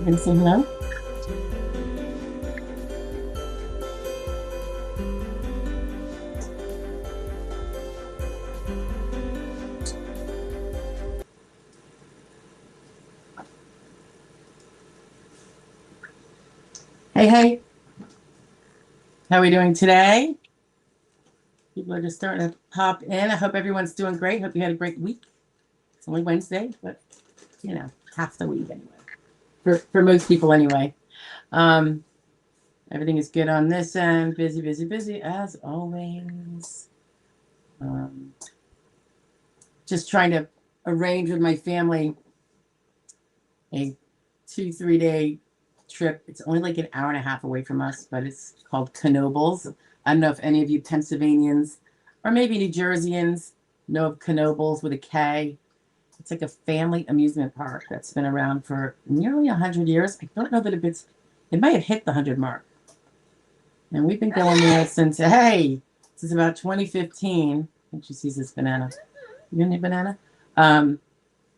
gonna say hello? Hey, hey. How are we doing today? People are just starting to pop in. I hope everyone's doing great. Hope you had a great week. It's only Wednesday, but you know, half the week anyway. For most people anyway. Um, everything is good on this end. Busy, busy, busy as always. Just trying to arrange with my family a 2-3 day trip. It's only like an hour and a half away from us, but it's called Knoebels. I don't know if any of you Pennsylvanians or maybe New Jerseyans know of Knoebels with a K. It's like a family amusement park that's been around for nearly 100 years. I don't know that it might have hit the 100 mark. And we've been going there since about 2015. I think she sees this banana. You need a banana?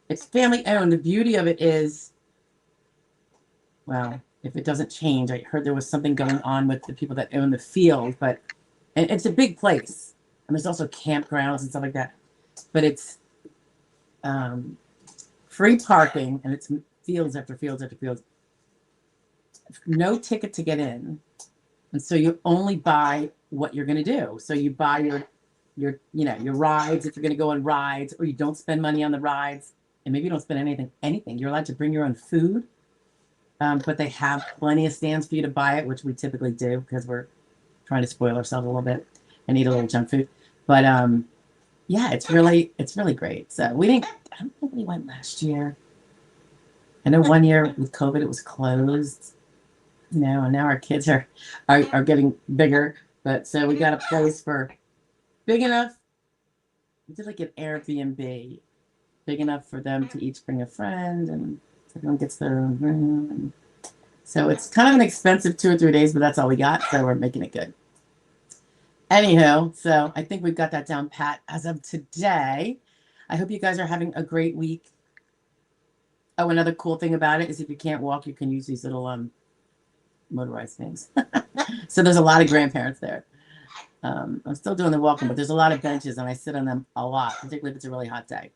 It's family owned. The beauty of it is, well, if it doesn't change, I heard there was something going on with the people that own the field, and it's a big place. And there's also campgrounds and stuff like that. But it's free parking, and it's fields after fields after fields. No ticket to get in. And so you only buy what you're going to do. So you buy your rides if you're going to go on rides, or you don't spend money on the rides, and maybe you don't spend anything. You're allowed to bring your own food. But they have plenty of stands for you to buy it, which we typically do because we're trying to spoil ourselves a little bit and eat a little junk food. But yeah, it's really great. So I don't think we went last year. I know one year with COVID it was closed. And now our kids are getting bigger. But so we got a place for big enough. We did like an Airbnb, big enough for them to each bring a friend, and everyone gets their own room. So it's kind of an expensive 2 or 3 days, but that's all we got. So we're making it good. Anyhow, so I think we've got that down pat as of today. I hope you guys are having a great week. Oh, another cool thing about it is if you can't walk, you can use these little motorized things. So there's a lot of grandparents there. I'm still doing the walking, but there's a lot of benches, and I sit on them a lot, particularly if it's a really hot day.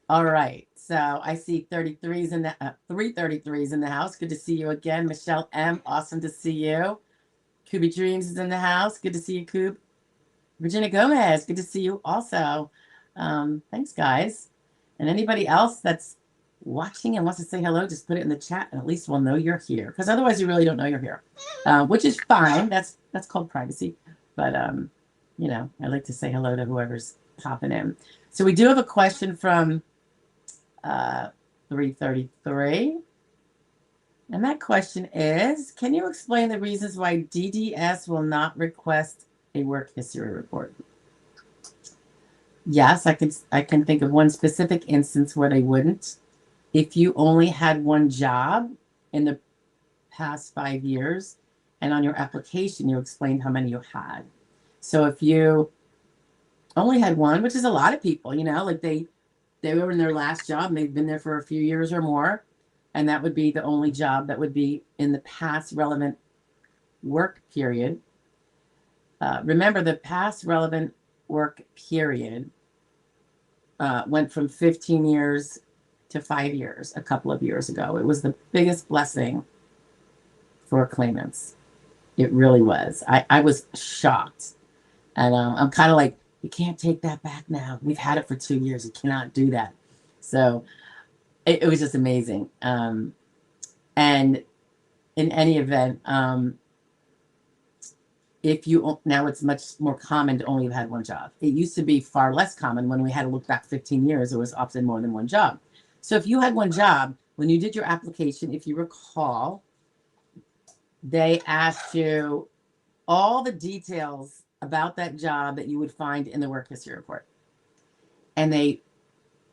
All right, so I see 33s in the 333s in the house. Good to see you again, Michelle M. Awesome to see you. Kubi Dreams is in the house. Good to see you, Koob. Virginia Gomez, good to see you also. Thanks, guys. And anybody else that's watching and wants to say hello, just put it in the chat, and at least we'll know you're here. Because otherwise, you really don't know you're here, which is fine. That's called privacy. But I like to say hello to whoever's popping in. So we do have a question from 333. And that question is, can you explain the reasons why DDS will not request a work history report? Yes, I can think of one specific instance where they wouldn't. If you only had one job in the past 5 years, and on your application you explained how many you had. So if you only had one, which is a lot of people, like they were in their last job and they've been there for a few years or more, and that would be the only job that would be in the past relevant work period. Remember, the past relevant work period went from 15 years to 5 years a couple of years ago. It was the biggest blessing for claimants. It really was. I was shocked. And I'm kind of like, you can't take that back now. We've had it for 2 years. You cannot do that. So it was just amazing. And in any event, now it's much more common to only have had one job. It used to be far less common when we had to look back 15 years. It was often more than one job. So if you had one job, when you did your application, if you recall, they asked you all the details about that job that you would find in the work history report. And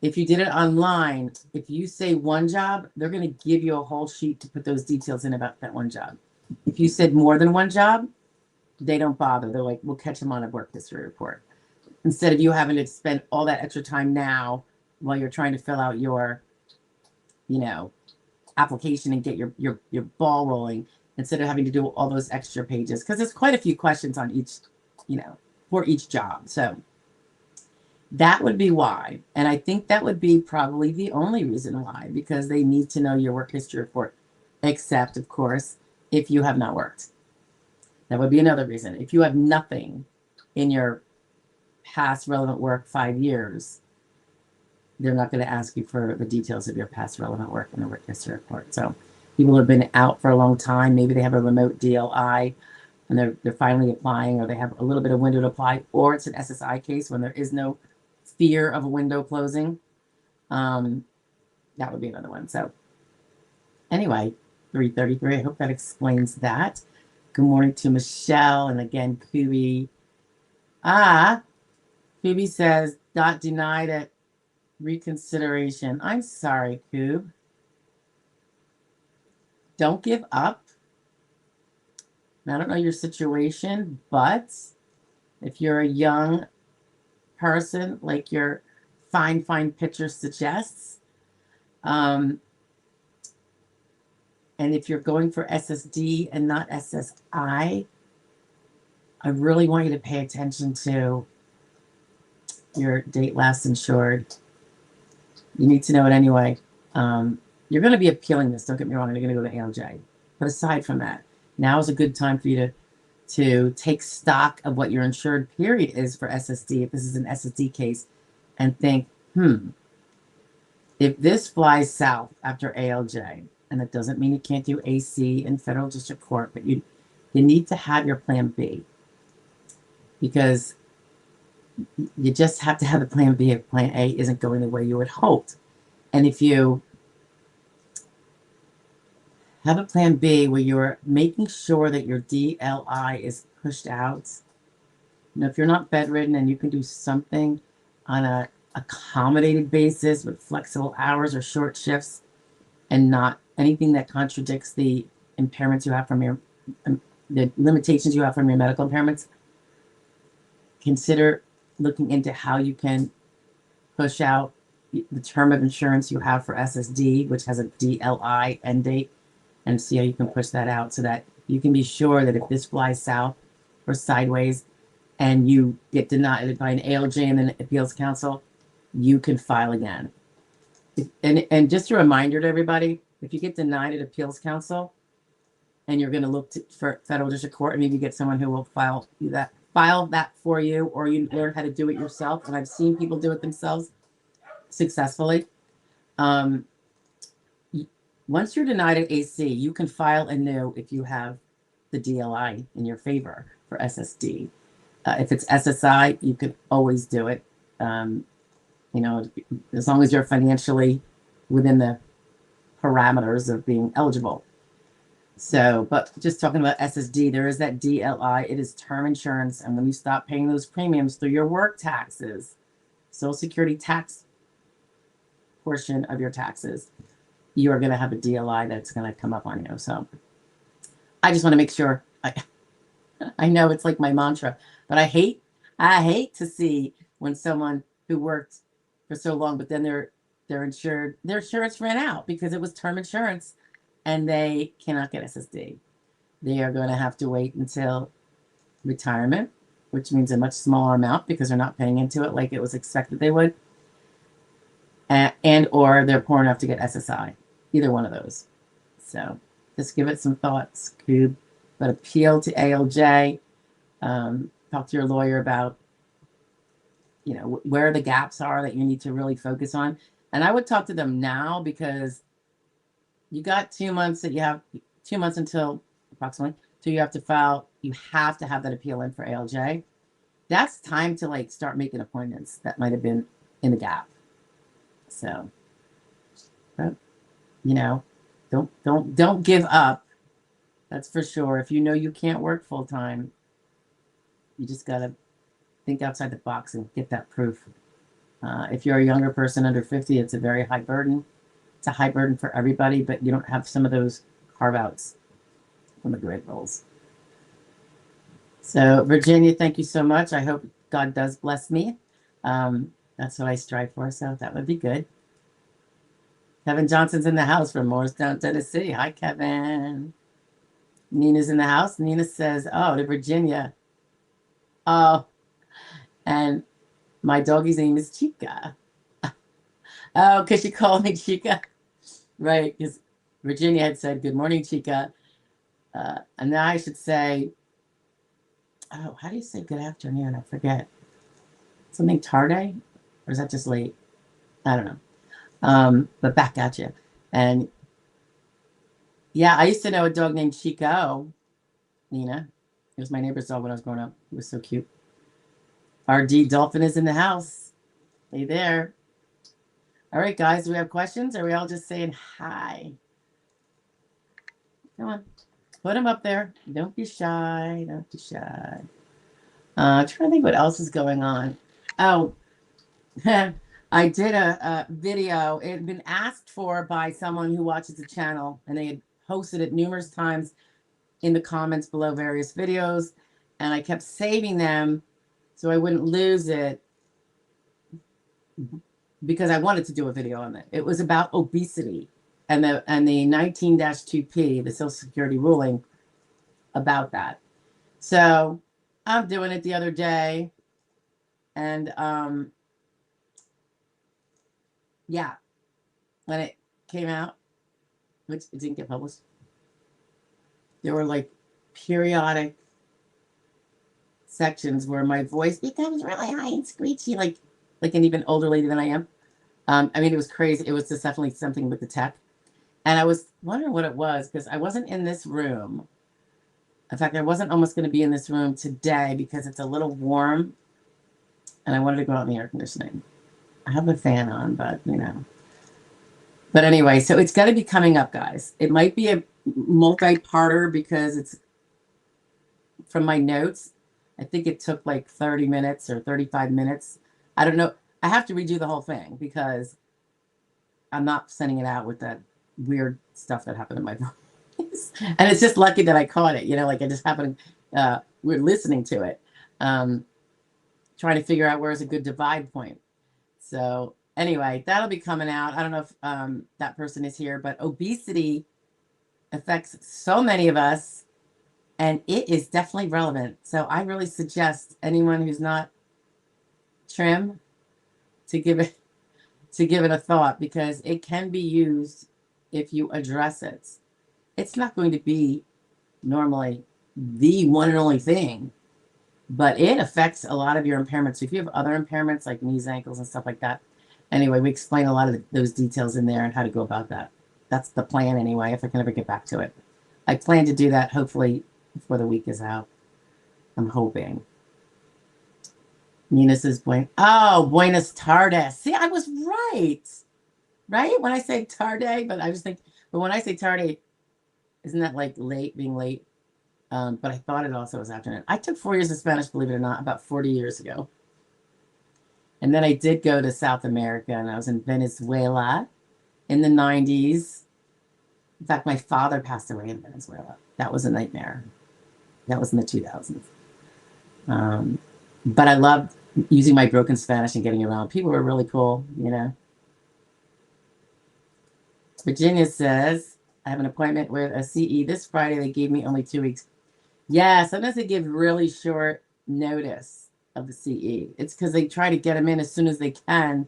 if you did it online, if you say one job, they're going to give you a whole sheet to put those details in about that one job. If you said more than one job, they don't bother. They're like, we'll catch them on a work history report. Instead of you having to spend all that extra time now while you're trying to fill out your, application and get your ball rolling instead of having to do all those extra pages, because there's quite a few questions on each, for each job. So that would be why. And I think that would be probably the only reason why, because they need to know your work history report, except, of course, if you have not worked. That would be another reason. If you have nothing in your past relevant work 5 years, they're not going to ask you for the details of your past relevant work in the work history report. So people who have been out for a long time, maybe they have a remote DLI and they're finally applying, or they have a little bit of window to apply, or it's an SSI case when there is no fear of a window closing. That would be another one. So anyway, 333, I hope that explains that. Good morning to Michelle. And again, Kubi. Kubi says, not denied at reconsideration. I'm sorry, Koob. Don't give up. I don't know your situation, but if you're a young person, like your fine picture suggests, and if you're going for SSD and not SSI, I really want you to pay attention to your date last insured. You need to know it anyway. You're going to be appealing this. Don't get me wrong. You're going to go to ALJ. But aside from that, now is a good time for you to take stock of what your insured period is for SSD, if this is an SSD case, and think, if this flies south after ALJ, and that doesn't mean you can't do AC in federal district court, but you need to have your plan B, because you just have to have the plan B if plan A isn't going the way you had hoped. And if you have a plan B where you're making sure that your DLI is pushed out, if you're not bedridden and you can do something on a accommodated basis with flexible hours or short shifts, and not anything that contradicts the impairments you have from your, the limitations you have from your medical impairments, consider looking into how you can push out the term of insurance you have for SSD, which has a DLI end date, and see how you can push that out so that you can be sure that if this flies south or sideways and you get denied by an ALJ and then appeals council, you can file again. And just a reminder to everybody, if you get denied at appeals council and you're going to look for federal district court, and maybe get someone who will file that for you, or you learn how to do it yourself. And I've seen people do it themselves successfully. Once you're denied at AC, you can file anew if you have the DLI in your favor for SSD. If it's SSI, you can always do it. As long as you're financially within the parameters of being eligible. So, but just talking about SSD, there is that DLI. It is term insurance. And when you stop paying those premiums through your work taxes, Social Security tax portion of your taxes, you are going to have a DLI that's going to come up on you. So I just want to make sure. I know it's like my mantra, but I hate to see when someone who worked for so long, but then their insurance ran out because it was term insurance and they cannot get SSD. They are going to have to wait until retirement, which means a much smaller amount because they're not paying into it like it was expected they would. And or they're poor enough to get SSI. Either one of those. So just give it some thoughts, Cube. But appeal to ALJ. Talk to your lawyer about, where the gaps are that you need to really focus on. And I would talk to them now, because you got 2 months that you have 2 months until approximately, so you have to file. You have to have that appeal in for ALJ. That's time to start making appointments that might have been in the gap. So, but, don't give up. That's for sure. If you know you can't work full time, you just got to think outside the box and get that proof. If you're a younger person under 50, it's a very high burden. It's a high burden for everybody, but you don't have some of those carve-outs from the grid rules. So, Virginia, thank you so much. I hope God does bless me. That's what I strive for, so that would be good. Kevin Johnson's in the house from Morristown, Tennessee. Hi, Kevin. Nina's in the house. Nina says, oh, to Virginia. Oh, and my doggy's name is Chica. Oh, because she called me Chica. Right, because Virginia had said, good morning, Chica. And now I should say, oh, how do you say good afternoon? I forget. Something tarde? Or is that just late? I don't know. But back at you. And yeah, I used to know a dog named Chico, Nina. It was my neighbor's dog when I was growing up. It was so cute. RD Dolphin is in the house. Hey there. All right, guys, do we have questions? Or are we all just saying hi? Come on. Put them up there. Don't be shy. Don't be shy. I'm trying to think what else is going on. Oh, I did a video. It had been asked for by someone who watches the channel, and they had posted it numerous times in the comments below various videos, and I kept saving them so I wouldn't lose it because I wanted to do a video on it. It was about obesity and the 19-2P, the Social Security ruling about that. So I'm doing it the other day, and yeah, when it came out, which it didn't get published, there were like periodic sections where my voice becomes really high and screechy, like an even older lady than I am. I mean, it was crazy. It was just definitely something with the tech. And I was wondering what it was because I wasn't in this room. In fact, I wasn't almost going to be in this room today because it's a little warm and I wanted to go out in the air conditioning. I have a fan on, but you know. But anyway, so it's got to be coming up, guys. It might be a multi-parter because it's from my notes. I think it took like 30 minutes or 35 minutes. I don't know. I have to redo the whole thing because I'm not sending it out with that weird stuff that happened in my voice. And it's just lucky that I caught it. You know, like it just happened. We're listening to it, trying to figure out where's a good divide point. So anyway, that'll be coming out. I don't know if that person is here, but obesity affects so many of us, and it is definitely relevant. So I really suggest anyone who's not trim to give it a thought because it can be used if you address it. It's not going to be normally the one and only thing, but it affects a lot of your impairments. So if you have other impairments like knees, ankles, and stuff like that, anyway, we explain a lot of those details in there and how to go about that. That's the plan anyway, if I can ever get back to it. I plan to do that hopefully before the week is out. I'm hoping. Nina says, Buenos tardes. See, I was right. Right? When I say tarde, but I just think, but when I say tarde, isn't that like late, being late? But I thought it also was afternoon. I took 4 years of Spanish, believe it or not, about 40 years ago. And then I did go to South America, and I was in Venezuela in the 90s. In fact, my father passed away in Venezuela. That was a nightmare. That was in the 2000s. But I loved using my broken Spanish and getting around. People were really cool, you know. Virginia says, I have an appointment with a CE this Friday. They gave me only 2 weeks. Yeah, sometimes they give really short notice of the CE. It's because they try to get them in as soon as they can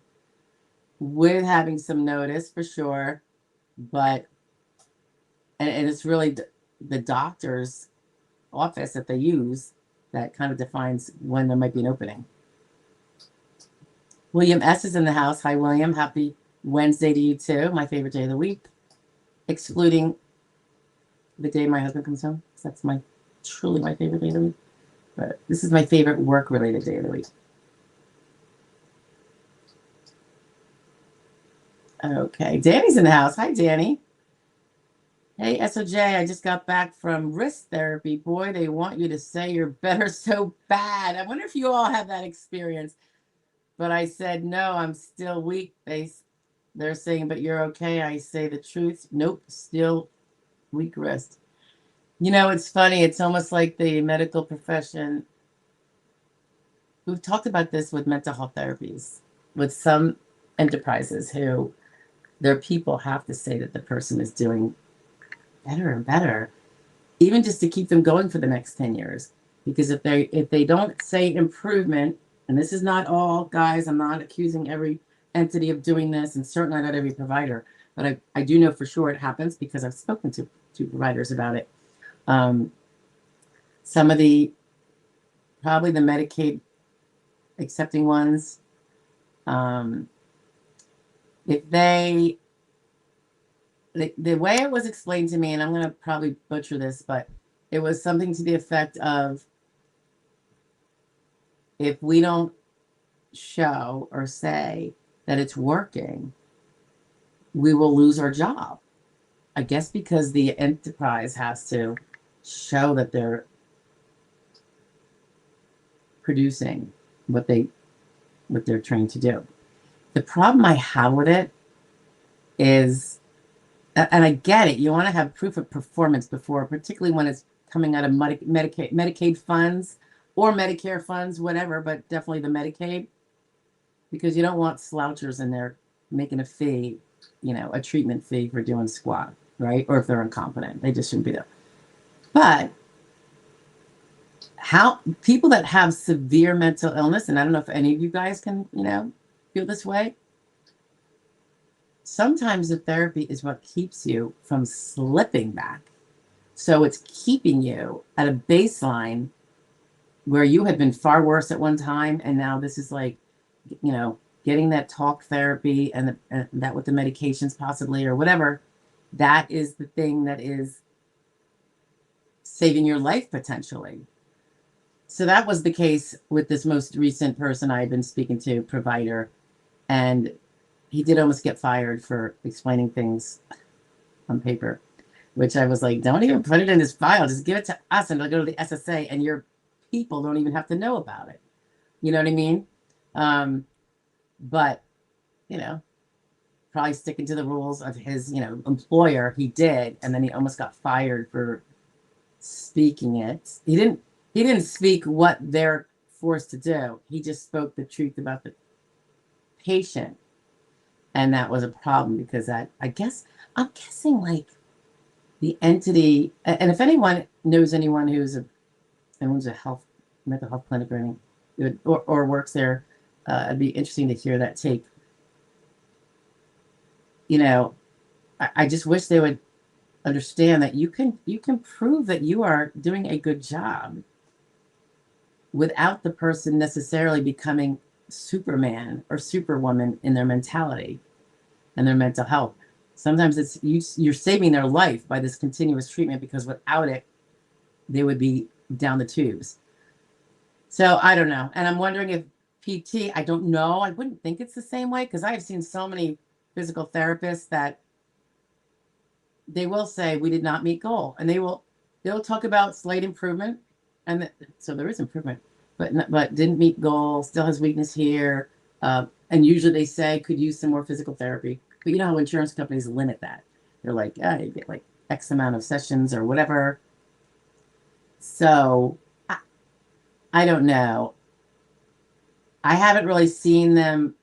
with having some notice for sure. But, and it's really the doctor's office that they use that kind of defines when there might be an opening. William S. is in the house. Hi, William. Happy Wednesday to you too. My favorite day of the week, excluding the day my husband comes home. That's truly my favorite day of the week. But this is my favorite work-related day of the week. Okay, Danny's in the house. Hi, Danny. Hey, SOJ, I just got back from wrist therapy. Boy, they want you to say you're better so bad. I wonder if you all have that experience. But I said, no, I'm still weak. They're saying, but you're okay. I say the truth. Nope, still weak wrist. You know, it's funny. It's almost like the medical profession. We've talked about this with mental health therapies, with some enterprises who their people have to say that the person is doing better and better, even just to keep them going for the next 10 years. Because if they don't say improvement, and this is not all, guys, I'm not accusing every entity of doing this, and certainly not every provider, but I do know for sure it happens because I've spoken to providers about it. Some of probably the Medicaid accepting ones, if the way it was explained to me, and I'm going to probably butcher this, but it was something to the effect of, if we don't show or say that it's working, we will lose our job. I guess because the enterprise has to show that they're producing what they're trained to do. The problem I have with it is, and I get it, you want to have proof of performance before, particularly when it's coming out of Medicaid funds or Medicare funds, whatever, but definitely the Medicaid, because you don't want slouchers in there making a fee, a treatment fee for doing squat, right? Or if they're incompetent, they just shouldn't be there. But how people that have severe mental illness, and I don't know if any of you guys can, feel this way, sometimes the therapy is what keeps you from slipping back. So it's keeping you at a baseline where you had been far worse at one time, and now this is like, getting that talk therapy and that with the medications possibly or whatever, that is the thing that is saving your life potentially. So that was the case with this most recent person I had been speaking to, provider, and he did almost get fired for explaining things on paper, which I was like, don't even put it in his file. Just give it to us and it'll go to the SSA, and your people don't even have to know about it. You know what I mean? But, probably sticking to the rules of his, employer, he did. And then he almost got fired for speaking it. He didn't speak what they're forced to do. He just spoke the truth about the patient. And that was a problem because I'm guessing like the entity, and if anyone knows anyone who's a mental health clinic or anything, or works there, it'd be interesting to hear that take. I just wish they would understand that you can prove that you are doing a good job without the person necessarily becoming Superman or Superwoman in their mentality and their mental health. Sometimes it's you're saving their life by this continuous treatment, because without it, they would be down the tubes. So I don't know. And I'm wondering if PT, I don't know. I wouldn't think it's the same way, because I've seen so many physical therapists that they will say we did not meet goal, and they'll talk about slight improvement, and so there is improvement, but didn't meet goal, still has weakness here, and usually they say could use some more physical therapy. But you know how insurance companies limit that? They're like, you get like X amount of sessions or whatever. So I don't know. I haven't really seen them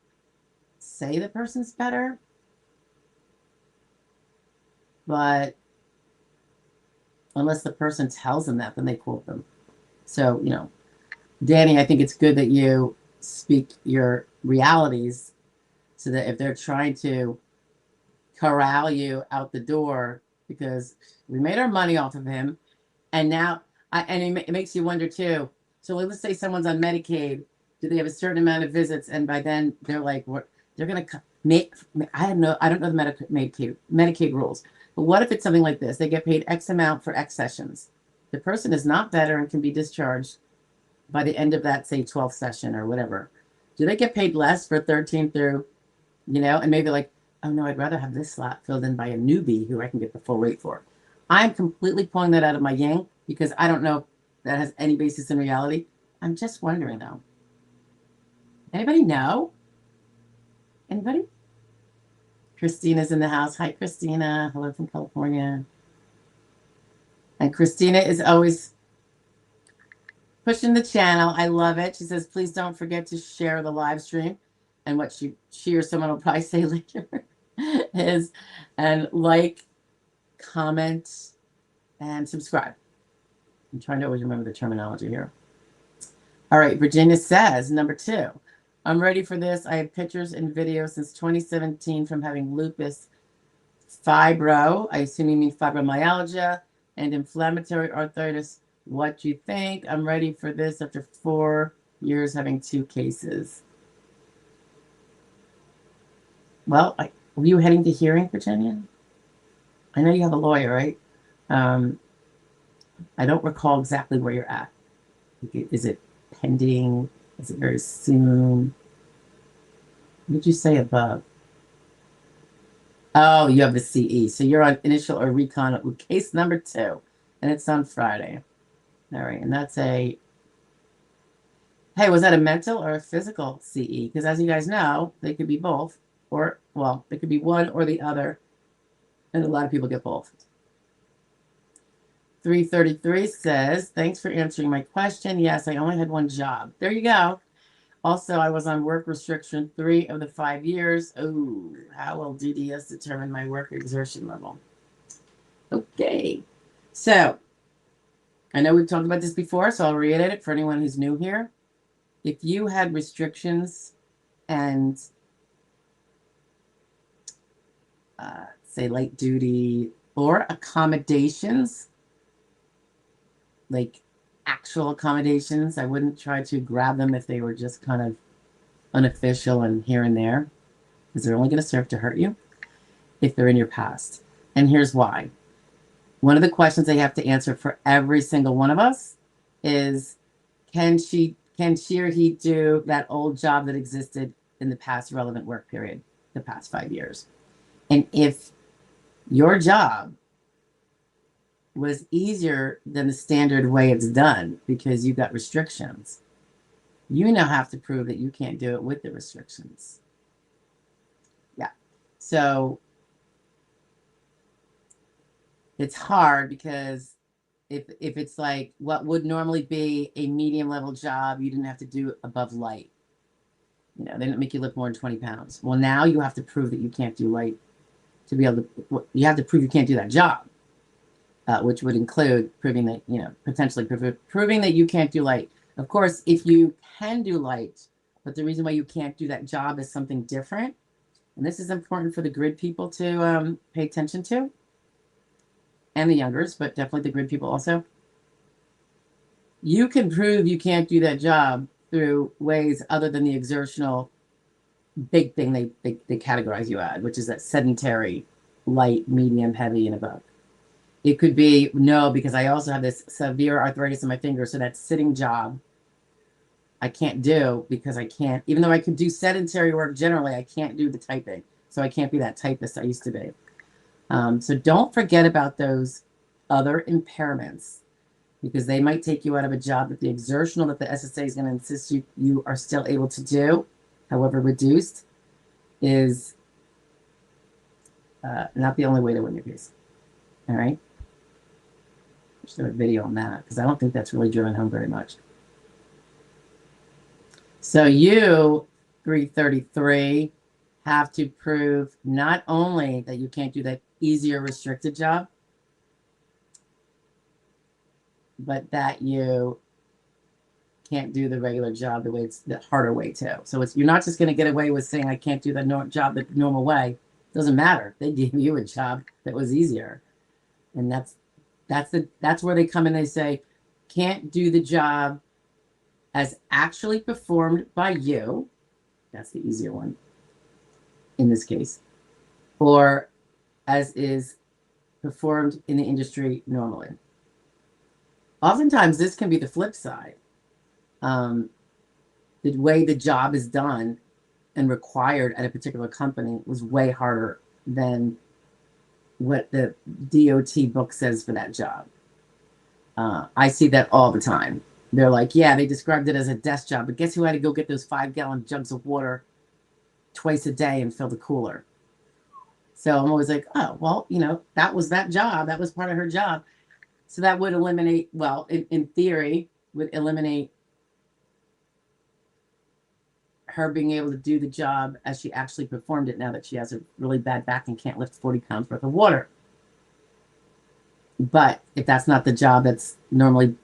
say the person's better, but unless the person tells them that, then they quote them. So, Danny, I think it's good that you speak your realities, so that if they're trying to corral you out the door, because we made our money off of him, and now, it makes you wonder too. So let's say someone's on Medicaid. Do they have a certain amount of visits? And by then they're like, what? They're going to make, I don't know the Medicaid rules. But what if it's something like this? They get paid X amount for X sessions. The person is not better and can be discharged by the end of that, say, 12th session or whatever. Do they get paid less for 13 through, and maybe like, oh no, I'd rather have this slot filled in by a newbie who I can get the full rate for. I'm completely pulling that out of my yang, because I don't know if that has any basis in reality. I'm just wondering though. Anybody know? Anybody? Christina's in the house. Hi, Christina. Hello from California. And Christina is always pushing the channel. I love it. She says, please don't forget to share the live stream. And what she or someone will probably say later. is, and like, comment, and subscribe. I'm trying to always remember the terminology here. All right, Virginia says, number 2, I'm ready for this. I have pictures and videos since 2017 from having lupus, fibro, I assume you mean fibromyalgia, and inflammatory arthritis. What do you think? I'm ready for this after 4 years having 2 cases. Well, were you heading to hearing, Virginia? I know you have a lawyer, right? I don't recall exactly where you're at. Is it pending? Is it very soon? What did you say above? Oh, you have the CE. So you're on initial or recon with case number 2, and it's on Friday. All right, and that's a, hey, was that a mental or a physical CE? Because as you guys know, they could be both, or, well, it could be one or the other, and a lot of people get both. 333 says, thanks for answering my question. Yes, I only had one job. There you go. Also, I was on work restriction 3 of the 5 years. Oh, how will DDS determine my work exertion level? Okay. So, I know we've talked about this before, so I'll reiterate it for anyone who's new here. If you had restrictions and, say, light duty or accommodations, like actual accommodations, I wouldn't try to grab them if they were just kind of unofficial and here and there, because they're only going to serve to hurt you if they're in your past. And here's why. One of the questions they have to answer for every single one of us is, can she or he do that old job that existed in the past relevant work period, the past 5 years? And if your job was easier than the standard way it's done because you've got restrictions, you now have to prove that you can't do it with the restrictions. Yeah. So it's hard because if it's like what would normally be a medium level job, you didn't have to do above light. You know, they didn't make you lift more than 20 pounds. Well, now you have to prove that you can't do light to be able to, you have to prove you can't do that job. Which would include proving that, you know, potentially proving that you can't do light. Of course, if you can do light, but the reason why you can't do that job is something different, and this is important for the grid people to pay attention to, and the youngers, but definitely the grid people also. You can prove you can't do that job through ways other than the exertional big thing they categorize you at, which is that sedentary, light, medium, heavy, and above. It could be, no, because I also have this severe arthritis in my finger, so that sitting job I can't do because I can't, even though I could do sedentary work generally, I can't do the typing. So I can't be that typist I used to be. So don't forget about those other impairments, because they might take you out of a job that the exertional that the SSA is going to insist you are still able to do, however reduced, is not the only way to win your case. All right? Just do a video on that, because I don't think that's really driven home very much. So you, 333, have to prove not only that you can't do that easier restricted job, but that you can't do the regular job the way it's the harder way too. So it's, you're not just going to get away with saying I can't do the job the normal way. It doesn't matter. They gave you a job that was easier, and that's where they come in. They say can't do the job as actually performed by you. That's the easier one in this case, or as is performed in the industry normally. Oftentimes, this can be the flip side. The way the job is done and required at a particular company was way harder than what the DOT book says for that job. I see that all the time. They're like, yeah, they described it as a desk job, but guess who had to go get those 5-gallon jugs of water twice a day and fill the cooler? So I'm always like, oh, well, you know, that was that job. That was part of her job. So that would eliminate, well, in theory, would eliminate her being able to do the job as she actually performed it now that she has a really bad back and can't lift 40 pounds worth of water. But if that's not the job that's normally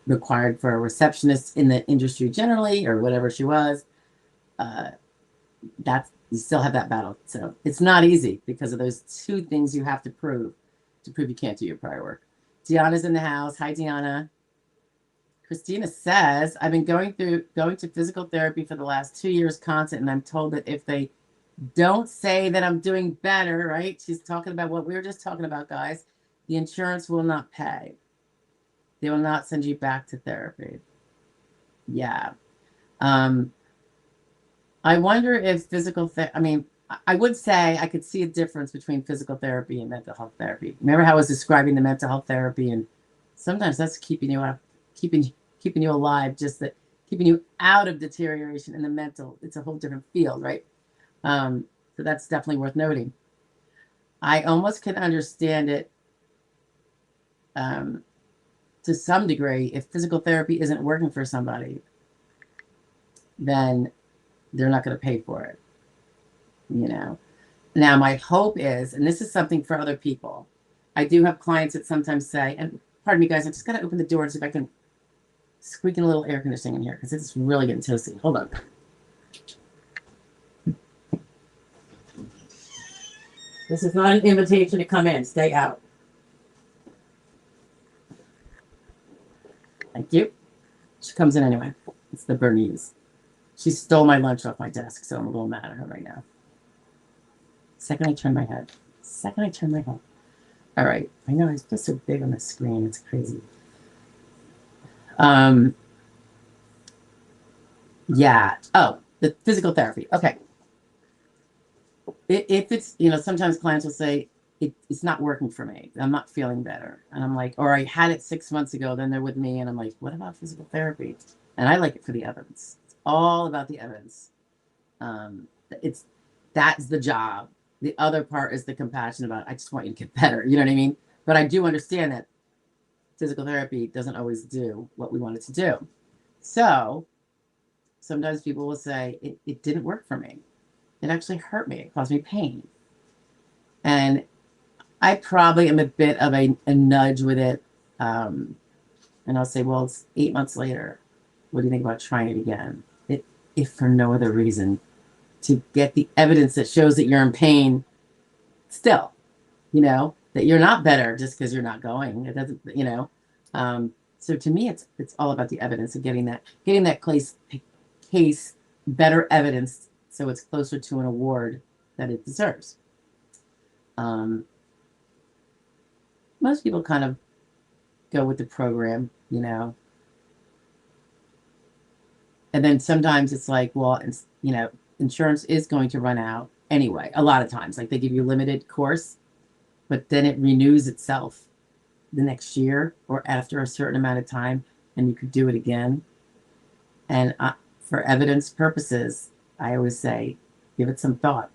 required for a receptionist in the industry generally, or whatever she was, that's, you still have that battle. So it's not easy because of those two things you have to prove you can't do your prior work. Deanna's in the house. Hi, Deanna. Christina says, I've been going to physical therapy for the last 2 years constant, and I'm told that if they don't say that I'm doing better, right? She's talking about what we were just talking about, guys. The insurance will not pay. They will not send you back to therapy. Yeah. I wonder if I would say I could see a difference between physical therapy and mental health therapy. Remember how I was describing the mental health therapy, and sometimes that's keeping you up, keeping you alive, just that keeping you out of deterioration. In the mental, it's a whole different field, right? So that's definitely worth noting. I almost can understand it to some degree. If physical therapy isn't working for somebody, then they're not going to pay for it, you know. Now, my hope is, and this is something for other people, I do have clients that sometimes say, and pardon me, guys, I just got to open the door and see if I can squeak in a little air conditioning in here because it's really getting toasty. Hold on. This is not an invitation to come in. Stay out. Thank you. She comes in anyway. It's the Bernese. She stole my lunch off my desk, so I'm a little mad at her right now. Second I turn my head. All right. I know, it's just so big on the screen. It's crazy. Yeah. Oh, the physical therapy. Okay. If it's, sometimes clients will say, it's not working for me. I'm not feeling better. And I'm like, or I had it 6 months ago, then they're with me, and I'm like, what about physical therapy? And I like it for the evidence. It's all about the evidence. That's the job. The other part is the compassion about, I just want you to get better. You know what I mean? But I do understand that physical therapy doesn't always do what we want it to do. So sometimes people will say, it didn't work for me. It actually hurt me. It caused me pain. And I probably am a bit of a nudge with it. And I'll say, well, it's 8 months later. What do you think about trying it again? If for no other reason, to get the evidence that shows that you're in pain still, that you're not better just because you're not going. It doesn't, so to me, it's all about the evidence of getting that case better evidence, so it's closer to an award that it deserves. Most people kind of go with the program, and then sometimes it's like, well, insurance is going to run out anyway. A lot of times, like they give you limited course, but then it renews itself the next year or after a certain amount of time, and you could do it again. And for evidence purposes, I always say, give it some thought.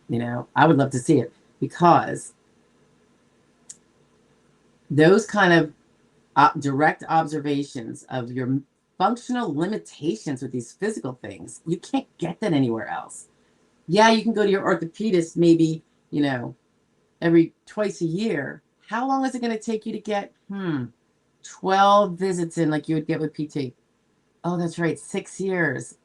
I would love to see it, because those kind of direct observations of your functional limitations with these physical things, you can't get that anywhere else. Yeah, you can go to your orthopedist maybe, every twice a year. How long is it going to take you to get 12 visits in like you would get with PT? Oh, that's right, 6 years.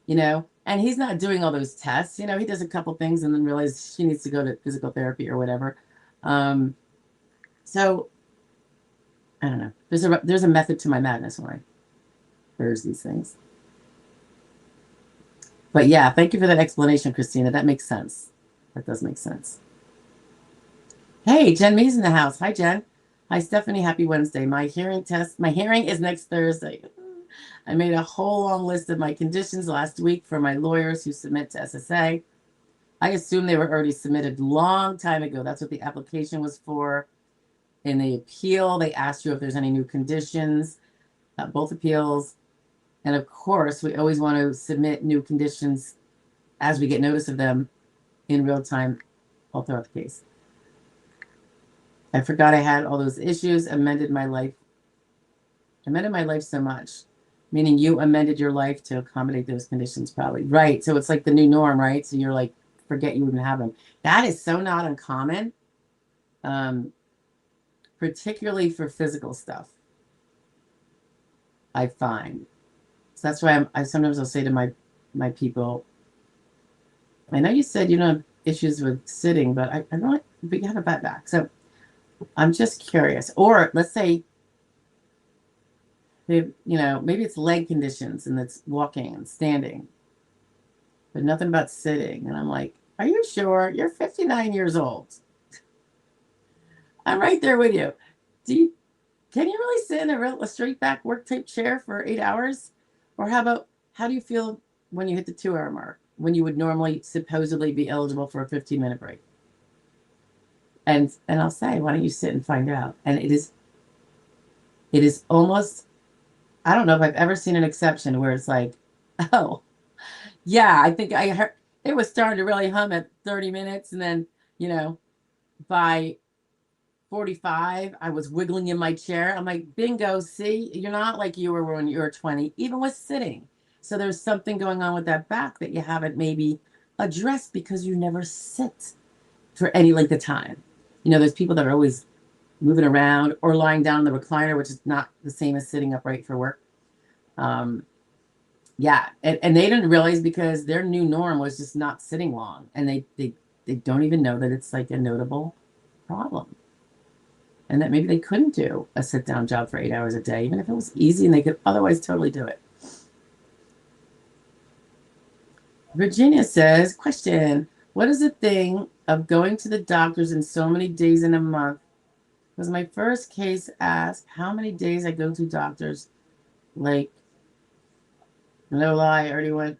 And he's not doing all those tests. He does a couple things and then realizes she needs to go to physical therapy or whatever. So I don't know. There's a method to my madness when I there's these things. But yeah, thank you for that explanation, Christina. That makes sense. That does make sense. Hey, Jen Mee's in the house. Hi, Jen. Hi, Stephanie. Happy Wednesday. My hearing is next Thursday. I made a whole long list of my conditions last week for my lawyers who submit to SSA. I assume they were already submitted long time ago. That's what the application was for. In the appeal, they asked you if there's any new conditions, both appeals. And of course, we always want to submit new conditions as we get notice of them in real time all throughout the case. I forgot I had all those issues, amended my life so much. Meaning you amended your life to accommodate those conditions, probably. Right. So it's like the new norm, right? So you're like, forget you even have them. That is so not uncommon, particularly for physical stuff, I find. So that's why I sometimes I'll say to my people, I know you said you don't have issues with sitting, but I don't, but you have a bad back. So I'm just curious. Or let's say, maybe it's leg conditions and it's walking and standing, but nothing about sitting. And I'm like, are you sure? You're 59 years old. I'm right there with you. Can you really sit in a straight back work type chair for 8 hours? Or how do you feel when you hit the 2 hour mark, when you would normally supposedly be eligible for a 15-minute break? And I'll say, why don't you sit and find out? And it is almost, I don't know if I've ever seen an exception where it's like, oh, yeah, I think I heard it was starting to really hum at 30 minutes. And then, by 45, I was wiggling in my chair. I'm like, bingo, see, you're not like you were when you were 20, even with sitting. So there's something going on with that back that you haven't maybe addressed because you never sit for any length of time. There's people that are always moving around or lying down in the recliner, which is not the same as sitting upright for work. Yeah, and they didn't realize because their new norm was just not sitting long, and they don't even know that it's like a notable problem, and that maybe they couldn't do a sit down job for 8 hours a day, even if it was easy and they could otherwise totally do it. Virginia says, question, what is the thing of going to the doctors in so many days in a month? Was my first case asked how many days I go to doctors. Like, no lie, I already went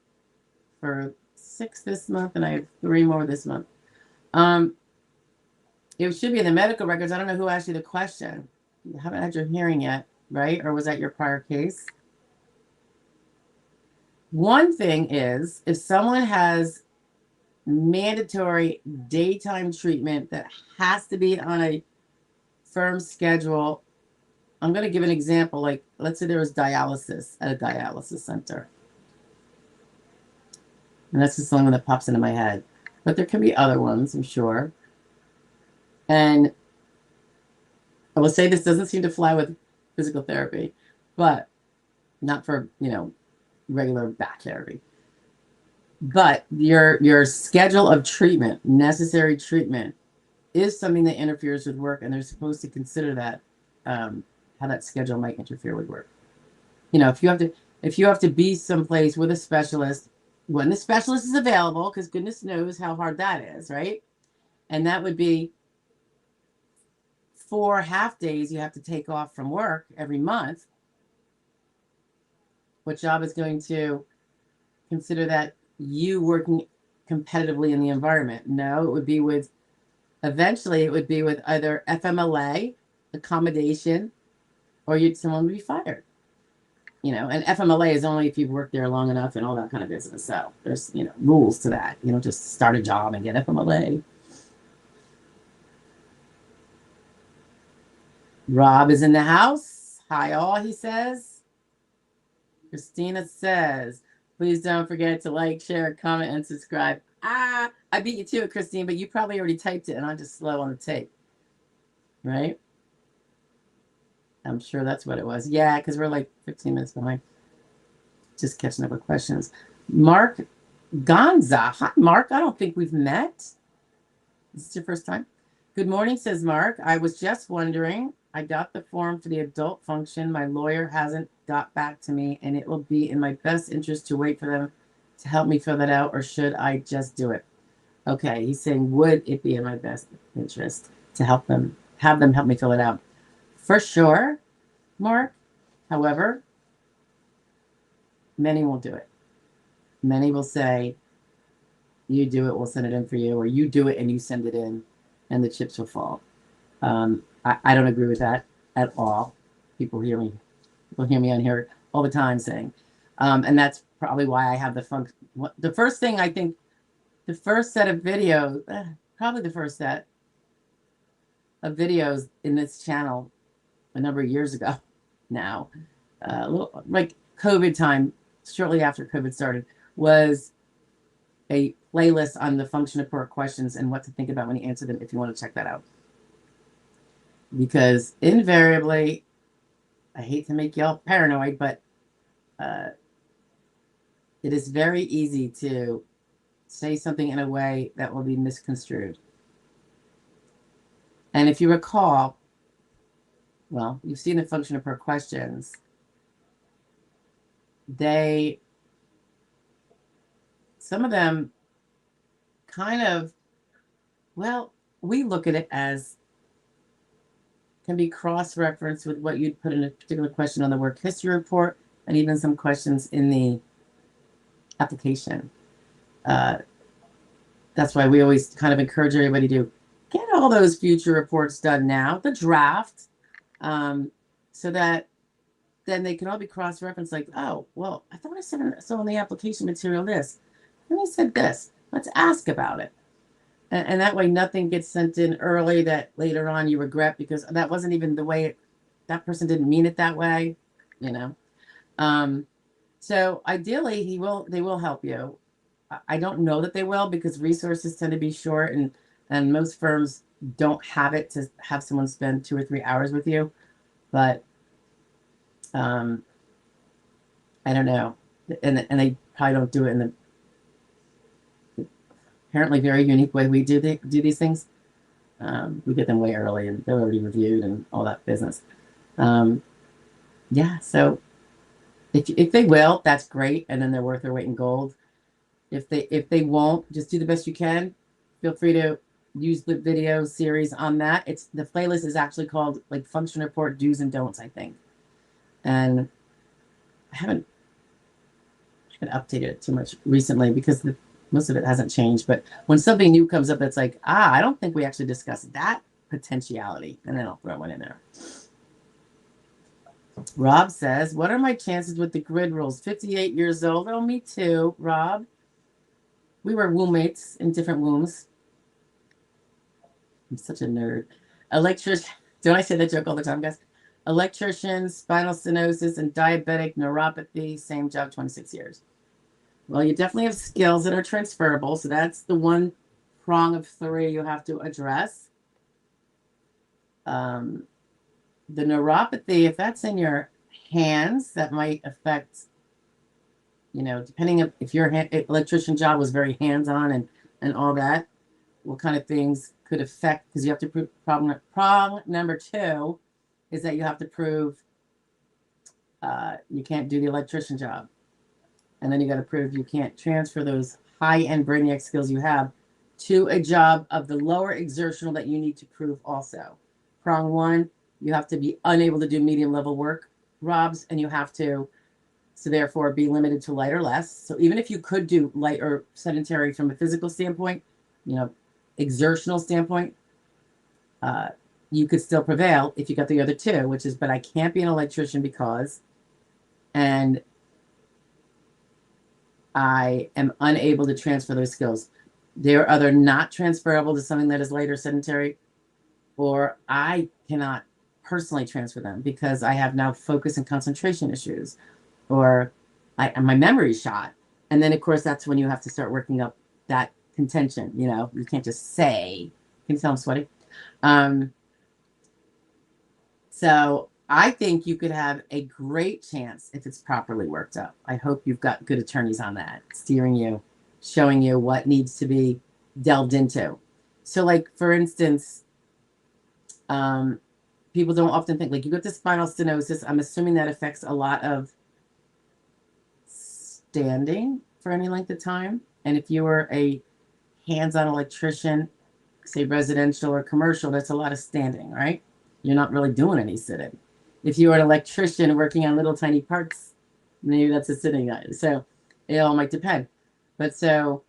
for 6 this month and I have 3 more this month. It should be in the medical records. I don't know who asked you the question. You haven't had your hearing yet, right? Or was that your prior case? One thing is, if someone has mandatory daytime treatment that has to be on a firm schedule, I'm going to give an example. Like, let's say there was dialysis at a dialysis center. And that's just the only one that pops into my head. But there can be other ones, I'm sure. And I will say this doesn't seem to fly with physical therapy, but not for, regular back therapy. But your schedule of treatment, necessary treatment, is something that interferes with work, and they're supposed to consider that, how that schedule might interfere with work. If you have to be someplace with a specialist when the specialist is available, because goodness knows how hard that is, right? And that would be 4 half days you have to take off from work every month. What job is going to consider that you working competitively in the environment? No, eventually it would be with either FMLA, accommodation, or someone would be fired. And FMLA is only if you've worked there long enough and all that kind of business. So there's, rules to that. You don't just start a job and get FMLA. Rob is in the house. Hi, all, he says. Christina says, please don't forget to like, share, comment, and subscribe. I beat you to it, Christine, but you probably already typed it, and I'm just slow on the tape. Right? I'm sure that's what it was. Yeah, because we're like 15 minutes behind. Just catching up with questions. Mark Gonza. Hi, Mark. I don't think we've met. Is this your first time? Good morning, says Mark. I was just wondering. I got the form for the adult function. My lawyer hasn't got back to me, and it will be in my best interest to wait for them to help me fill that out, or should I just do it? Okay, he's saying, would it be in my best interest to have them help me fill it out? For sure, Mark. However, many won't do it. Many will say, you do it, we'll send it in for you, or you do it and you send it in, and the chips will fall. I don't agree with that at all. People hear me on here all the time saying, and that's probably why I have the first thing, I think, the first set of videos, probably the first set of videos in this channel a number of years ago now, a little like COVID time, shortly after COVID started, was a playlist on the function report questions and what to think about when you answer them, if you want to check that out. Because invariably, I hate to make y'all paranoid, but it is very easy to say something in a way that will be misconstrued. And if you recall, well, you've seen the function of per questions. Some of them kind of, well, we look at it as can be cross-referenced with what you'd put in a particular question on the work history report and even some questions in the application. That's why we always kind of encourage everybody to get all those future reports done now, the draft, so that then they can all be cross-referenced like, oh, well, I thought I saw in the application material this. And I said this. Let's ask about it. And that way nothing gets sent in early that later on you regret because that wasn't even the way that person didn't mean it that way, you know. So ideally they will help you. I don't know that they will because resources tend to be short and most firms don't have it to have someone spend 2 or 3 hours with you. But I don't know. And they probably don't do it in the apparently very unique way we do these things. We get them way early and they're already reviewed and all that business. Yeah, so if they will, that's great, and then they're worth their weight in gold. If they won't, just do the best you can. Feel free to use the video series on that. The playlist is actually called like function report do's and don'ts, I think. And I haven't updated it too much recently because most of it hasn't changed. But when something new comes up, it's like, I don't think we actually discussed that potentiality. And then I'll throw one in there. Rob says, what are my chances with the grid rules? 58 years old. Oh, me too, Rob. We were wombmates in different wombs. I'm such a nerd. Electrician. Don't I say that joke all the time, guys? Electrician, spinal stenosis, and diabetic neuropathy. Same job, 26 years. Well, you definitely have skills that are transferable. So that's the one prong of 3 you have to address. The neuropathy, if that's in your hands, that might affect, depending on if your electrician job was very hands-on and all that, what kind of things could affect, because you have to prove prong number 2 is that you have to prove you can't do the electrician job. And then you got to prove you can't transfer those high-end brainiac skills you have to a job of the lower exertional that you need to prove also. Prong 1, you have to be unable to do medium-level work, Robs, and you have to, so therefore, be limited to light or less. So even if you could do light or sedentary from a physical standpoint, exertional standpoint, you could still prevail if you got the other 2, which is, but I can't be an electrician because, and I am unable to transfer those skills. They're either not transferable to something that is light or sedentary, or I cannot personally transfer them because I have now focus and concentration issues, or my memory's shot. And then, of course, that's when you have to start working up that contention. You can't just say, can you tell I'm sweaty? So I think you could have a great chance if it's properly worked up. I hope you've got good attorneys on that, steering you, showing you what needs to be delved into. So like, for instance, people don't often think, like, you got the spinal stenosis. I'm assuming that affects a lot of standing for any length of time. And if you were a hands-on electrician, say residential or commercial, that's a lot of standing, right? You're not really doing any sitting. If you are an electrician working on little tiny parts, maybe that's a sitting guy. So it all might depend. But so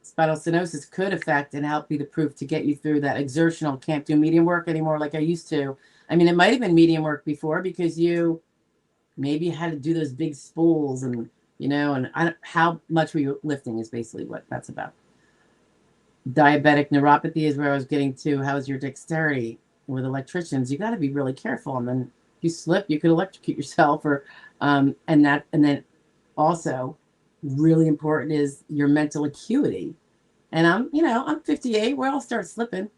spinal stenosis could affect and help be the proof to get you through that exertional, can't do medium work anymore like I used to. I mean, it might have been medium work before because you maybe had to do those big spools and, how much were you lifting is basically what that's about. Diabetic neuropathy is where I was getting to. How's your dexterity with electricians? You got to be really careful. And then you slip, you could electrocute yourself, or and then also really important is your mental acuity. And I'm 58, where I'll start slipping.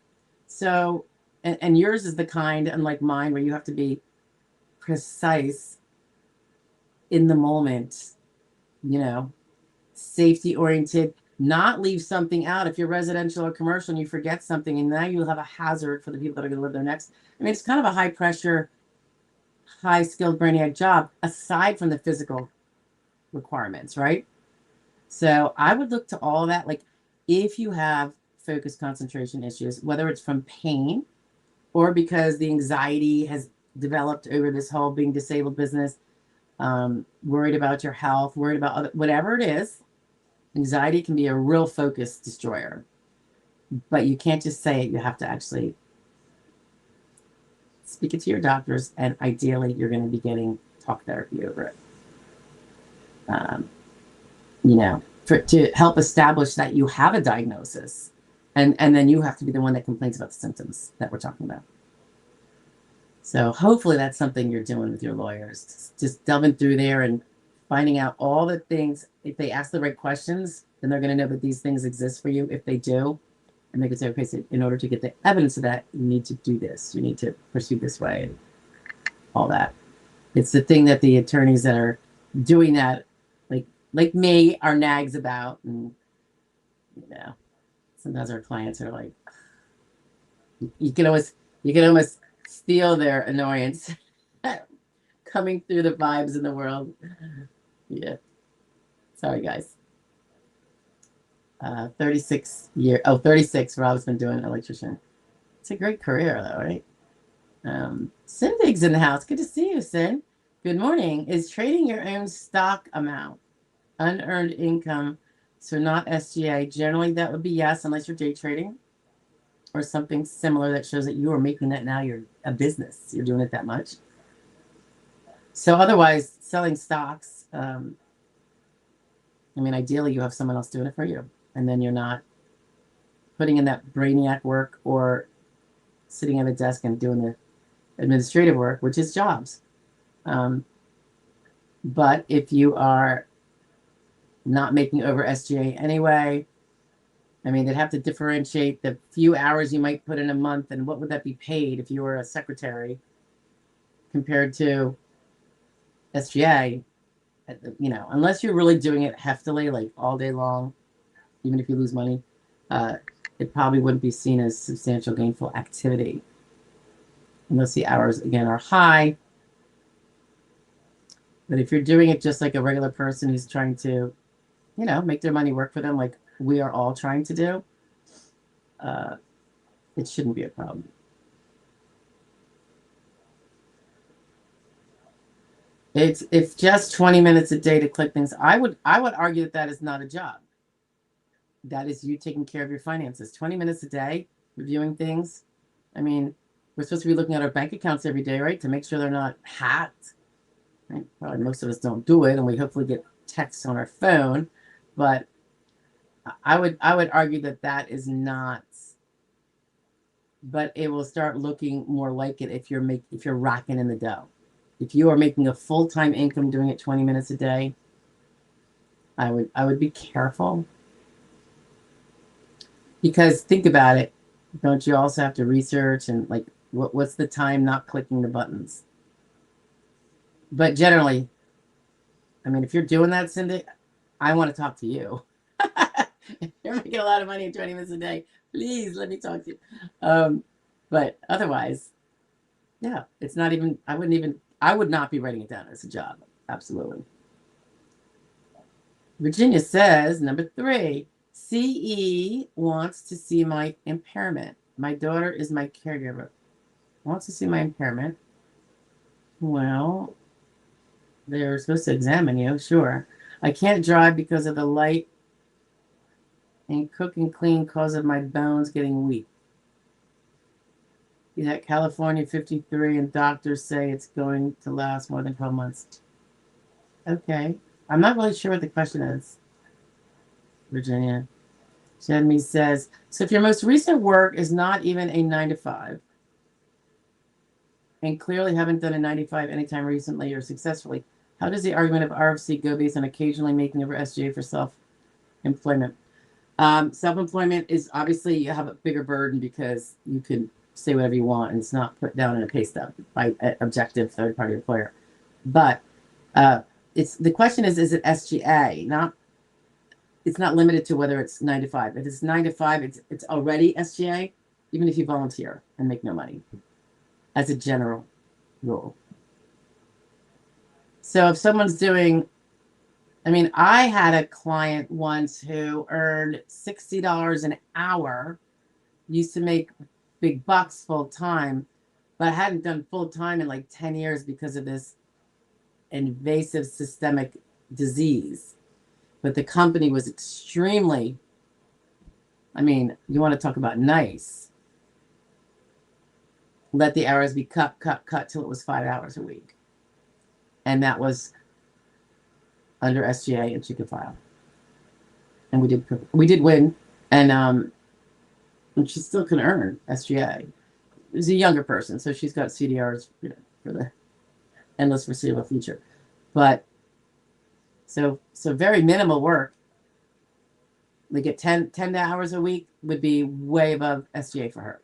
So, and yours is the kind, unlike mine, where you have to be precise in the moment, you know, safety oriented, not leave something out. If you're residential or commercial and you forget something, and now you'll have a hazard for the people that are going to live there next. I mean, it's kind of a high pressure, high skilled brainiac job, aside from the physical requirements, right? So I would look to all of that. Like, if you have focus concentration issues, whether it's from pain or because the anxiety has developed over this whole being disabled business, worried about your health, worried about whatever it is, anxiety can be a real focus destroyer. But you can't just say it. You have to actually speak it to your doctors, and ideally you're going to be getting talk therapy over it. To help establish that you have a diagnosis, and then you have to be the one that complains about the symptoms that we're talking about. So hopefully that's something you're doing with your lawyers, just delving through there and finding out all the things. If they ask the right questions, then they're going to know that these things exist for you. If they do, and they can say, okay, so in order to get the evidence of that, you need to do this, you need to pursue this way, and all that. It's the thing that the attorneys that are doing that, like me, are nags about. And sometimes our clients are like, you can almost feel their annoyance coming through the vibes in the world. Yeah. Sorry, guys. 36 Rob's been doing electrician. It's a great career, though, right? Cindig's in the house. Good to see you, Sin. Good morning. Is trading your own stock amount unearned income, so not SGA? Generally, that would be yes, unless you're day trading or something similar that shows that you are making that now. You're a business. You're doing it that much. So otherwise, selling stocks, ideally you have someone else doing it for you, and then you're not putting in that brainiac work or sitting at a desk and doing the administrative work, which is jobs. But if you are not making over SGA anyway, they'd have to differentiate the few hours you might put in a month, and what would that be paid if you were a secretary compared to SGA. Unless you're really doing it heftily, like all day long, even if you lose money, it probably wouldn't be seen as substantial gainful activity unless the hours, again, are high. But if you're doing it just like a regular person who's trying to, make their money work for them, like we are all trying to do, it shouldn't be a problem. It's just 20 minutes a day to click things. I would argue that is not a job. That is you taking care of your finances. 20 minutes a day, reviewing things. We're supposed to be looking at our bank accounts every day, right? To make sure they're not hacked. Right? Probably most of us don't do it, and we hopefully get texts on our phone. But I would argue that is not. But it will start looking more like it if you're racking in the dough. If you are making a full-time income doing it 20 minutes a day, I would be careful. Because think about it, don't you also have to research and like what's the time not clicking the buttons? But generally, if you're doing that, Cindy, I want to talk to you. If you're making a lot of money in 20 minutes a day, please let me talk to you. But otherwise, yeah, it's not even, I would not be writing it down as a job. Absolutely. Virginia says, number 3, CE wants to see my impairment. My daughter is my caregiver. Wants to see my impairment. Well, they're supposed to examine you, sure. I can't drive because of the light, and cook and clean because of my bones getting weak. He's at California, 53, and doctors say it's going to last more than 12 months. Okay. I'm not really sure what the question is, Virginia. Jenny says, so if your most recent work is not even a 9 to 5, and clearly haven't done a 95 anytime recently or successfully. How does the argument of RFC go based on occasionally making over SGA for self-employment? Self-employment is obviously you have a bigger burden because you can say whatever you want and it's not put down in a pay stub by an objective third-party employer. But the question is it SGA? It's not limited to whether it's 9 to 5. If it's 9 to 5, it's already SGA, even if you volunteer and make no money, as a general rule. So if someone's doing, I had a client once who earned $60 an hour, used to make big bucks full time, but hadn't done full time in like 10 years because of this invasive systemic disease. But the company was extremely, you want to talk about nice. Let the hours be cut till it was 5 hours a week. And that was under SGA, and she could file. And we did win, and she still can earn SGA. She's a younger person, so she's got CDRs for the endless foreseeable future. But so very minimal work. They get 10 hours a week would be way above SGA for her.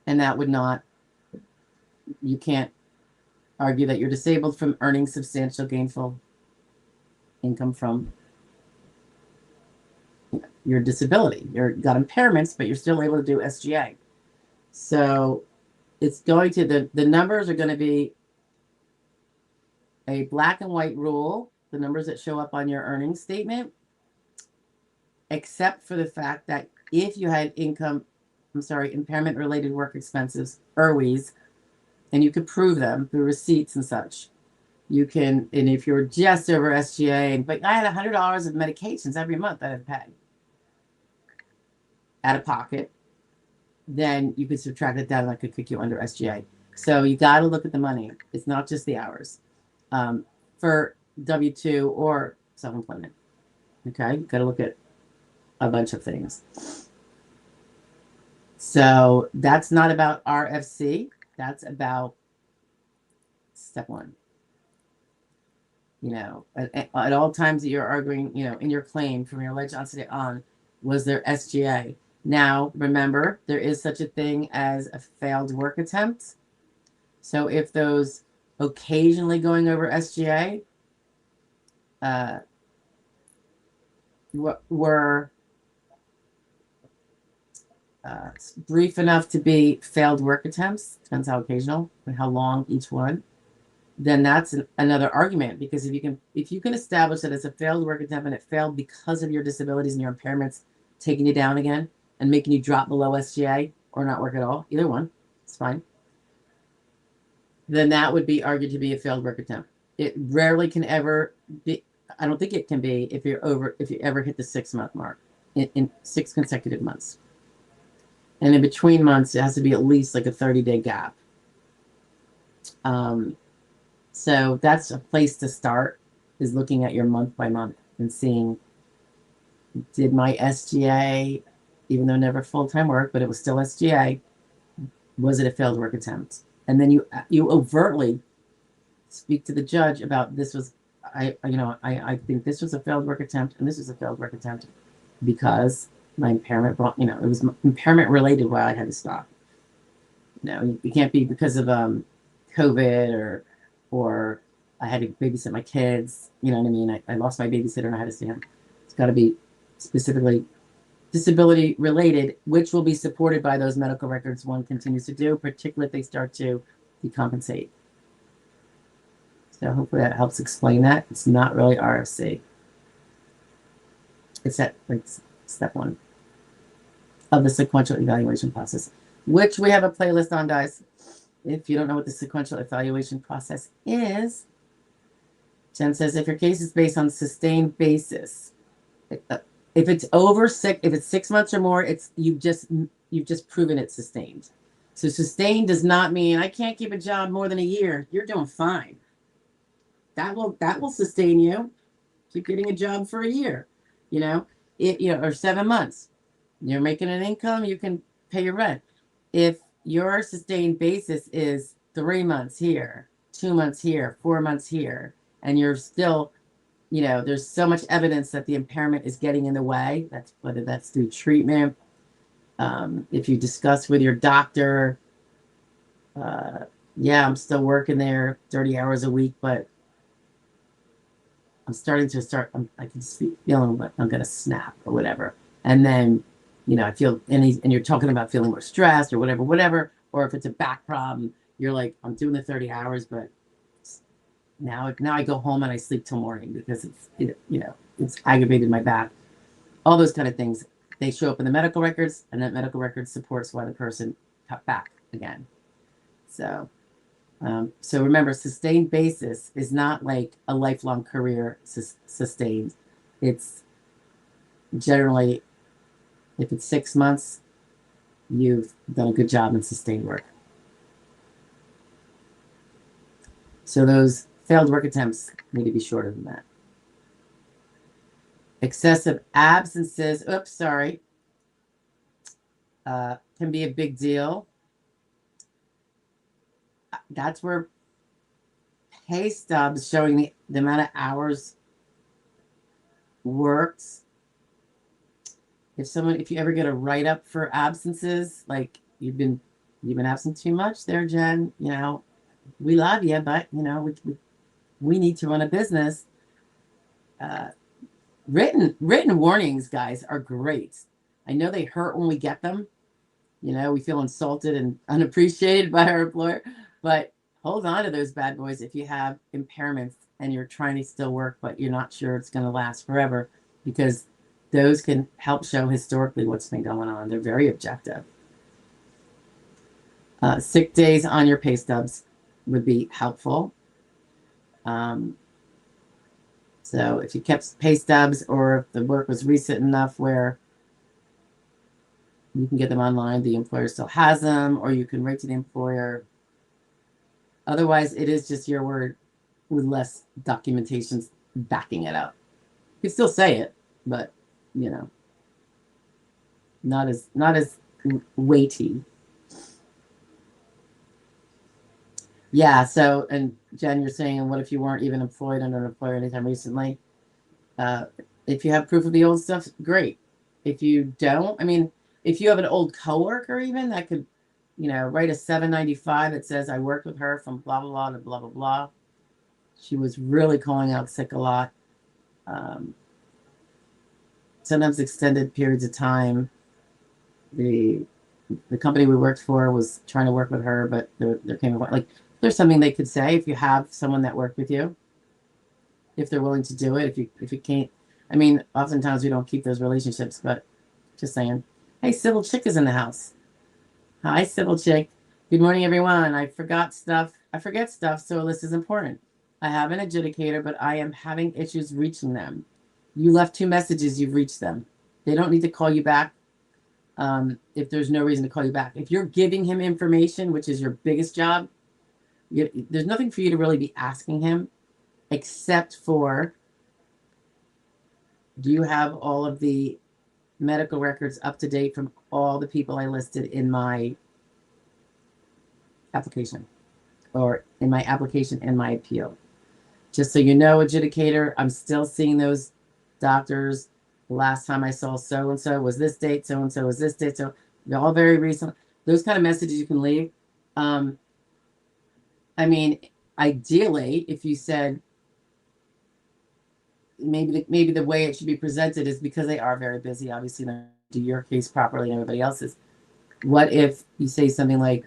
And that would not, you can't argue that you're disabled from earning substantial gainful income from your disability. You've got impairments, but you're still able to do SGA. So it's going to, the numbers are going to be a black and white rule, the numbers that show up on your earnings statement, except for the fact that if you had impairment related work expenses, IRWEs, and you could prove them through receipts and such, you can, and if you're just over SGA, but I had $100 of medications every month that I've paid out of pocket, then you could subtract it down and I could kick you under SGA. So you got to look at the money. It's not just the hours for W-2 or self-employment. Okay, you got to look at a bunch of things. So that's not about RFC. That's about step one. At all times that you're arguing, in your claim from your alleged onset on, was there SGA? Now, remember, there is such a thing as a failed work attempt. So if those occasionally going over SGA were brief enough to be failed work attempts, depends how occasional and how long each one, then that's another argument, because if you can establish that it's a failed work attempt and it failed because of your disabilities and your impairments taking you down again and making you drop below SGA or not work at all, either one, it's fine, then that would be argued to be a failed work attempt. It rarely can ever be, I don't think it can be if you ever hit the 6-month mark in 6 consecutive months. And in between months, it has to be at least like a 30-day gap. So that's a place to start, is looking at your month by month and seeing, did my SGA, even though never full-time work, but it was still SGA, was it a failed work attempt? And then you overtly speak to the judge about, this was, I think this was a failed work attempt and this was a failed work attempt because my impairment brought, it was impairment related why I had to stop. You can't be because of COVID or I had to babysit my kids, you know what I mean? I lost my babysitter and I had to see him. It's got to be specifically disability related, which will be supported by those medical records one continues to do, particularly if they start to decompensate. So hopefully that helps explain that. It's not really RFC. It's at step one of the sequential evaluation process, which we have a playlist on, guys. If you don't know what the sequential evaluation process is, Jen says, if your case is based on sustained basis, if it's over 6 months or more, you've just proven it's sustained. So sustained does not mean I can't keep a job more than a year. You're doing fine. That will sustain you. Keep getting a job for a year, or 7 months. You're making an income, you can pay your rent. If your sustained basis is 3 months here, 2 months here, 4 months here, and you're still, you know, there's so much evidence that the impairment is getting in the way. That's whether that's through treatment, if you discuss with your doctor, yeah, I'm still working there 30 hours a week, but I'm starting to I can just feeling like I'm going to snap or whatever. And then, you know, I feel, and you're talking about feeling more stressed or whatever. Or if it's a back problem, you're like, I'm doing the 30 hours, but now I go home and I sleep till morning because it's aggravated my back. All those kind of things, they show up in the medical records, and that medical record supports why the person cut back again. So remember, sustained basis is not like a lifelong career sustained. It's generally, if it's 6 months, you've done a good job in sustained work. So those failed work attempts need to be shorter than that. Excessive absences, can be a big deal. That's where pay stubs showing the amount of hours worked. If you ever get a write-up for absences, like you've been absent too much there, Jen, you know, we love you, but you know, we need to run a business. Written warnings, guys, are great. I know they hurt when we get them. You know, we feel insulted and unappreciated by our employer, but hold on to those bad boys if you have impairments and you're trying to still work, but you're not sure it's going to last forever, because those can help show historically what's been going on. They're very objective. Sick days on your pay stubs would be helpful. So if you kept pay stubs, or if the work was recent enough where you can get them online, the employer still has them, or you can write to the employer. Otherwise, it is just your word with less documentations backing it up. You can still say it, but you know, not as weighty. Yeah. So, and Jen, you're saying, what if you weren't even employed under an employer anytime recently? If you have proof of the old stuff, great. If you don't, I mean, if you have an old coworker, even that could, you know, write a 795 that says I worked with her from blah blah blah to blah blah blah. She was really calling out sick a lot. Sometimes extended periods of time. The company we worked for was trying to work with her, but there came a point, like, there's something they could say if you have someone that worked with you, if they're willing to do it. If you can't, I mean, oftentimes we don't keep those relationships, but just saying. Hey, Civil Chick is in the house. Hi, Civil Chick. Good morning, everyone. I forget stuff, so this is important. I have an adjudicator, but I am having issues reaching them. You left 2 messages, you've reached them. They don't need to call you back if there's no reason to call you back. If you're giving him information, which is your biggest job, there's nothing for you to really be asking him, except for, do you have all of the medical records up to date from all the people I listed in my application, or in my application and my appeal? Just so you know, adjudicator, I'm still seeing those doctors. The last time I saw so-and-so was this date, so-and-so was this date. So they're all very recent. Those kind of messages you can leave. I mean, ideally, if you said, maybe the way it should be presented is, because they are very busy, obviously, they do your case properly and everybody else's. What if you say something like,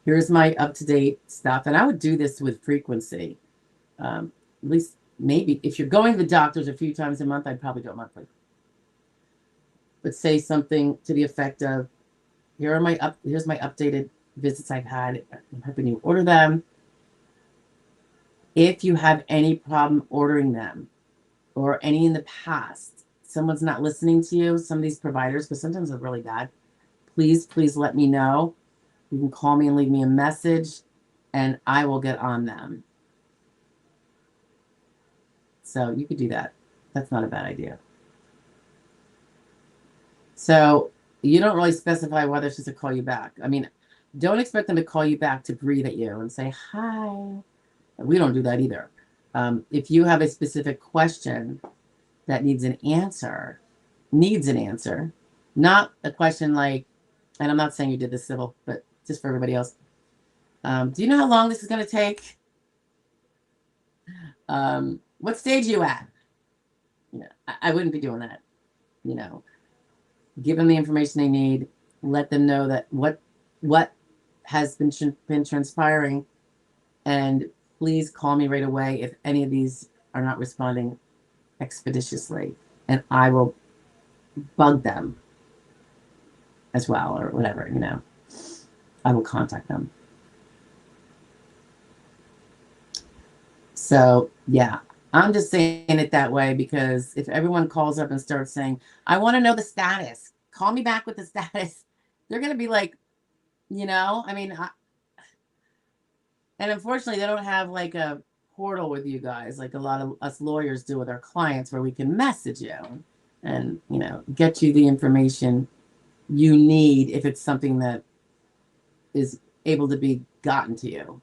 here's my up-to-date stuff, and I would do this with frequency. At least, maybe if you're going to the doctors a few times a month, I'd probably go monthly. But say something to the effect of, here's my updated visits I've had. I'm hoping you order them. If you have any problem ordering them, or any in the past, someone's not listening to you, some of these providers, because sometimes they're really bad, please let me know. You can call me and leave me a message, and I will get on them. So you could do that. That's not a bad idea. So you don't really specify whether she's to call you back. I mean, Don't expect them to call you back to breathe at you and say, hi. We don't do that either. If you have a specific question that needs an answer, not a question like, and I'm not saying you did this, Sybil, but just for everybody else. Do you know how long this is going to take? What stage are you at? You know, I wouldn't be doing that. You know, give them the information they need. Let them know that what has been transpiring, and please call me right away if any of these are not responding expeditiously, and I will bug them as well, or whatever. You know, I will contact them. So yeah, I'm just saying it that way because if everyone calls up and starts saying, I want to know the status, call me back with the status, they're going to be like, you know, I mean, and unfortunately, they don't have like a portal with you guys like a lot of us lawyers do with our clients where we can message you and, you know, get you the information you need if it's something that is able to be gotten to you.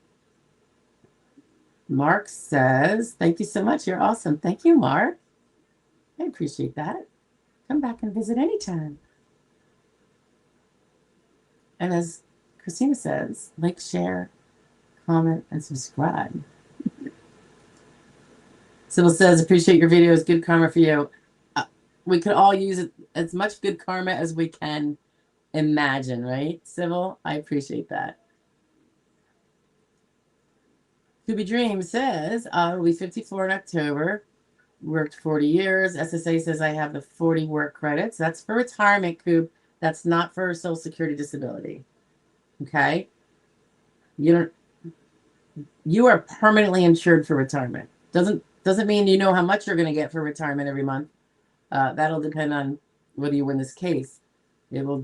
Mark says, thank you so much. You're awesome. Thank you, Mark. I appreciate that. Come back and visit anytime. And as Christina says, like, share, comment, and subscribe. Sybil says, appreciate your videos. Good karma for you. We could all use as much good karma as we can imagine, right, Sybil? I appreciate that. Kubi Dream says, I will be 54 in October. Worked 40 years. SSA says I have the 40 work credits. That's for retirement, Coop. That's not for Social Security disability. Okay? You are permanently insured for retirement. Doesn't mean you know how much you're going to get for retirement every month. That'll depend on whether you win this case. It'll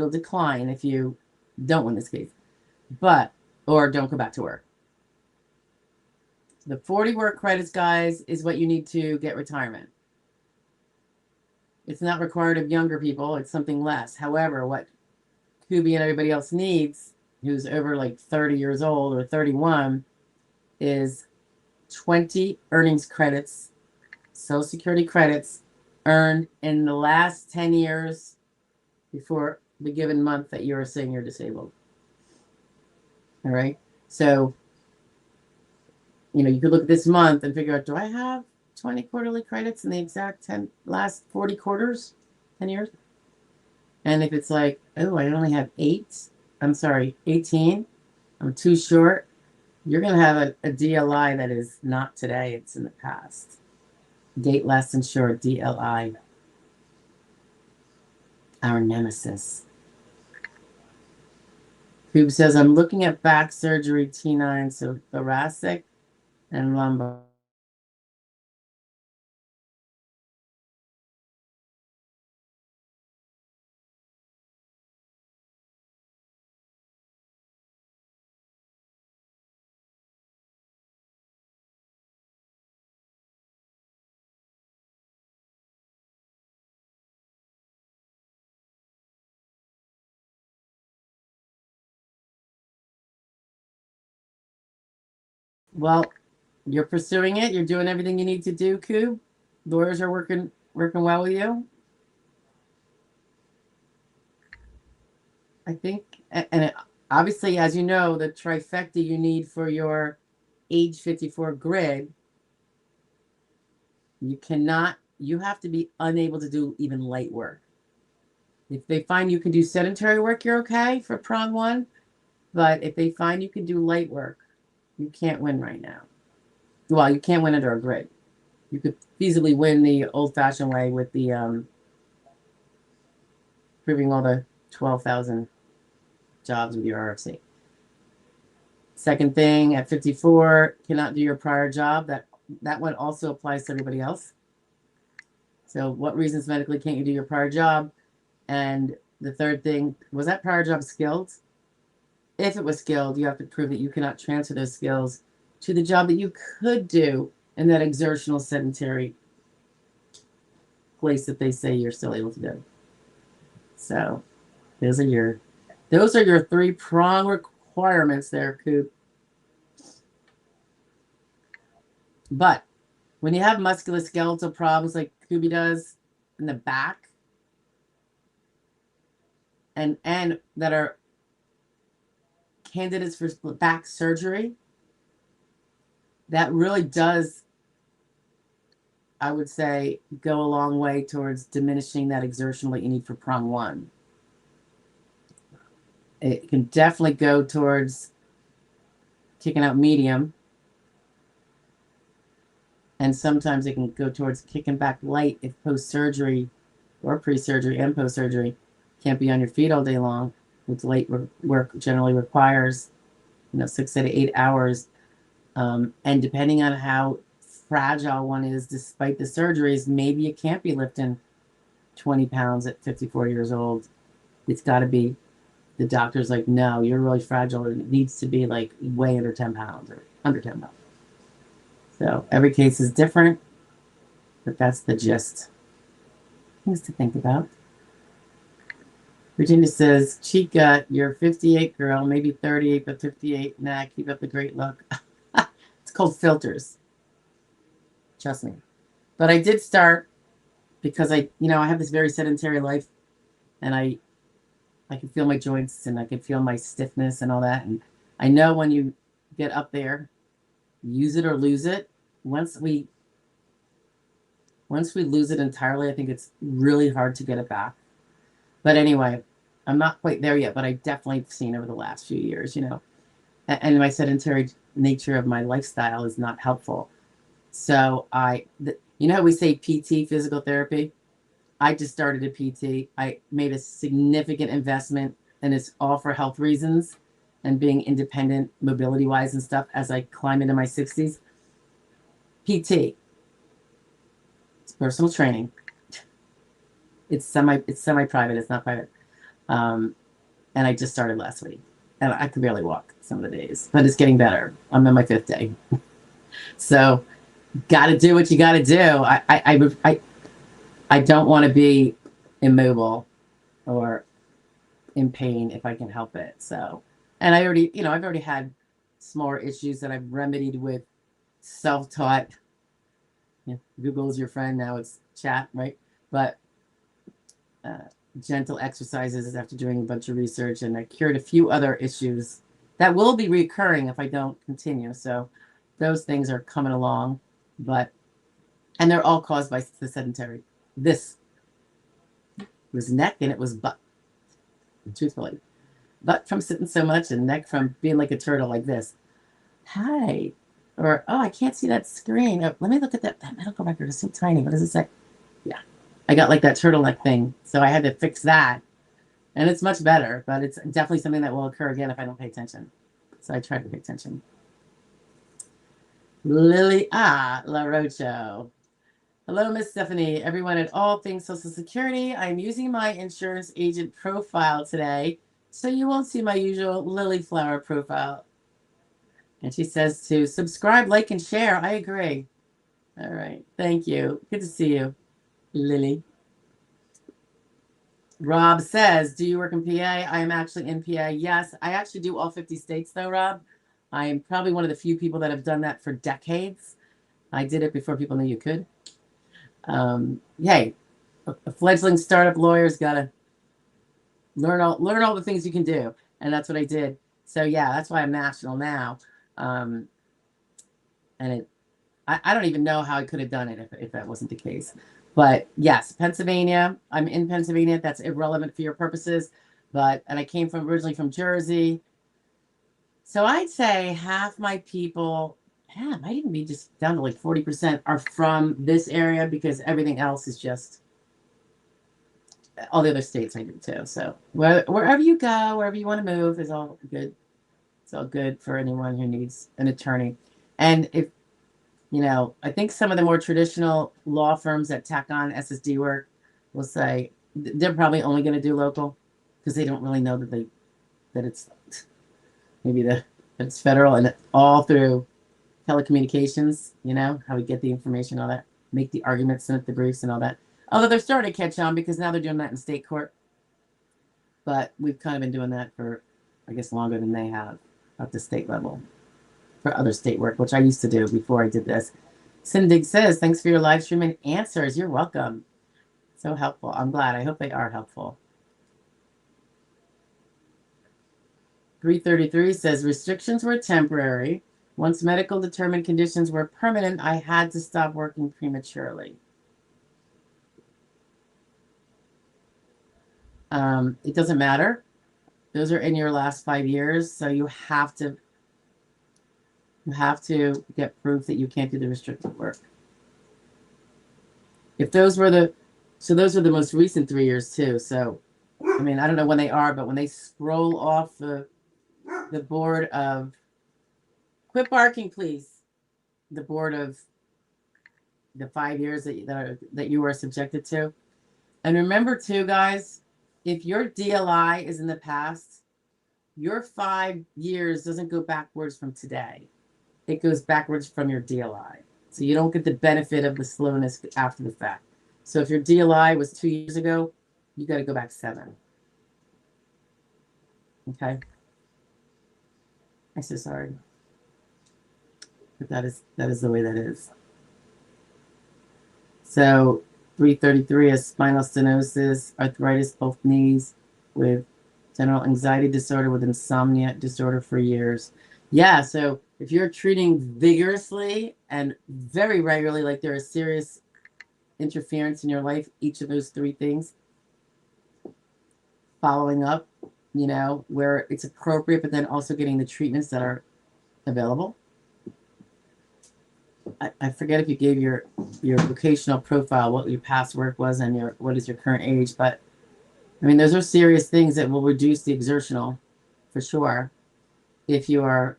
decline if you don't win this case, or don't go back to work. The 40 work credits, guys, is what you need to get retirement. It's not required of younger people. It's something less. However, what Kubi and everybody else needs, who's over like 30 years old or 31, is 20 earnings credits, Social Security credits, earned in the last 10 years before the given month that you're saying you're disabled. All right? So, you know, you could look at this month and figure out, do I have 20 quarterly credits in the exact last 40 quarters, 10 years? And if it's like, oh, I only have 18, I'm too short, you're going to have a DLI that is not today, it's in the past. Date less insured, DLI. Our nemesis. Cube says, I'm looking at back surgery, T9, so thoracic and lumbar. Well, you're pursuing it. You're doing everything you need to do, Cube. Lawyers are working well with you. I think, and obviously, as you know, the trifecta you need for your age 54 grid, you have to be unable to do even light work. If they find you can do sedentary work, you're okay for prong 1. But if they find you can do light work, you can't win right now. Well, you can't win under a grid. You could feasibly win the old-fashioned way with the proving all the 12,000 jobs with your RFC. Second thing, at 54, cannot do your prior job. That one also applies to everybody else. So what reasons medically can't you do your prior job? And the third thing, was that prior job skilled? If it was skilled, you have to prove that you cannot transfer those skills to the job that you could do in that exertional sedentary place that they say you're still able to do. So those are your Those are your 3-prong requirements there, Coop. But when you have musculoskeletal problems like Kubi does in the back, and that are candidates for back surgery, that really does, I would say, go a long way towards diminishing that exertion that you need for prong 1. It can definitely go towards kicking out medium. And sometimes it can go towards kicking back light if post-surgery or pre-surgery and post-surgery can't be on your feet all day long, which light work generally requires, 6 to 8 hours. And depending on how fragile one is, despite the surgeries, maybe you can't be lifting 20 pounds at 54 years old. It's got to be, the doctor's like, no, you're really fragile. It needs to be like way under 10 pounds or under 10 pounds. So every case is different, but that's the gist. Things to think about. Virginia says, cheek gut, you're 58 girl, maybe 38, but 58. Nah, keep up the great look. It's called filters. Trust me. But I did start because I have this very sedentary life, and I can feel my joints and I can feel my stiffness and all that. And I know when you get up there, use it or lose it. Once we lose it entirely, I think it's really hard to get it back. But anyway, I'm not quite there yet, but I definitely have seen over the last few years, and my sedentary nature of my lifestyle is not helpful. So how we say PT, physical therapy? I just started a PT. I made a significant investment, and it's all for health reasons and being independent mobility-wise and stuff as I climb into my 60s. PT. It's personal training. It's semi-private. It's not private. And I just started last week. And I could barely walk some of the days. But it's getting better. I'm on my 5th day. So, got to do what you got to do. I don't want to be immobile or in pain if I can help it. So, and I've already had smaller issues that I've remedied with self-taught. Google is your friend. Now it's chat, right? But gentle exercises after doing a bunch of research, and I cured a few other issues that will be recurring if I don't continue. So those things are coming along, and they're all caused by the sedentary. This was neck and it was butt, truthfully. Butt from sitting so much and neck from being like a turtle like this. Hi. Or, oh, I can't see that screen. Oh, let me look at that. That medical record is so tiny. What does it say? Yeah. I got like that turtleneck thing. So I had to fix that. And it's much better, but it's definitely something that will occur again if I don't pay attention. So I try to pay attention. Lily LaRocho. Hello, Miss Stephanie. Everyone at All Things Social Security. I'm using my insurance agent profile today, so you won't see my usual Lily Flower profile. And she says to subscribe, like, and share. I agree. All right. Thank you. Good to see you, Lily. Rob says, do you work in PA? I am actually in PA. Yes, I actually do all 50 states, though, Rob. I am probably one of the few people that have done that for decades. I did it before people knew you could. Hey, a fledgling startup lawyer's got to learn all the things you can do. And that's what I did. So, yeah, that's why I'm national now. And I don't even know how I could have done it if that wasn't the case. But yes, Pennsylvania. I'm in Pennsylvania. That's irrelevant for your purposes. And I came originally from Jersey. So I'd say half my people, it might even be just down to like 40% are from this area, because everything else is just all the other states I do too. So wherever you go, wherever you want to move is all good. It's all good for anyone who needs an attorney. And if, I think some of the more traditional law firms that tack on SSD work will say they're probably only going to do local, because they don't really know that it's maybe that it's federal, and all through telecommunications, how we get the information, all that, make the arguments, submit the briefs and all that. Although they're starting to catch on, because now they're doing that in state court. But we've kind of been doing that for, I guess, longer than they have at the state level for other state work, which I used to do before I did this. Cindig says, thanks for your live stream and answers. You're welcome. So helpful. I'm glad. I hope they are helpful. 333 says, restrictions were temporary. Once medical determined conditions were permanent, I had to stop working prematurely. It doesn't matter. Those are in your last 5 years, so you have to get proof that you can't do the restricted work. If those were the most recent 3 years too. So, I mean, I don't know when they are, but when they scroll off the board of, quit barking, please. The board of the 5 years that you are subjected to. And remember too, guys, if your DLI is in the past, your 5 years doesn't go backwards from today. It goes backwards from your DLI. So you don't get the benefit of the slowness after the fact. So if your DLI was 2 years ago, you got to go back 7. Okay. I'm so sorry. But that is the way that is. So 333 is spinal stenosis, arthritis, both knees, with general anxiety disorder with insomnia disorder for years. Yeah, so if you're treating vigorously and very regularly, like there is serious interference in your life, each of those 3 things, following up, you know, where it's appropriate, but then also getting the treatments that are available. I forget if you gave your vocational profile, what your past work was, and what is your current age, but I mean, those are serious things that will reduce the exertional for sure if you are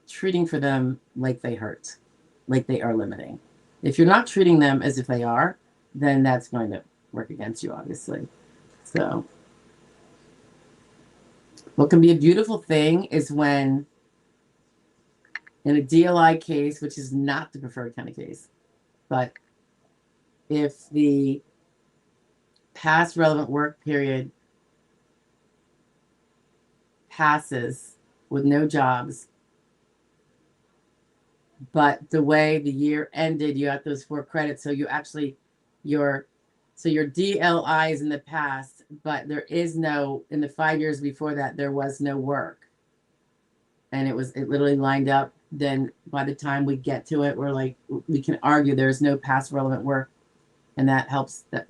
treating for them like they hurt, like they are limiting. If you're not treating them as if they are, then that's going to work against you, obviously. So what can be a beautiful thing is when in a DLI case, which is not the preferred kind of case, but if the past relevant work period passes with no jobs, but the way the year ended, you got those 4 credits. So you actually, your DLI is in the past, but there is no, in the 5 years before that, there was no work. And it literally lined up. Then by the time we get to it, we're like, we can argue there's no past relevant work. And that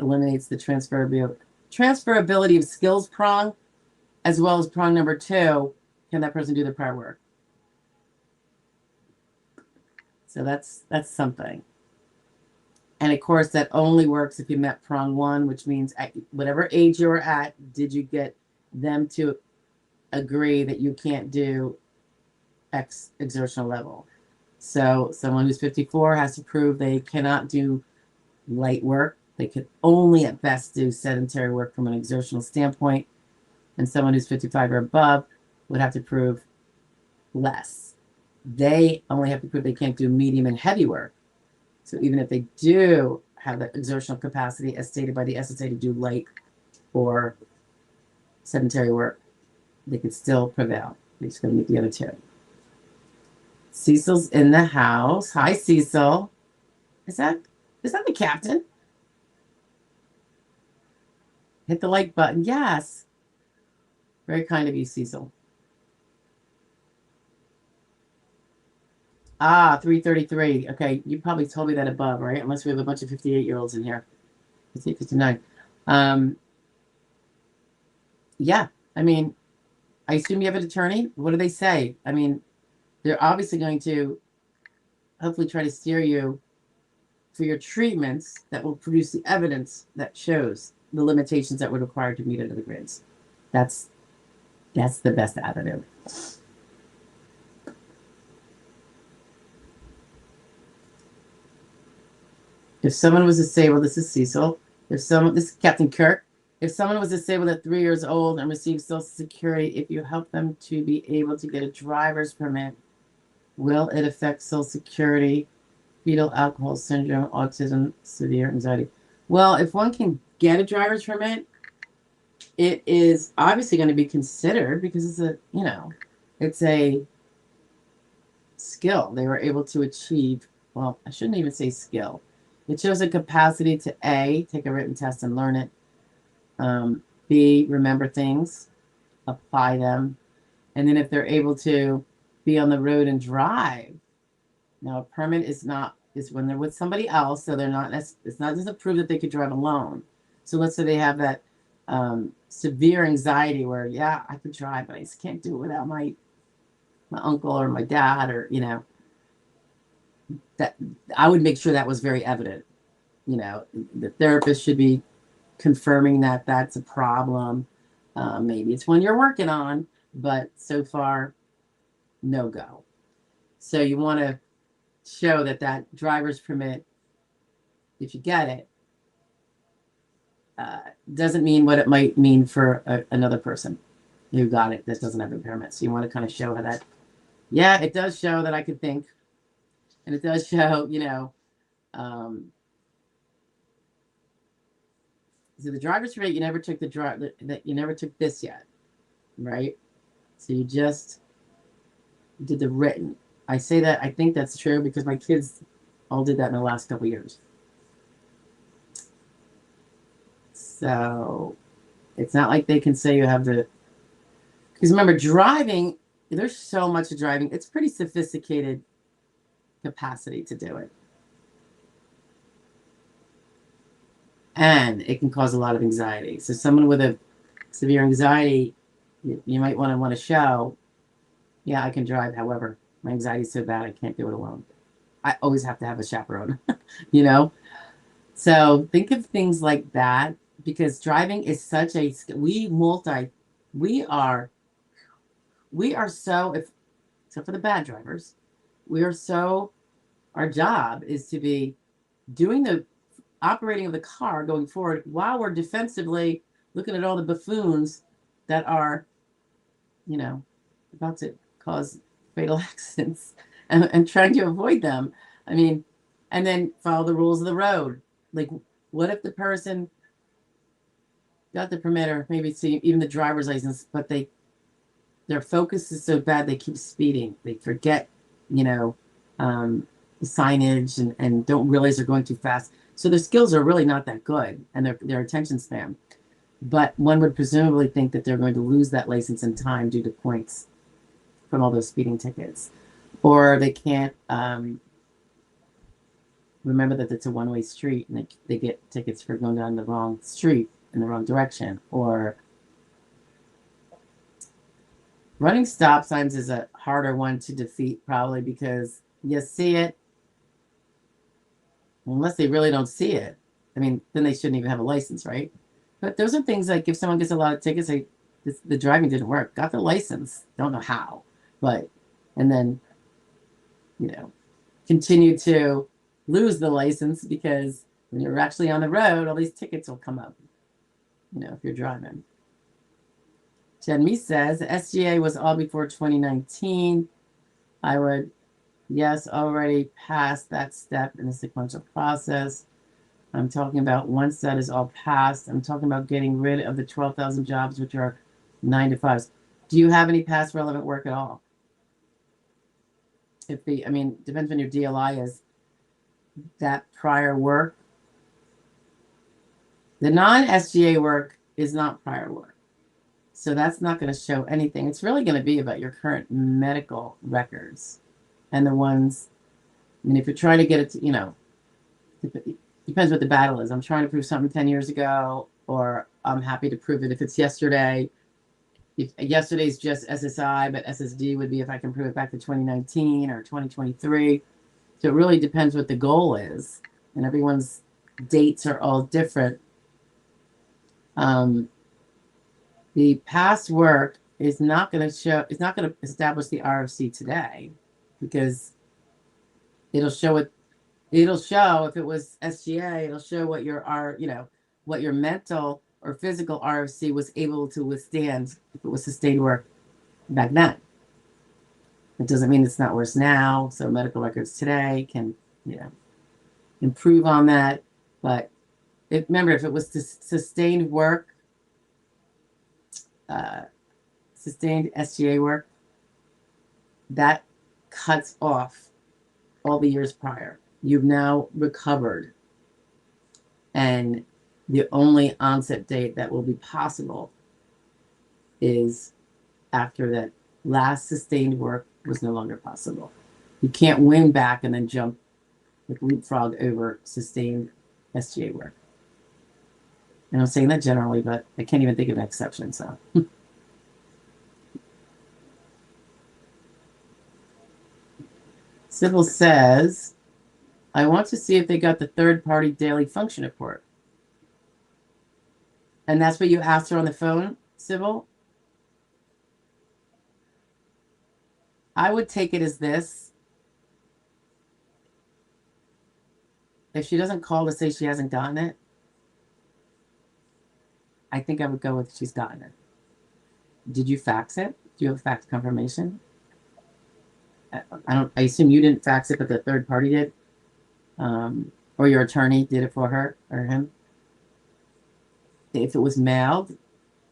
eliminates the transferability of skills prong, as well as prong number 2, can that person do the prior work? So that's something. And of course, that only works if you met prong 1, which means at whatever age you're at, did you get them to agree that you can't do X exertional level? So someone who's 54 has to prove they cannot do light work. They could only at best do sedentary work from an exertional standpoint. And someone who's 55 or above would have to prove less. They only have to prove they can't do medium and heavy work. So even if they do have the exertional capacity as stated by the SSA to do light or sedentary work, they could still prevail. They're just going to meet the other 2. Cecil's in the house. Hi, Cecil. Is that the captain? Hit the like button. Yes. Very kind of you, Cecil. 333. Okay, you probably told me that above, right? Unless we have a bunch of 58-year-olds in here. 58, 59. Yeah, I mean, I assume you have an attorney. What do they say? I mean, they're obviously going to hopefully try to steer you for your treatments that will produce the evidence that shows the limitations that would require to meet under the grids. That's the best avenue. If someone was disabled, this is Cecil. This is Captain Kirk. If someone was disabled at 3 years old and received Social Security, if you help them to be able to get a driver's permit, will it affect Social Security, fetal alcohol syndrome, autism, severe anxiety? Well, if one can get a driver's permit, it is obviously going to be considered because it's a, it's a skill they were able to achieve. Well, I shouldn't even say skill. It shows a capacity to A, take a written test and learn it. B, remember things, apply them. And then if they're able to be on the road and drive. Now, a permit is when they're with somebody else, so they're not, it's not just to prove that they could drive alone. So let's say they have that severe anxiety where, yeah, I could drive, but I just can't do it without my uncle or my dad, or, that I would make sure that was very evident. The therapist should be confirming that that's a problem. Maybe it's one you're working on, but so far, no go. So you want to show that driver's permit, if you get it, doesn't mean what it might mean for another person who got it that doesn't have a permit. So you want to kind of show how that, yeah, it does show that I could think, and it does show, so the driver's permit, you never took that you never took this yet, right? So you just did the written. I say that I think that's true because my kids all did that in the last couple of years. So it's not like they can say you have the, because remember, driving, there's so much of driving. It's pretty sophisticated capacity to do it. And it can cause a lot of anxiety. So someone with a severe anxiety, you might want to show, yeah, I can drive. However, my anxiety is so bad, I can't do it alone. I always have to have a chaperone, So think of things like that, because driving is such a, we are so, except for the bad drivers, our job is to be doing the operating of the car going forward while we're defensively looking at all the buffoons that are, about to cause fatal accidents and trying to avoid them. I mean, and then follow the rules of the road. Like, what if the person got the permit or maybe even the driver's license, but their focus is so bad they keep speeding. They forget, the signage and don't realize they're going too fast. So their skills are really not that good, and their attention span. But one would presumably think that they're going to lose that license in time due to points from all those speeding tickets. Or they can't remember that it's a one-way street and they get tickets for going down the wrong street in the wrong direction. Or running stop signs is a harder one to defeat, probably because you see it, unless they really don't see it. I mean, then they shouldn't even have a license, right? But those are things like if someone gets a lot of tickets, the driving didn't work, got the license, don't know how, but, and then, continue to lose the license because when you're actually on the road, all these tickets will come up, if you're driving. Jenny says, SGA was all before 2019. I would, yes, already passed that step in the sequential process. I'm talking about once that is all passed, I'm talking about getting rid of the 12,000 jobs, which are 9-to-5s. Do you have any past relevant work at all? Depends when your DLI is. That prior work. The non-SGA work is not prior work. So that's not going to show anything. It's really going to be about your current medical records. And the ones, if you're trying to get it to, it depends what the battle is. I'm trying to prove something 10 years ago, or I'm happy to prove it if it's yesterday. If yesterday's just SSI, but SSD would be if I can prove it back to 2019 or 2023. So it really depends what the goal is. And everyone's dates are all different. The past work is not going to establish the RFC today, because it'll show if it was SGA, it'll show what what your mental or physical RFC was able to withstand if it was sustained work back then. It doesn't mean it's not worse now. So medical records today can, improve on that. But remember, if it was sustained work, sustained SGA work, that cuts off all the years prior. You've now recovered, and the only onset date that will be possible is after that last sustained work was no longer possible. You can't win back and then jump like leapfrog over sustained SGA work. And I'm saying that generally, but I can't even think of an exception. So Sybil says, I want to see if they got the third-party daily function report. And that's what you asked her on the phone, Sybil? I would take it as this. If she doesn't call to say she hasn't gotten it, I think I would go with she's gotten it. Did you fax it? Do you have fax confirmation? I assume you didn't fax it, but the third party did. Or your attorney did it for her or him. If it was mailed,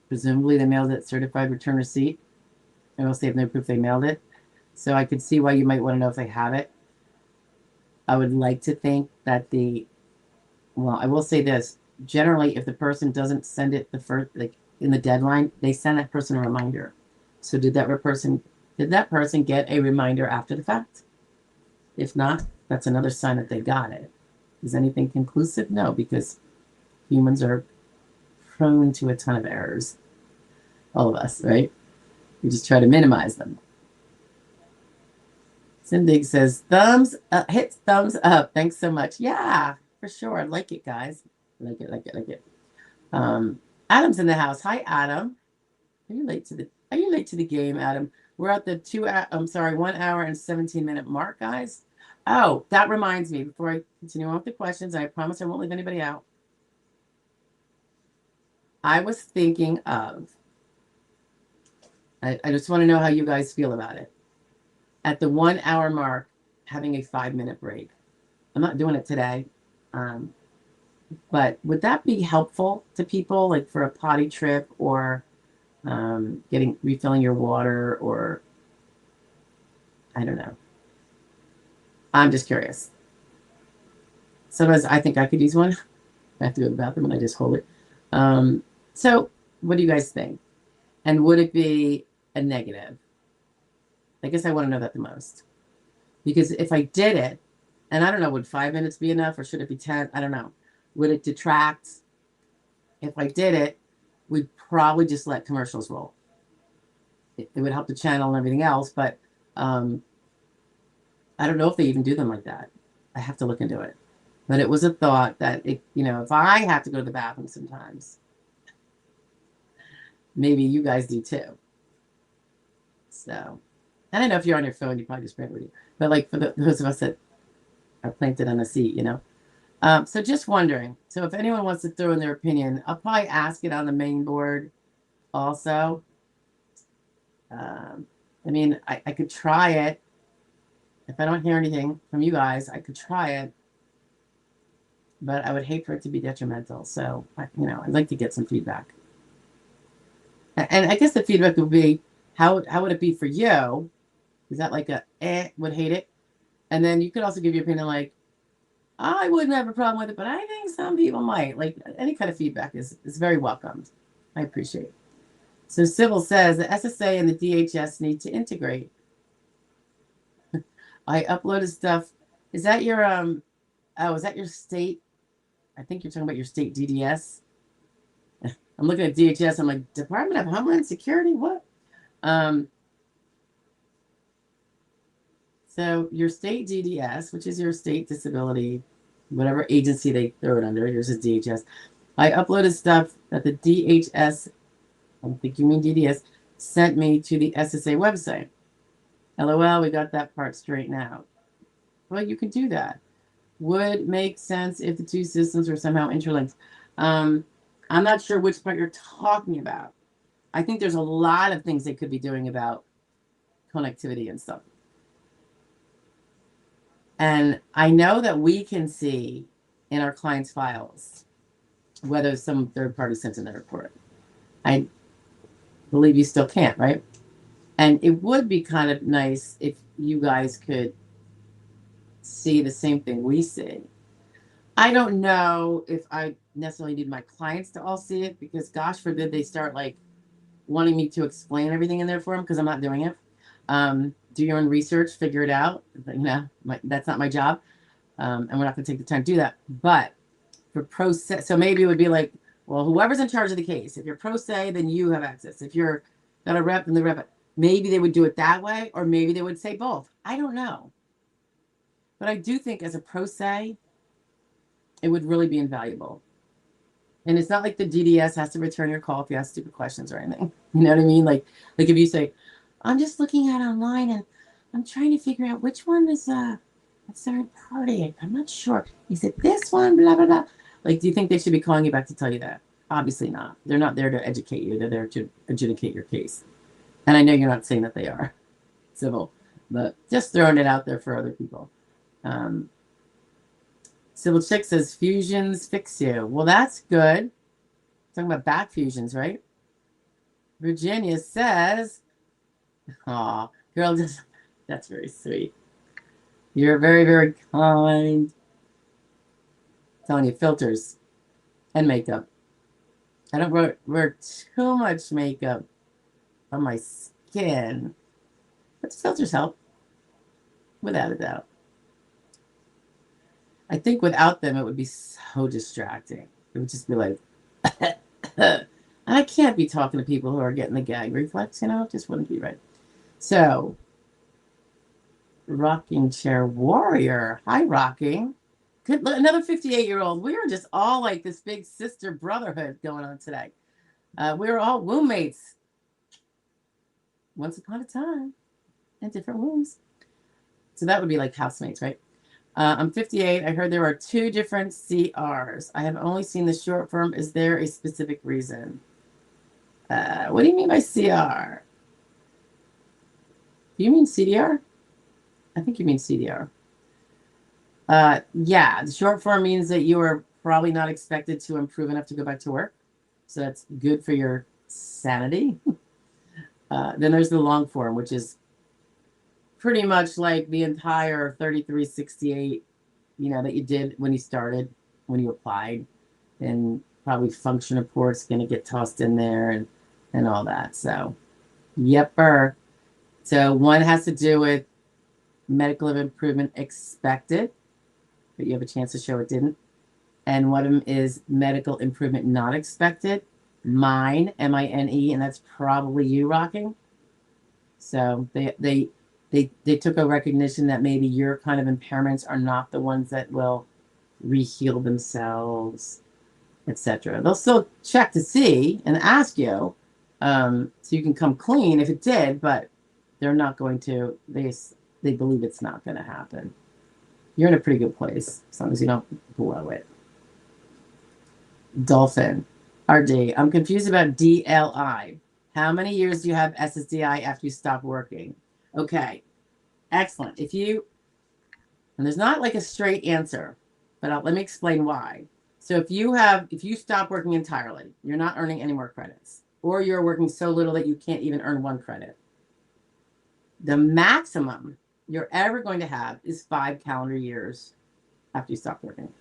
presumably they mailed it certified return receipt, and else they have no proof they mailed it. So I could see why you might want to know if they have it. I would like to think that well, I will say this. Generally, if the person doesn't send it the first, like in the deadline, they send that person a reminder. So did that person get a reminder after the fact? If not, that's another sign that they got it. Is anything conclusive? No, because humans are prone to a ton of errors. All of us, right? We just try to minimize them. Cindig says, hit thumbs up. Thanks so much. Yeah, for sure. I like it, guys. Like it. Adam's in the house. Hi, Adam. Are you late to the game, Adam? We're at the 1 hour and 17-minute mark, guys. Oh, that reminds me, before I continue on with the questions, I promise I won't leave anybody out. I was thinking of, I just want to know how you guys feel about it. At the 1 hour mark, having a 5-minute break. I'm not doing it today. But would that be helpful to people, like for a potty trip or refilling your water, or I don't know. I'm just curious. Sometimes I think I could use one. I have to go to the bathroom and I just hold it. So what do you guys think? And would it be a negative? I guess I want to know that the most. Because if I did it, and I don't know, would 5 minutes be enough or should it be 10? I don't know. Would it detract? If I did it, we'd probably just let commercials roll. It would help the channel and everything else, but I don't know if they even do them like that. I have to look into it. But it was a thought that, if I have to go to the bathroom sometimes, maybe you guys do too. So, I don't know if you're on your phone, you probably just bring it with you. But like for those of us that are planted on a seat, So just wondering. So if anyone wants to throw in their opinion, I'll probably ask it on the main board also. I could try it. If I don't hear anything from you guys, I could try it. But I would hate for it to be detrimental. So, I'd like to get some feedback. And I guess the feedback would be, how would it be for you? Is that like would hate it? And then you could also give your opinion like, I wouldn't have a problem with it, but I think some people might. Like any kind of feedback is very welcomed. I appreciate it. So Sybil says the SSA and the DHS need to integrate. I uploaded stuff. Is that your is that your state? I think you're talking about your state DDS. I'm looking at DHS. I'm like, Department of Homeland Security? What? So your state DDS, which is your state disability, whatever agency they throw it under, yours is DHS. I uploaded stuff that the DHS, I don't think you mean DDS, sent me to the SSA website. LOL, we got that part straightened out. Well, you can do that. Would make sense if the two systems were somehow interlinked. I'm not sure which part you're talking about. I think there's a lot of things they could be doing about connectivity and stuff. And I know that we can see in our clients' files whether some third party sent in the report. believe you still can't, right? And it would be kind of nice if you guys could see the same thing we see. I don't know if I necessarily need my clients to all see it, because gosh forbid they start like wanting me to explain everything in there for them, because I'm not doing it. Do your own research, figure it out. That's not my job. And we're not going to take the time to do that. But for pro se, so maybe it would be like, well, whoever's in charge of the case, if you're pro se, then you have access. If you're got a rep, then the rep. Maybe they would do it that way, or maybe they would say both. I don't know. But I do think as a pro se, it would really be invaluable. And it's not like the DDS has to return your call if you ask stupid questions or anything. You know what I mean? Like if you say, I'm just looking at online and I'm trying to figure out which one is a third party. I'm not sure. Is it this one? Blah, blah, blah. Like, do you think they should be calling you back to tell you that? Obviously not. They're not there to educate you. They're there to adjudicate your case. And I know you're not saying that they are civil, but just throwing it out there for other people. Civil Chick says fusions fix you. Well, that's good. Talking about back fusions, right? Virginia says, "Aw, girl, that's very sweet. You're very, very kind." I'm telling you, filters and makeup. I don't wear too much makeup on my skin, but the filters help, without a doubt. I think without them, it would be so distracting. It would just be like, and I can't be talking to people who are getting the gag reflex, it just wouldn't be right. So, Rocking Chair Warrior. Hi, Rocking. Good, another 58-year-old. We are just all like this big sister brotherhood going on today. We're all womb mates. Once upon a time, in different wombs. So that would be like housemates, right? I'm 58. I heard there are 2 different CRs. I have only seen the short form. Is there a specific reason? What do you mean by CR? Do you mean CDR? I think you mean CDR. Yeah, the short form means that you are probably not expected to improve enough to go back to work. So that's good for your sanity. Then there's the long form, which is pretty much like the entire 3368, that you did when you started, when you applied, and probably function reports going to get tossed in there and all that. So, yepper. So one has to do with medical improvement expected, but you have a chance to show it didn't. And one of them is medical improvement not expected, mine, MINE, and that's probably you, Rocking. So they took a recognition that maybe your kind of impairments are not the ones that will re-heal themselves, etc. They'll still check to see and ask you, so you can come clean if it did, but they're not going to. They believe it's not going to happen. You're in a pretty good place as long as you don't blow it. Dolphin, RD, I'm confused about DLI. How many years do you have SSDI after you stop working? Okay, excellent. And there's not like a straight answer, but let me explain why. So if you stop working entirely, you're not earning any more credits, or you're working so little that you can't even earn 1 credit. The maximum you're ever going to have is 5 calendar years after you stop working.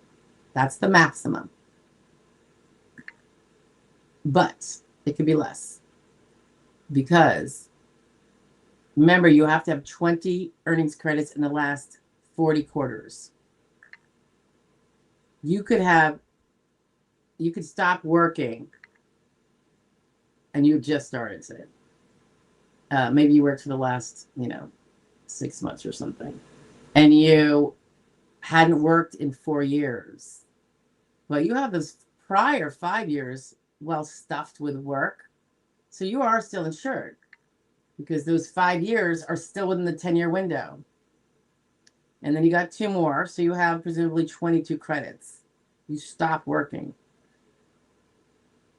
That's the maximum. But it could be less. Because remember, you have to have 20 earnings credits in the last 40 quarters. You could stop working and you just started, say. Maybe you worked for the last, 6 months or something. And you hadn't worked in 4 years. But you have those prior 5 years well stuffed with work. So you are still insured, because those 5 years are still within the 10-year window. And then you got 2 more, so you have presumably 22 credits. You stop working.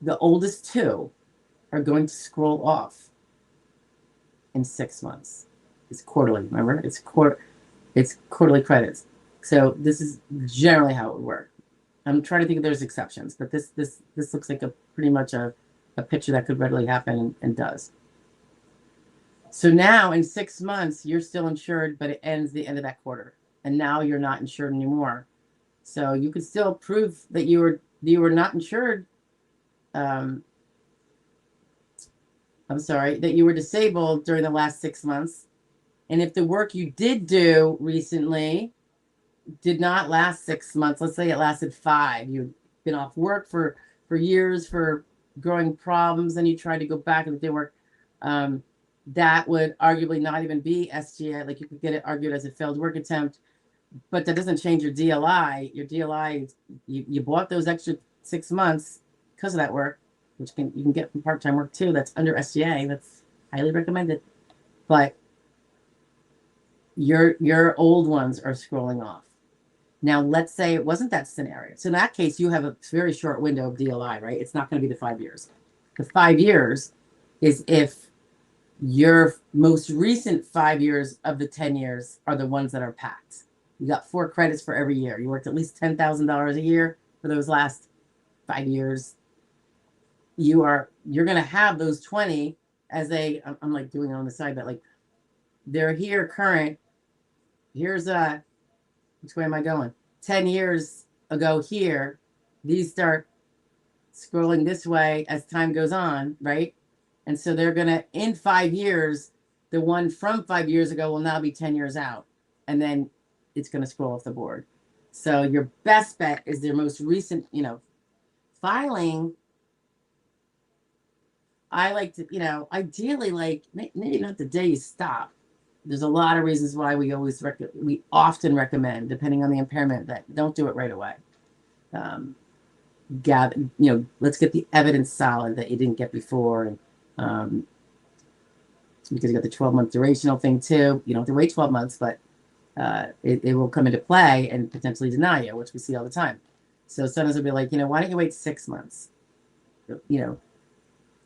The oldest 2 are going to scroll off in 6 months. It's quarterly, remember? It's quarterly credits. So this is generally how it would work. I'm trying to think if there's exceptions, but this looks like pretty much a a picture that could readily happen and does. So now in 6 months, you're still insured, but it ends the end of that quarter. And now you're not insured anymore. So you could still prove that you were not insured. I'm sorry, that you were disabled during the last 6 months. And if the work you did do recently did not last 6 months, let's say it lasted 5, you've been off work for years for growing problems, and you tried to go back and do work, that would arguably not even be SGI. Like you could get it argued as a failed work attempt, but that doesn't change your DLI. Your DLI, you bought those extra 6 months because of that work, which you can get from part-time work too. That's under SGA. That's highly recommended. But your old ones are scrolling off. Now, let's say it wasn't that scenario. So in that case, you have a very short window of DLI, right? It's not going to be the 5 years. The 5 years is if your most recent 5 years of the 10 years are the ones that are packed. You got 4 credits for every year. You worked at least $10,000 a year for those last 5 years. You're going to have those 20 as I'm like doing it on the side, but like they're here current. Here's which way am I going? 10 years ago here, these start scrolling this way as time goes on, right? And so they're going to, in 5 years, the one from 5 years ago will now be 10 years out. And then it's going to scroll off the board. So your best bet is their most recent, filing. I like to, ideally, like maybe not the day you stop. There's a lot of reasons why we often recommend, depending on the impairment, that don't do it right away. Let's get the evidence solid that you didn't get before, and because you got the 12-month durational thing too. You don't have to wait 12 months, but it will come into play and potentially deny you, which we see all the time. So sometimes we'll be like, why don't you wait 6 months?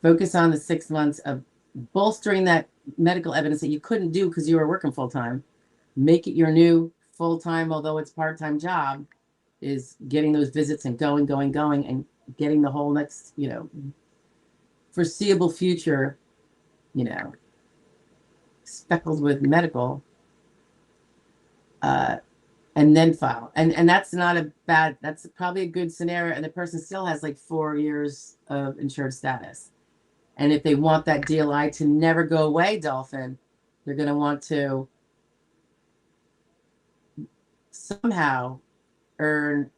Focus on the 6 months of bolstering that medical evidence that you couldn't do because you were working full-time. Make it your new full-time, although it's part-time job, is getting those visits and going, and getting the whole next, foreseeable future, speckled with medical, and then file. And that's not that's probably a good scenario. And the person still has like 4 years of insured status. And if they want that DLI to never go away, Dolphin, they're going to want to somehow earn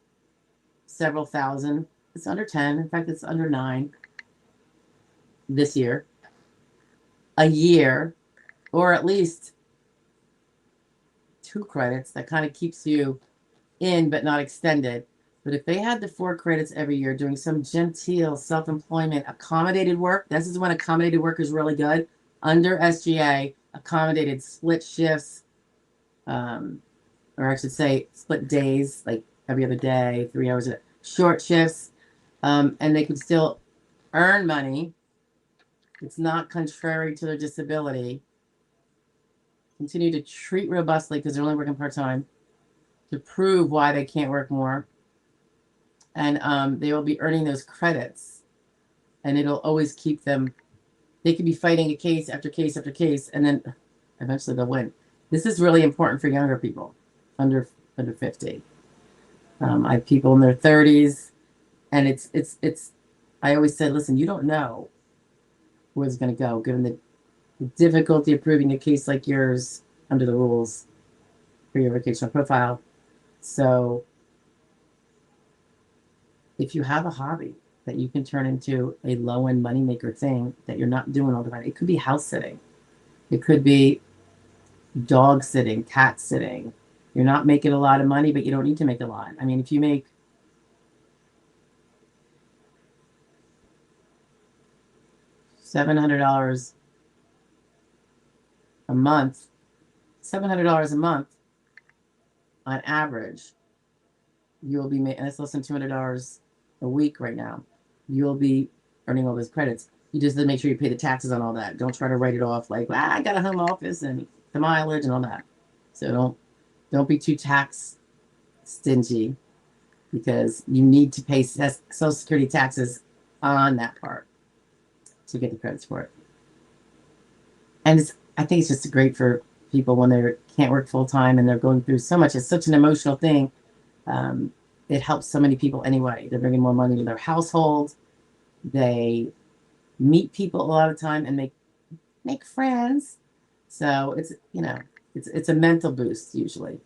several thousand. It's under 10. In fact, it's under 9 this year, a year, or at least 2 credits that kind of keeps you in but not extended. But if they had the 4 credits every year doing some genteel self-employment accommodated work, this is when accommodated work is really good. Under SGA, accommodated split shifts, or I should say split days, like every other day, 3 hours, short shifts, and they can still earn money. It's not contrary to their disability. Continue to treat robustly because they're only working part-time to prove why they can't work more. And they will be earning those credits, and it'll always keep them. They could be fighting a case after case after case, and then eventually they'll win. This is really important for younger people, under 50. I have people in their 30s, and it's. I always said, listen, you don't know where it's going to go, given the difficulty of proving a case like yours under the rules for your vocational profile. So if you have a hobby that you can turn into a low-end moneymaker thing that you're not doing all the time, it could be house sitting. It could be dog sitting, cat sitting. You're not making a lot of money, but you don't need to make a lot. I mean, if you make $700 a month, $700 a month on average, you'll be making, and it's less than $200 a week right now. You'll be earning all those credits. You just have to make sure you pay the taxes on all that. Don't try to write it off like, I got a home office and the mileage and all that. So don't be too tax stingy, because you need to pay Social Security taxes on that part. to get the credits for it. And I think it's just great for people when they can't work full time and they're going through so much. It's such an emotional thing. It helps so many people anyway. They're bringing more money to their household. They meet people a lot of time and make friends. So it's, you know, it's a mental boost usually.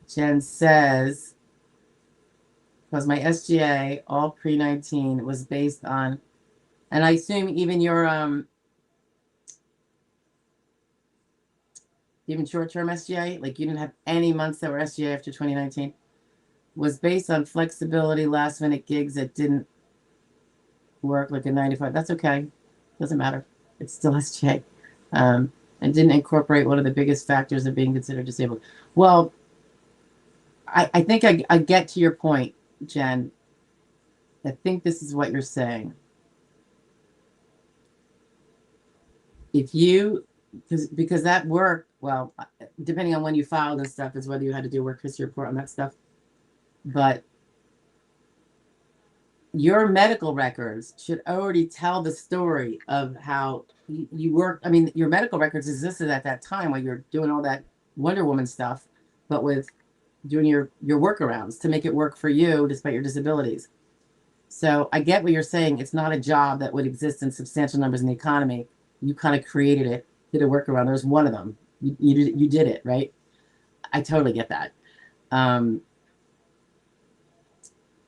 Jen says, because my SGA all pre-19 was based on, and I assume even your even short-term SGA, like you didn't have any months that were SGA after 2019, was based on flexibility, last-minute gigs that didn't work, like a 9 to 5. That's okay. Doesn't matter. It's still SGA. And didn't incorporate one of the biggest factors of being considered disabled. Well, I think I get to your point, Jen. I think this is what you're saying. If you, because that work, well, depending on when you filed and stuff, is whether you had to do a work history report on that stuff. But your medical records should already tell the story of how you work. I mean, your medical records existed at that time while you're doing all that Wonder Woman stuff, but with doing your workarounds to make it work for you despite your disabilities. So I get what you're saying. It's not a job that would exist in substantial numbers in the economy. You kind of created it, did a workaround. There's one of them. You did it, right? I totally get that.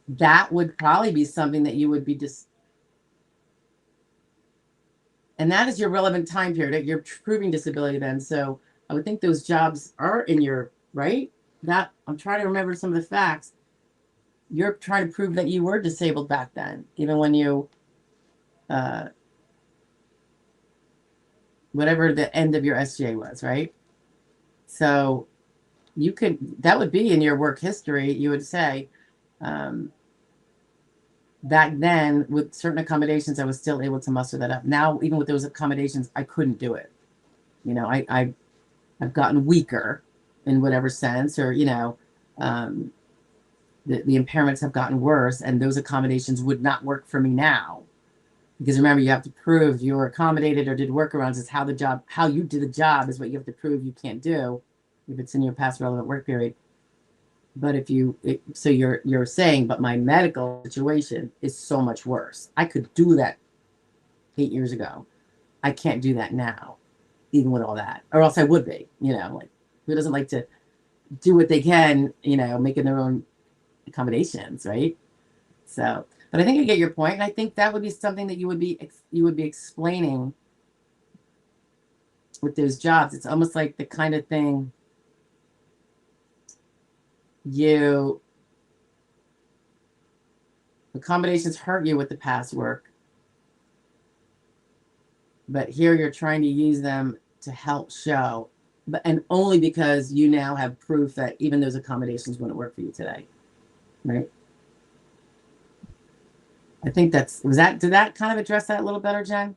That would probably be something that you would be and that is your relevant time period. You're proving disability then. So I would think those jobs are in your, right? That I'm trying to remember some of the facts. You're trying to prove that you were disabled back then, even when you, whatever the end of your SGA was, right? So you could, that would be in your work history. You would say, back then with certain accommodations, I was still able to muster that up. Now, even with those accommodations, I couldn't do it. You know, I've gotten weaker in whatever sense, or, you know, the impairments have gotten worse, and those accommodations would not work for me now. Because remember, you have to prove you were accommodated or did workarounds. Is how you did the job is what you have to prove you can't do if it's in your past relevant work period. But if so you're saying, but my medical situation is so much worse. I could do that 8 years ago. I can't do that now, even with all that, or else I would be, you know, like who doesn't like to do what they can, you know, making their own accommodations, right? So, but I think I get your point, and I think that would be something that you would be explaining with those jobs. It's almost like the kind of thing accommodations hurt you with the past work, but here you're trying to use them to help show, and only because you now have proof that even those accommodations wouldn't work for you today, right? I think did that kind of address that a little better, Jen?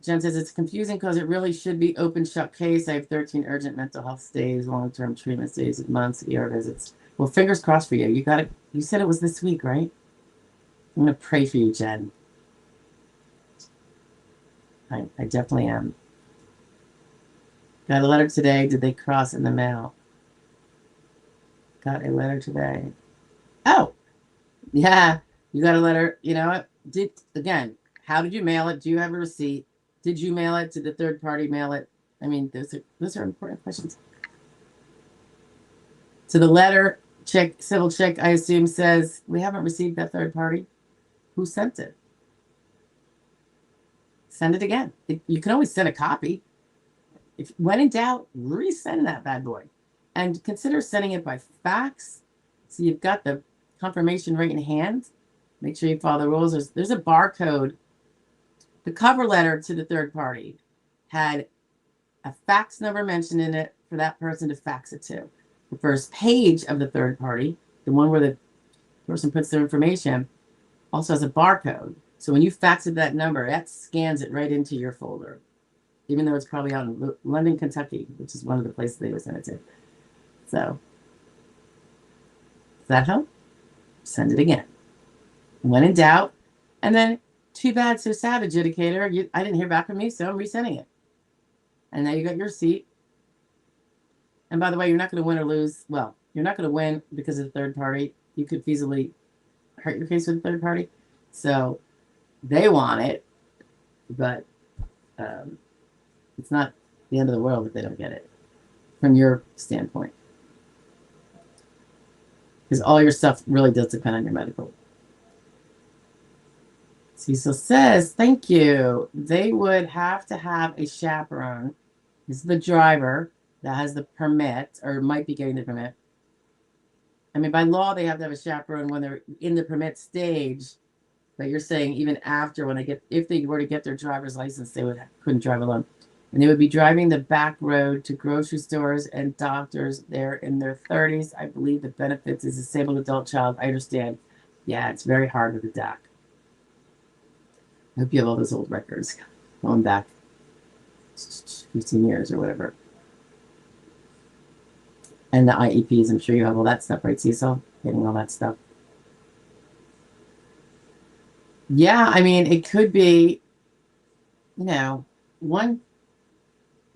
Jen says it's confusing because it really should be open shut case. I have 13 urgent mental health stays, long-term treatment stays, months, ER visits. Well, fingers crossed for you. You said it was this week, right? I'm going to pray for you, Jen. I definitely am. Got a letter today. Did they cross in the mail? Got a letter today. Oh, yeah. You got a letter. You know what? How did you mail it? Do you have a receipt? Did you mail it? Did the third party mail it? I mean, those are important questions. So the letter civil check, I assume, says we haven't received that third party. Who sent it? Send it again. You can always send a copy. If when in doubt, resend that bad boy, and consider sending it by fax. So you've got the confirmation right in hand. Make sure you follow the rules. There's a barcode. The cover letter to the third party had a fax number mentioned in it for that person to fax it to. The first page of the third party, the one where the person puts their information, also has a barcode. So when you fax it that number, that scans it right into your folder, even though it's probably out in London, Kentucky, which is one of the places they would send it to. So, does that help? Send it again. When in doubt, and then too bad, so sad, adjudicator. I didn't hear back from you, so I'm resending it. And now you got your seat. And by the way, you're not going to win or lose. Well, you're not going to win because of the third party. You could feasibly hurt your case with the third party. So they want it, but it's not the end of the world if they don't get it from your standpoint. Because all your stuff really does depend on your medical. Cecil says, thank you. They would have to have a chaperone. This is the driver that has the permit or might be getting the permit. I mean, by law, they have to have a chaperone when they're in the permit stage. But you're saying even after when if they were to get their driver's license, they couldn't drive alone. And they would be driving the back road to grocery stores and doctors. They're in their 30s. I believe the benefits is disabled adult child. I understand. Yeah, it's very hard with the DAC. I hope you have all those old records going back 15 years or whatever. And the IEPs, I'm sure you have all that stuff, right, Cecil? Getting all that stuff. Yeah, I mean, it could be, one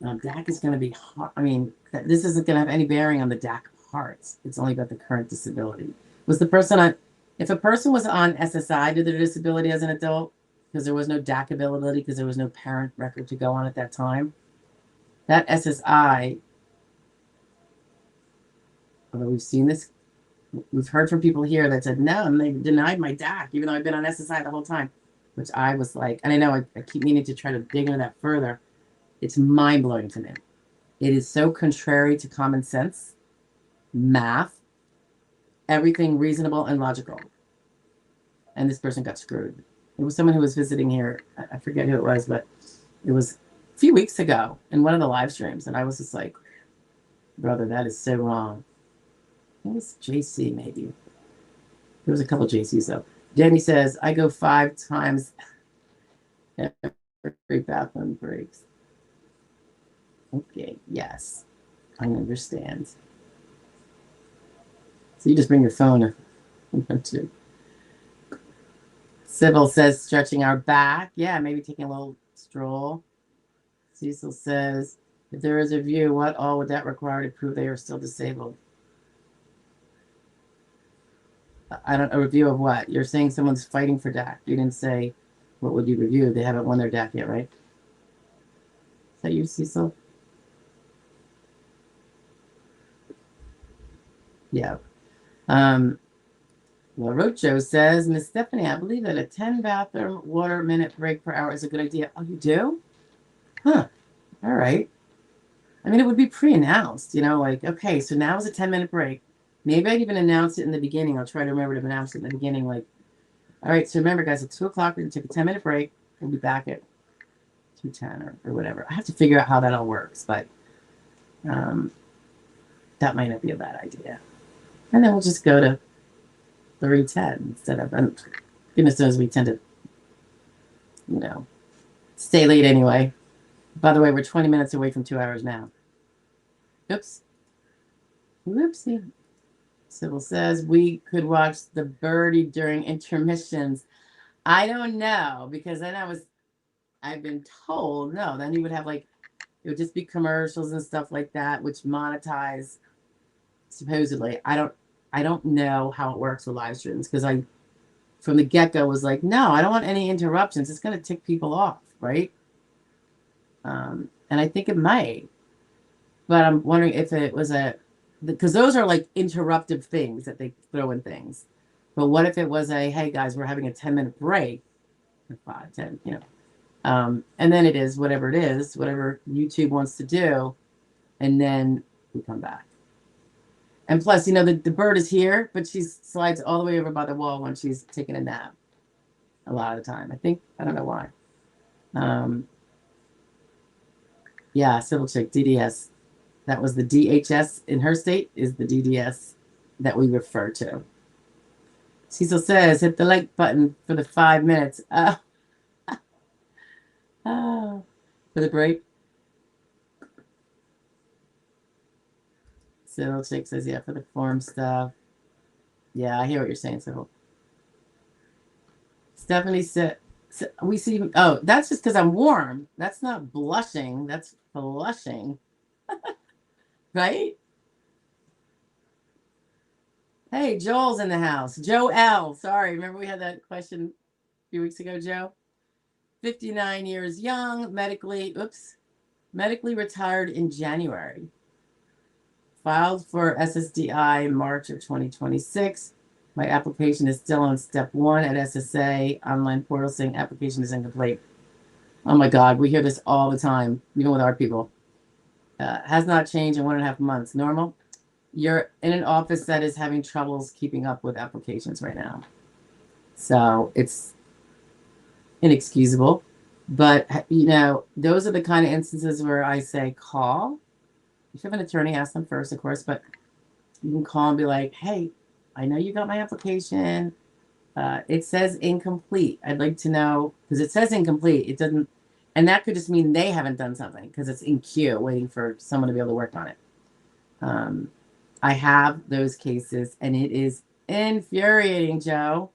DAC is going to be hard. I mean, this isn't going to have any bearing on the DAC parts. It's only about the current disability. Was the person on, if a person was on SSI due to their disability as an adult, because there was no DAC ability, because there was no parent record to go on at that time, that SSI, although we've seen this, we've heard from people here that said, no, and they denied my DAC, even though I've been on SSI the whole time, which I was like, and I know I keep meaning to try to dig into that further. It's mind-blowing to me. It is so contrary to common sense, math, everything reasonable and logical. And this person got screwed. It was someone who was visiting here. I forget who it was, but it was a few weeks ago in one of the live streams. And I was just like, brother, that is so wrong. It was JC, maybe. There was a couple JCs, though. Jamie says, I go 5 times every bathroom breaks. Okay, yes, I understand. So you just bring your phone. Sybil says, stretching our back. Yeah, maybe taking a little stroll. Cecil says, if there is a view, what all would that require to prove they are still disabled? I don't, a review of what? You're saying someone's fighting for DAC. You didn't say, what would you review? They haven't won their DAC yet, right? Is that you, Cecil? Yeah. Rocho says, Miss Stephanie, I believe that a 10 bathroom water minute break per hour is a good idea. Oh, you do? Huh. All right. I mean, it would be pre-announced, like, okay, so now is a 10-minute break. Maybe I'd even announce it in the beginning. I'll try to remember to announce it in the beginning. Like, all right, so remember, guys, at 2 o'clock, we're going to take a 10-minute break. We'll be back at 2:10 or whatever. I have to figure out how that all works, but that might not be a bad idea. And then we'll just go to 3:10 instead of, goodness knows we tend to, stay late anyway. By the way, we're 20 minutes away from 2 hours now. Oops. Whoopsie. Sybil says we could watch the birdie during intermissions. I don't know, because then I've been told, no, then you would have it would just be commercials and stuff like that, which monetize supposedly. I don't know how it works with live streams, because I, from the get-go, was like, no, I don't want any interruptions. It's going to tick people off, right? And I think it might. But I'm wondering if it was because those are like interruptive things that they throw in things. But what if it was hey guys, we're having a 10-minute break, 5, 10, and then it is whatever YouTube wants to do, and then we come back. And plus, the bird is here, but she slides all the way over by the wall when she's taking a nap. A lot of the time, I don't know why. Yeah, civil check DDS. That was the DHS in her state, is the DDS that we refer to. Cecil says, hit the like button for the 5 minutes. For the break. Civil chick says, yeah, for the form stuff. Yeah, I hear what you're saying, Civil. Stephanie said, we see, oh, that's just because I'm warm. That's not blushing. That's blushing. Right? Hey, Joel's in the house. Joe L. Sorry. Remember we had that question a few weeks ago, Joe? 59 years young, medically retired in January. Filed for SSDI March of 2026. My application is still on step 1 at SSA online portal saying application is incomplete. Oh my God, we hear this all the time, even with our people. Has not changed in 1.5 months. Normal. You're in an office that is having troubles keeping up with applications right now. So it's inexcusable. But, you know, those are the kind of instances where I say call. If you have an attorney, ask them first, of course, but you can call and be like, hey, I know you got my application. It says incomplete. I'd like to know, because it says incomplete. It doesn't, and that could just mean they haven't done something because it's in queue waiting for someone to be able to work on it. I have those cases, and it is infuriating, Joe.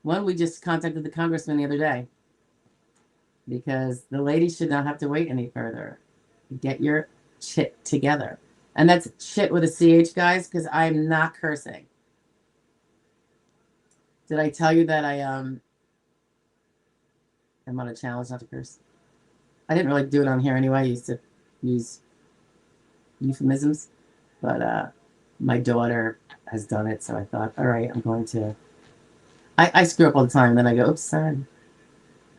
One, we just contacted the congressman the other day because the lady should not have to wait any further. Get your shit together. And that's shit with a CH, guys, because I'm not cursing. Did I tell you that I'm on a challenge not to curse? I didn't really do it on here anyway. I used to use euphemisms, but my daughter has done it, so I thought, all right, I'm going to. I screw up all the time, and then I go, oops, sorry.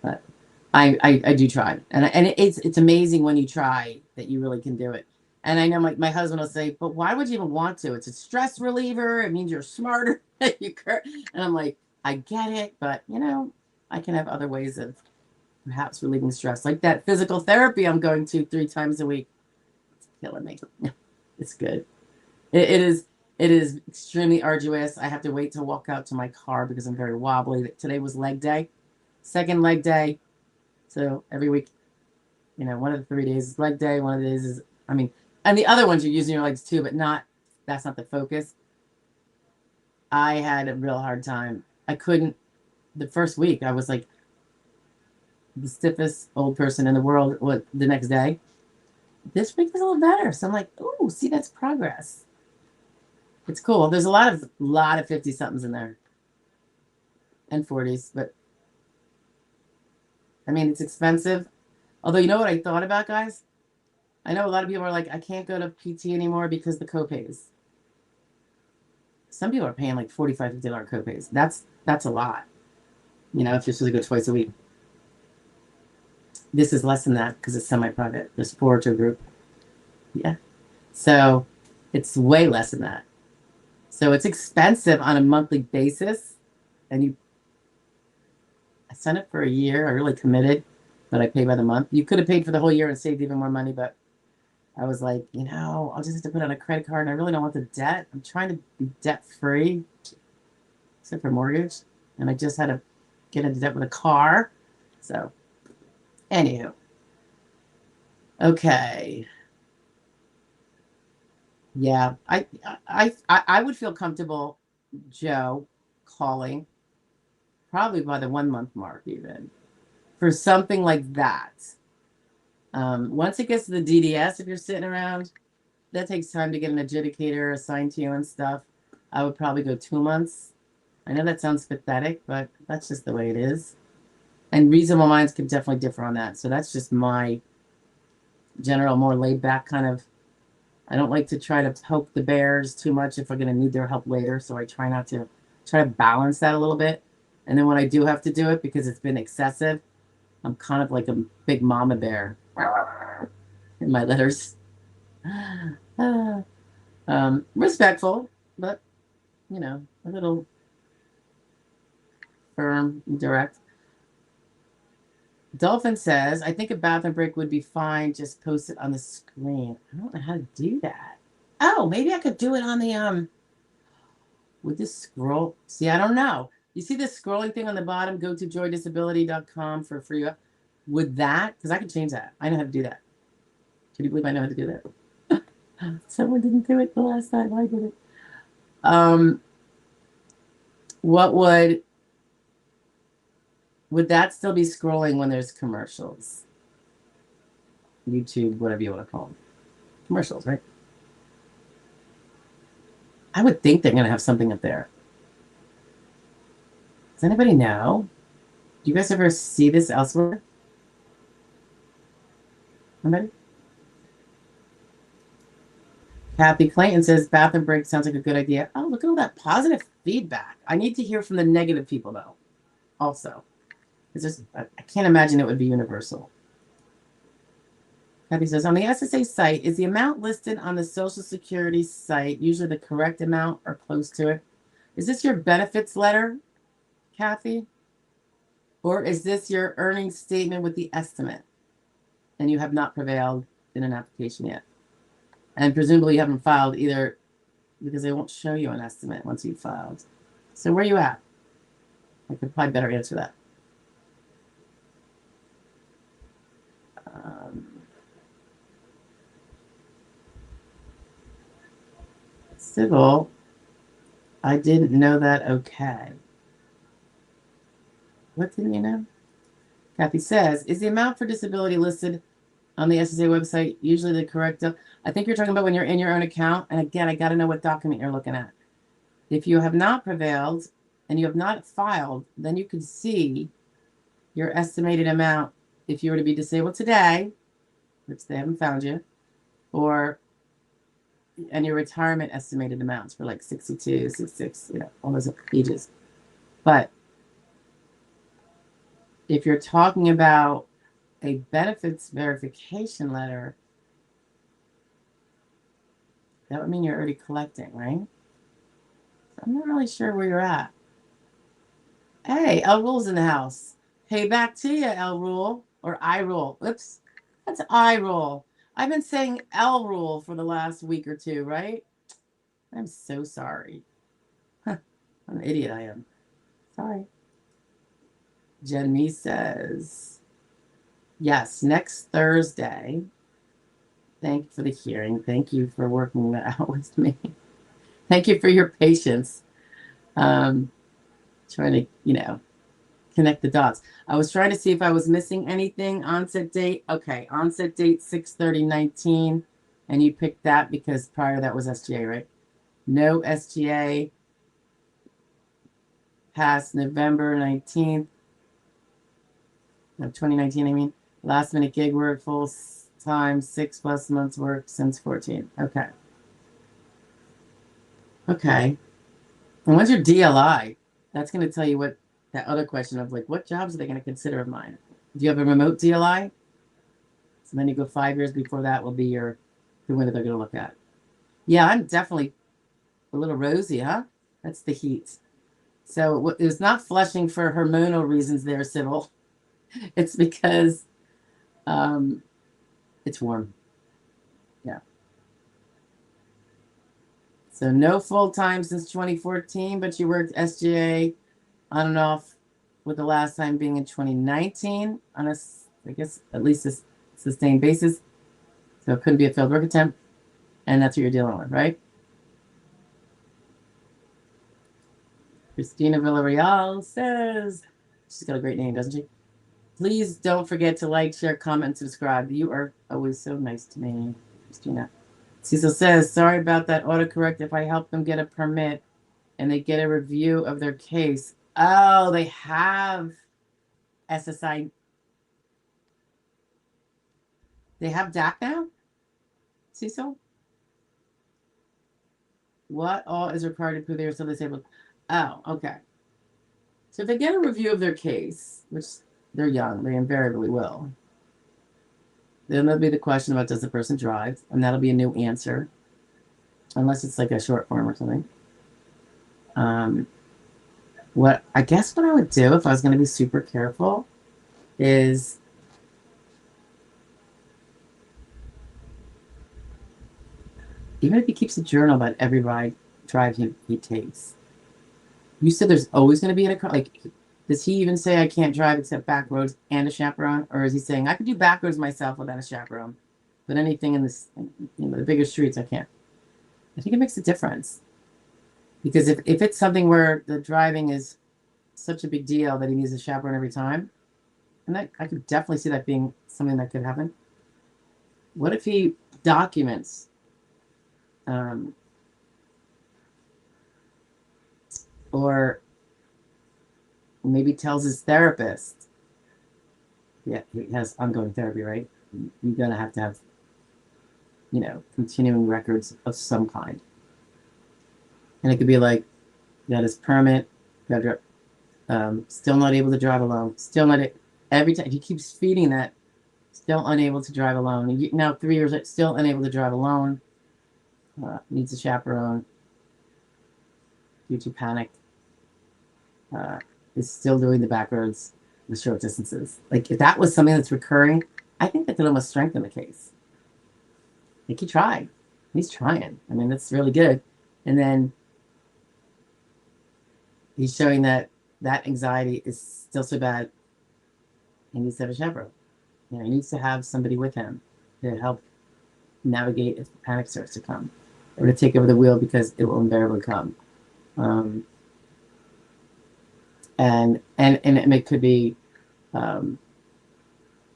But I do try, and it's amazing when you try that you really can do it. And I know my husband will say, but why would you even want to? It's a stress reliever. It means you're smarter. And I'm like, I get it, but you know, I can have other ways of perhaps relieving stress, like that physical therapy I'm going to 3 times a week. It's killing me. It's good. It is extremely arduous. I have to wait to walk out to my car because I'm very wobbly. Today was leg day, second leg day. So every week, you know, one of the 3 days is leg day. One of the days is, and the other ones you're using your legs too, but that's not the focus. I had a real hard time. I couldn't, the first week, I was like the stiffest old person in the world the next day. This week was a little better. So I'm like, ooh, see, that's progress. It's cool. There's a lot of 50-somethings in there. And 40s, but I mean, it's expensive. Although, you know what I thought about, guys? I know a lot of people are like, I can't go to PT anymore because the copays. Some people are paying like $45, $50 copays. That's a lot. You know, if you're supposed to go twice a week. This is less than that because it's semi-private. There's 4 to a group. Yeah. So it's way less than that. So it's expensive on a monthly basis. And I signed up for a year. I really committed, but I pay by the month. You could have paid for the whole year and saved even more money, but I was like, you know, I'll just have to put on a credit card, and I really don't want the debt. I'm trying to be debt-free, except for mortgage, and I just had to get into debt with a car. So, anywho. Okay. Yeah, I would feel comfortable, Joe, calling probably by the 1 month mark even for something like that. Once it gets to the DDS, if you're sitting around, that takes time to get an adjudicator assigned to you and stuff. I would probably go 2 months. I know that sounds pathetic, but that's just the way it is. And reasonable minds can definitely differ on that. So that's just my general, more laid back kind of. I don't like to try to poke the bears too much if we're going to need their help later. So I try to balance that a little bit. And then when I do have to do it because it's been excessive, I'm kind of like a big mama bear in my letters. Respectful, but, you know, a little firm and direct. Dolphin says, I think a bathroom break would be fine. Just post it on the screen. I don't know how to do that. Oh, maybe I could do it on the, with this scroll. See, I don't know. You see this scrolling thing on the bottom? Go to joydisability.com for free. With that, because I can change that. I know how to do that. Can you believe I know how to do that? Someone didn't do it the last time I did it. What would Would that still be scrolling when there's commercials? YouTube, whatever you want to call them. Commercials, right? I would think they're going to have something up there. Does anybody know? Do you guys ever see this elsewhere? Anybody? Kathy Clayton says bathroom break sounds like a good idea. Oh, look at all that positive feedback. I need to hear from the negative people, though, also. I can't imagine it would be universal. Kathy says, on the SSA site, is the amount listed on the Social Security site usually the correct amount or close to it? Is this your benefits letter, Kathy? Or is this your earnings statement with the estimate? And you have not prevailed in an application yet. And presumably you haven't filed either because they won't show you an estimate once you've filed. So where are you at? I could probably better answer that. Civil, I didn't know that. Okay. What didn't you know? Kathy says, is the amount for disability listed on the SSA website usually the correct? I think you're talking about when you're in your own account. And again, I got to know what document you're looking at. If you have not prevailed and you have not filed, then you can see your estimated amount if you were to be disabled today, which they haven't found you, and your retirement estimated amounts for like 62, 66, all those ages. But if you're talking about a benefits verification letter, that would mean you're already collecting, right? I'm not really sure where you're at. Hey, L Rule's in the house. Hey, back to you, L Rule, or I Rule. Oops, that's I Rule. I've been saying L Rule for the last week or two, right? I'm so sorry. Huh, I'm an idiot, I am. Sorry. Jen Me says, yes, next Thursday. Thank you for the hearing. Thank you for working that out with me. Thank you for your patience. Trying to, connect the dots. I was trying to see if I was missing anything. Onset date. Okay, onset date 6/30/19. And you picked that because prior to that was SGA, right? No SGA. Past November 19th. Of 2019, I mean. Last minute gig work, full time, 6+ months work since 14. Okay. Okay. And when's your DLI? That's going to tell you what that other question of like, what jobs are they going to consider of mine? Do you have a remote DLI? So then you go 5 years before that will be the window they're going to look at. Yeah, I'm definitely a little rosy, huh? That's the heat. So it was not flushing for hormonal reasons there, Sybil. It's because it's warm. Yeah. So no full-time since 2014, but you worked SGA on and off with the last time being in 2019 on I guess, at least a sustained basis. So it couldn't be a failed work attempt. And that's what you're dealing with, right? Christina Villarreal says, she's got a great name, doesn't she? Please don't forget to like, share, comment, and subscribe. You are always so nice to me, Christina. Cecil says, sorry about that autocorrect. If I help them get a permit and they get a review of their case. Oh, they have SSI. They have DAC now? Cecil? What all is required to prove they are still disabled? Oh, okay. So if they get a review of their case, which they're young, they invariably will, then there'll be the question about does the person drive? And that'll be a new answer, unless it's like a short form or something. What I would do if I was going to be super careful is even if he keeps a journal about every drive he takes. You said there's always going to be in a car. Like, does he even say I can't drive except back roads and a chaperone? Or is he saying I could do back roads myself without a chaperone, but anything in this, the bigger streets, I can't? I think it makes a difference. Because if it's something where the driving is such a big deal that he needs a chaperone every time. And that, I could definitely see that being something that could happen. What if he documents or maybe tells his therapist, yeah, he has ongoing therapy, right? You're going to have, you know, continuing records of some kind. And it could be like, got his permit, got still not able to drive alone, still not, every time he keeps feeding that, still unable to drive alone. Now 3 years, still unable to drive alone, needs a chaperone due to panic, is still doing the back roads, the short distances. Like, if that was something that's recurring, I think that could almost strengthen the case. Like, he tried. He's trying. I mean, that's really good. And then he's showing that that anxiety is still so bad. He needs to have a chaperone. You know, he needs to have somebody with him to help navigate if the panic starts to come, or to take over the wheel, because it will invariably come. And it could be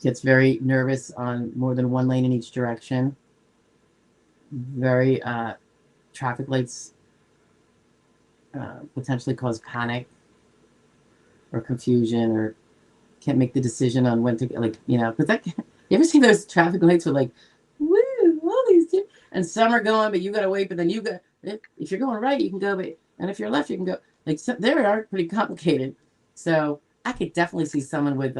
gets very nervous on more than one lane in each direction. Very traffic lights potentially cause panic or confusion, or can't make the decision on when to, like, you know, because that, you ever see those traffic lights with like, woo, all these kids, and some are going, but you gotta wait, but then you got, if you're going right, you can go, but, and if you're left, you can go. Like, so, they are pretty complicated. So I could definitely see someone with,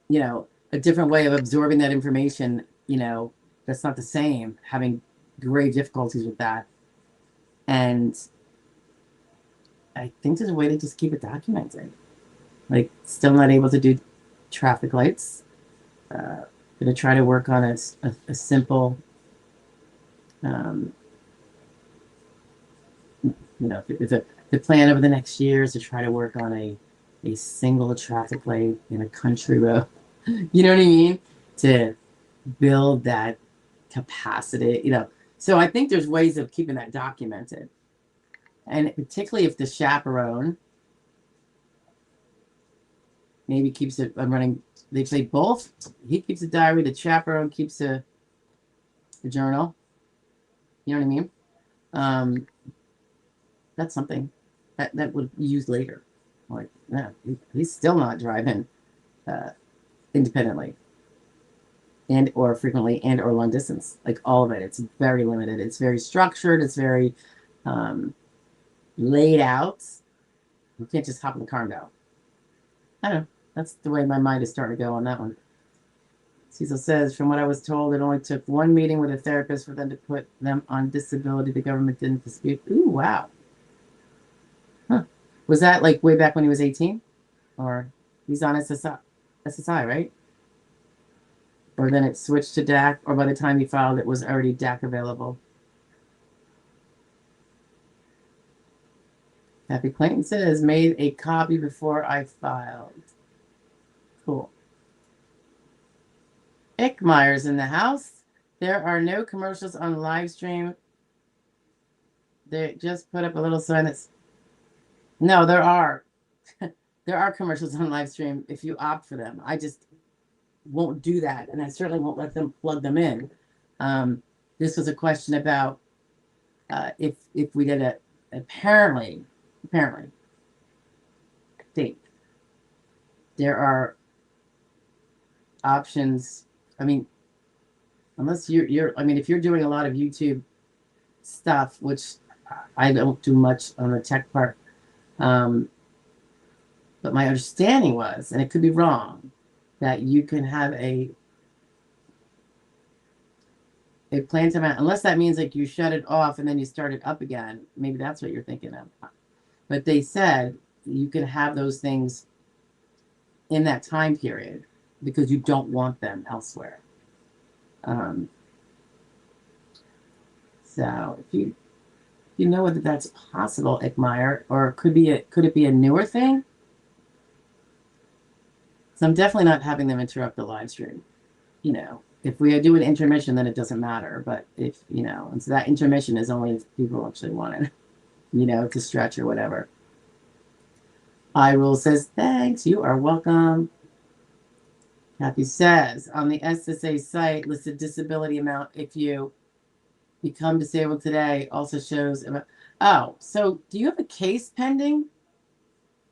you know, a different way of absorbing that information, you know, that's not the same, having grave difficulties with that. And I think there's a way to just keep it documented. Like, still not able to do traffic lights. Gonna try to work on a simple, you know, the plan over the next year is to try to work on a single traffic light in a country road. You know what I mean? To build that capacity, you know. So I think there's ways of keeping that documented. And particularly if the chaperone maybe keeps it running, they say both. He keeps a diary, the chaperone keeps a journal. You know what I mean? That's something that would be used later. Like, yeah, he's still not driving independently, and or frequently, and or long distance. Like, all of it, it's very limited. It's very structured. It's very laid out. You can't just hop in the car and go. I don't know. That's the way my mind is starting to go on that one. Cecil says, from what I was told, it only took one meeting with a therapist for them to put them on disability. The government didn't dispute. Ooh, wow. Huh. Was that like way back when he was 18? Or he's on SSI, right? Or then it switched to DAC, or by the time he filed, it was already DAC available. Happy Clayton says, made a copy before I filed. Cool. Ickmeyer's in the house. There are no commercials on Livestream. They just put up a little sign that's... No, there are. There are commercials on Livestream if you opt for them. I just won't do that, and I certainly won't let them plug them in. This was a question about if we did a... Apparently, think there are options. I mean, unless you're I mean, if you're doing a lot of YouTube stuff, which I don't do much on the tech part, but my understanding was, and it could be wrong, that you can have a plan time out, unless that means like you shut it off and then you start it up again. Maybe that's what you're thinking of. But they said you can have those things in that time period because you don't want them elsewhere. So if you know whether that's possible, Ickmeyer, or could it be a newer thing? So I'm definitely not having them interrupt the live stream. You know, if we do an intermission, then it doesn't matter. But if, you know, and so that intermission is only if people actually want it, you know, to stretch or whatever. iRule says, thanks, you are welcome. Kathy says, on the SSA site, listed disability amount if you become disabled today also shows. Oh, so do you have a case pending,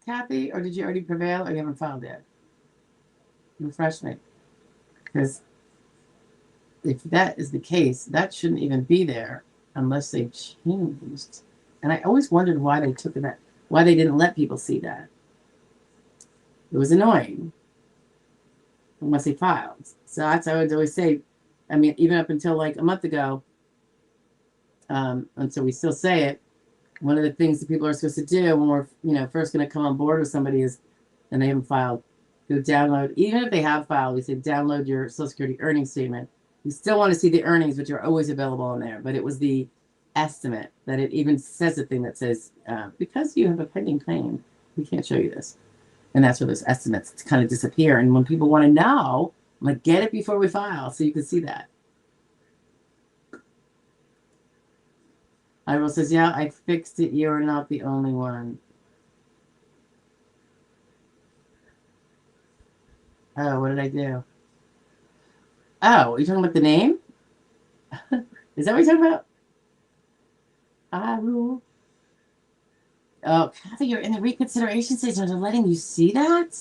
Kathy, or did you already prevail, or you haven't filed yet? Refresh me. Because if that is the case, that shouldn't even be there unless they've changed. And I always wondered why they took that, why they didn't let people see that. It was annoying once they filed. So that's what I would always say. I mean, even up until like a month ago, until we still say it, one of the things that people are supposed to do when we're, first going to come on board with somebody is, and they haven't filed, go download, even if they have filed, we say download your Social Security earnings statement. You still want to see the earnings, which are always available in there, but it was the estimate that it even says a thing that says, because you have a pending claim, we can't show you this. And that's where those estimates kind of disappear. And when people want to know, I'm like, get it before we file so you can see that. Iroh says, yeah, I fixed it. You're not the only one. Oh, what did I do? Oh, you're talking about the name? Is that what you're talking about? Iroh. Oh, Kathy, you're in the reconsideration stage and they're letting you see that?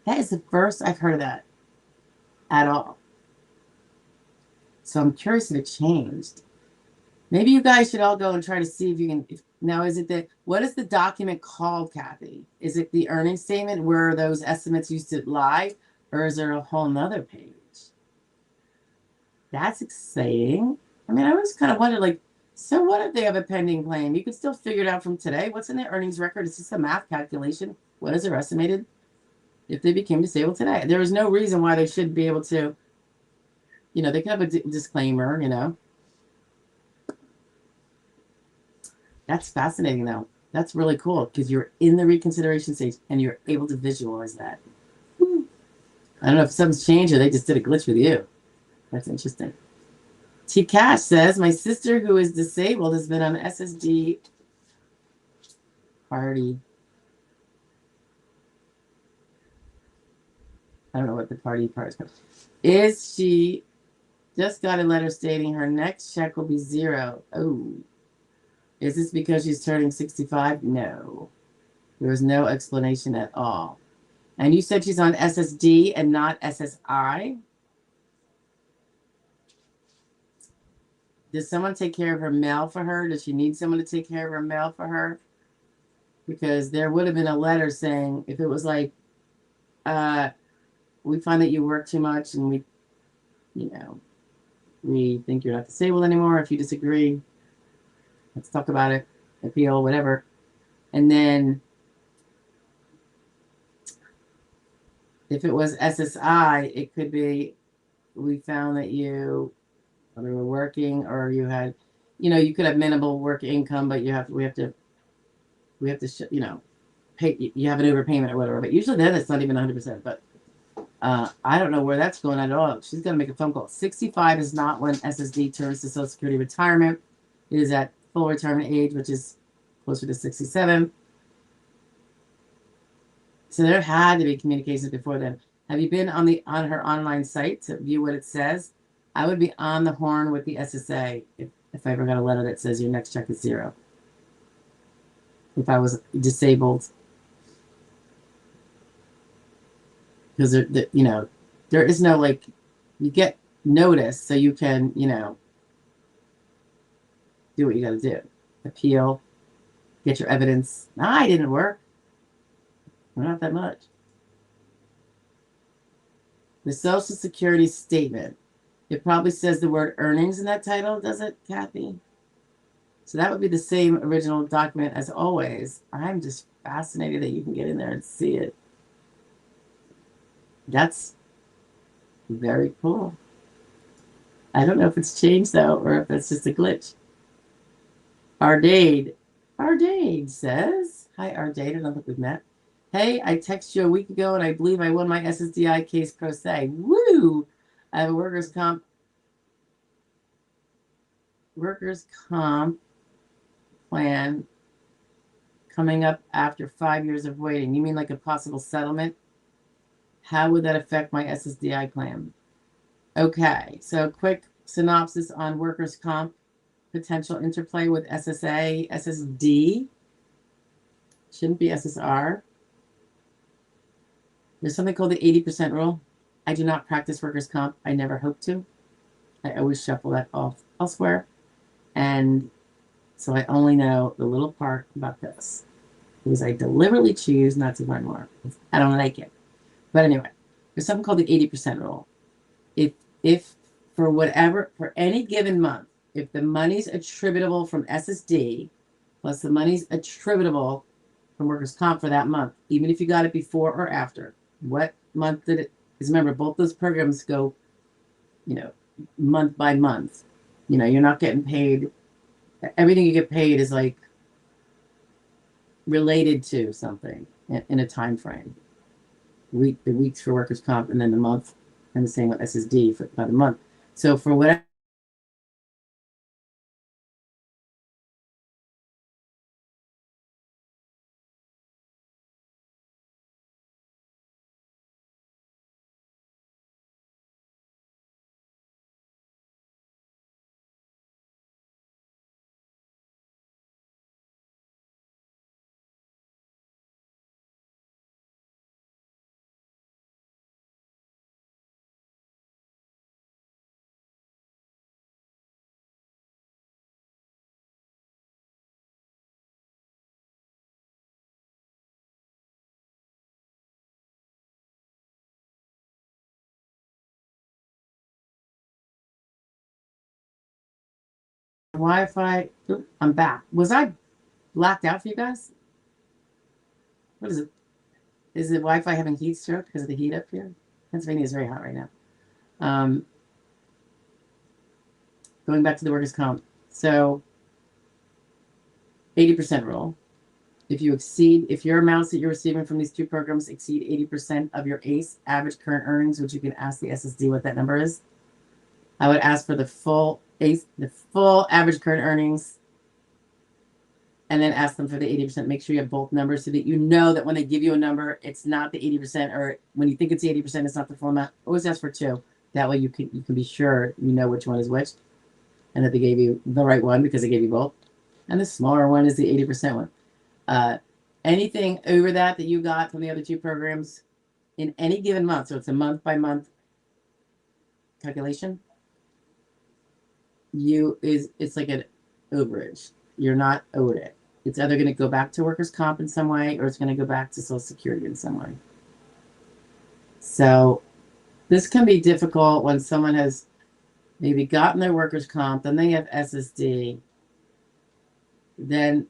That is the first I've heard of that at all. So I'm curious if it changed. Maybe you guys should all go and try to see if you can. Now, what is the document called, Kathy? Is it the earnings statement where those estimates used to lie, or is there a whole nother page? That's exciting. I mean, I always kind of wondered, like, so what if they have a pending claim? You can still figure it out from today. What's in their earnings record? It's just a math calculation. What is their estimated if they became disabled today? There is no reason why they should be able to, they could have a disclaimer. That's fascinating, though. That's really cool because you're in the reconsideration stage and you're able to visualize that. I don't know if something's changed or they just did a glitch with you. That's interesting. T. Cash says, my sister who is disabled has been on SSD party. I don't know what the party part is called. Is she just got a letter stating her next check will be 0? Oh. Is this because she's turning 65? No. There was no explanation at all. And you said she's on SSD and not SSI? Does someone take care of her mail for her? Does she need someone to take care of her mail for her? Because there would have been a letter saying, if it was like, we find that you work too much and we think you're not disabled anymore. If you disagree, let's talk about it, appeal, whatever. And then if it was SSI, it could be, we found that you were working or you had, you could have minimal work income, but we have to, pay, you have an overpayment or whatever. But usually then it's not even 100%. But I don't know where that's going at all. She's going to make a phone call. 65 is not when SSD turns to Social Security retirement. It is at full retirement age, which is closer to 67. So there had to be communications before then. Have you been on her online site to view what it says? I would be on the horn with the SSA if I ever got a letter that says your next check is 0. If I was disabled. Because there is no, like, you get notice so you can, do what you got to do. Appeal, get your evidence. I didn't work. Not that much. The Social Security statement. It probably says the word earnings in that title, does it, Kathy? So that would be the same original document as always. I'm just fascinated that you can get in there and see it. That's very cool. I don't know if it's changed, though, or if it's just a glitch. Ardade says, hi, Ardade. I don't think we've met. Hey, I texted you a week ago, and I believe I won my SSDI case pro se. Woo! I have a workers' comp plan coming up after 5 years of waiting. You mean like a possible settlement? How would that affect my SSDI claim? Okay, so quick synopsis on workers' comp potential interplay with SSA, SSD. Shouldn't be SSR. There's something called the 80% rule. I do not practice workers' comp. I never hope to. I always shuffle that off elsewhere. And so I only know the little part about this because I deliberately choose not to learn more. I don't like it. But anyway, there's something called the 80% rule. If for any given month, if the money's attributable from SSD plus the money's attributable from workers' comp for that month, even if you got it before or after, what month did it? Because remember, both those programs go, month by month. You're not getting paid. Everything you get paid is like related to something in a time frame. The weeks for workers' comp, and then the month, and the same with SSD by the month. So for whatever Wi-Fi, I'm back. Was I blacked out for you guys? What is it? Is the Wi-Fi having heat stroke because of the heat up here? Pennsylvania is very hot right now. Going back to the workers' comp. So 80% rule. If your amounts that you're receiving from these two programs exceed 80% of your ACE average current earnings, which you can ask the SSD what that number is, I would ask for the full ACE, the full average current earnings, and then ask them for the 80%. Make sure you have both numbers so that you know that when they give you a number, it's not the 80%, or when you think it's the 80%, it's not the full amount. Always ask for two. That way you can be sure you know which one is which, and that they gave you the right one because they gave you both. And the smaller one is the 80% one. Anything over that you got from the other two programs in any given month, so it's a month by month calculation, it's like an overage. You're not owed it. It's either going to go back to workers' comp in some way, or it's going to go back to Social Security in some way. So this can be difficult when someone has maybe gotten their workers' comp, then they have SSD. Then,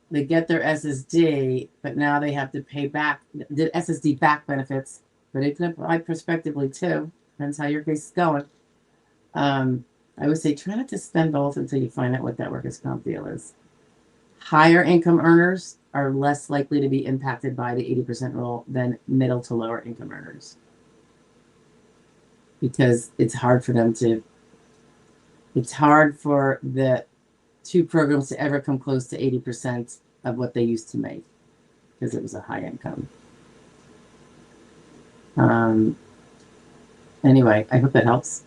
they get their SSD, but now they have to pay back the SSD back benefits, but it can apply prospectively too. Depends how your case is going. I would say try not to spend both until you find out what that workers' comp deal is. Higher income earners are less likely to be impacted by the 80% rule than middle to lower income earners, because it's hard for the two programs to ever come close to 80% of what they used to make, because it was a high income. Anyway, I hope that helps.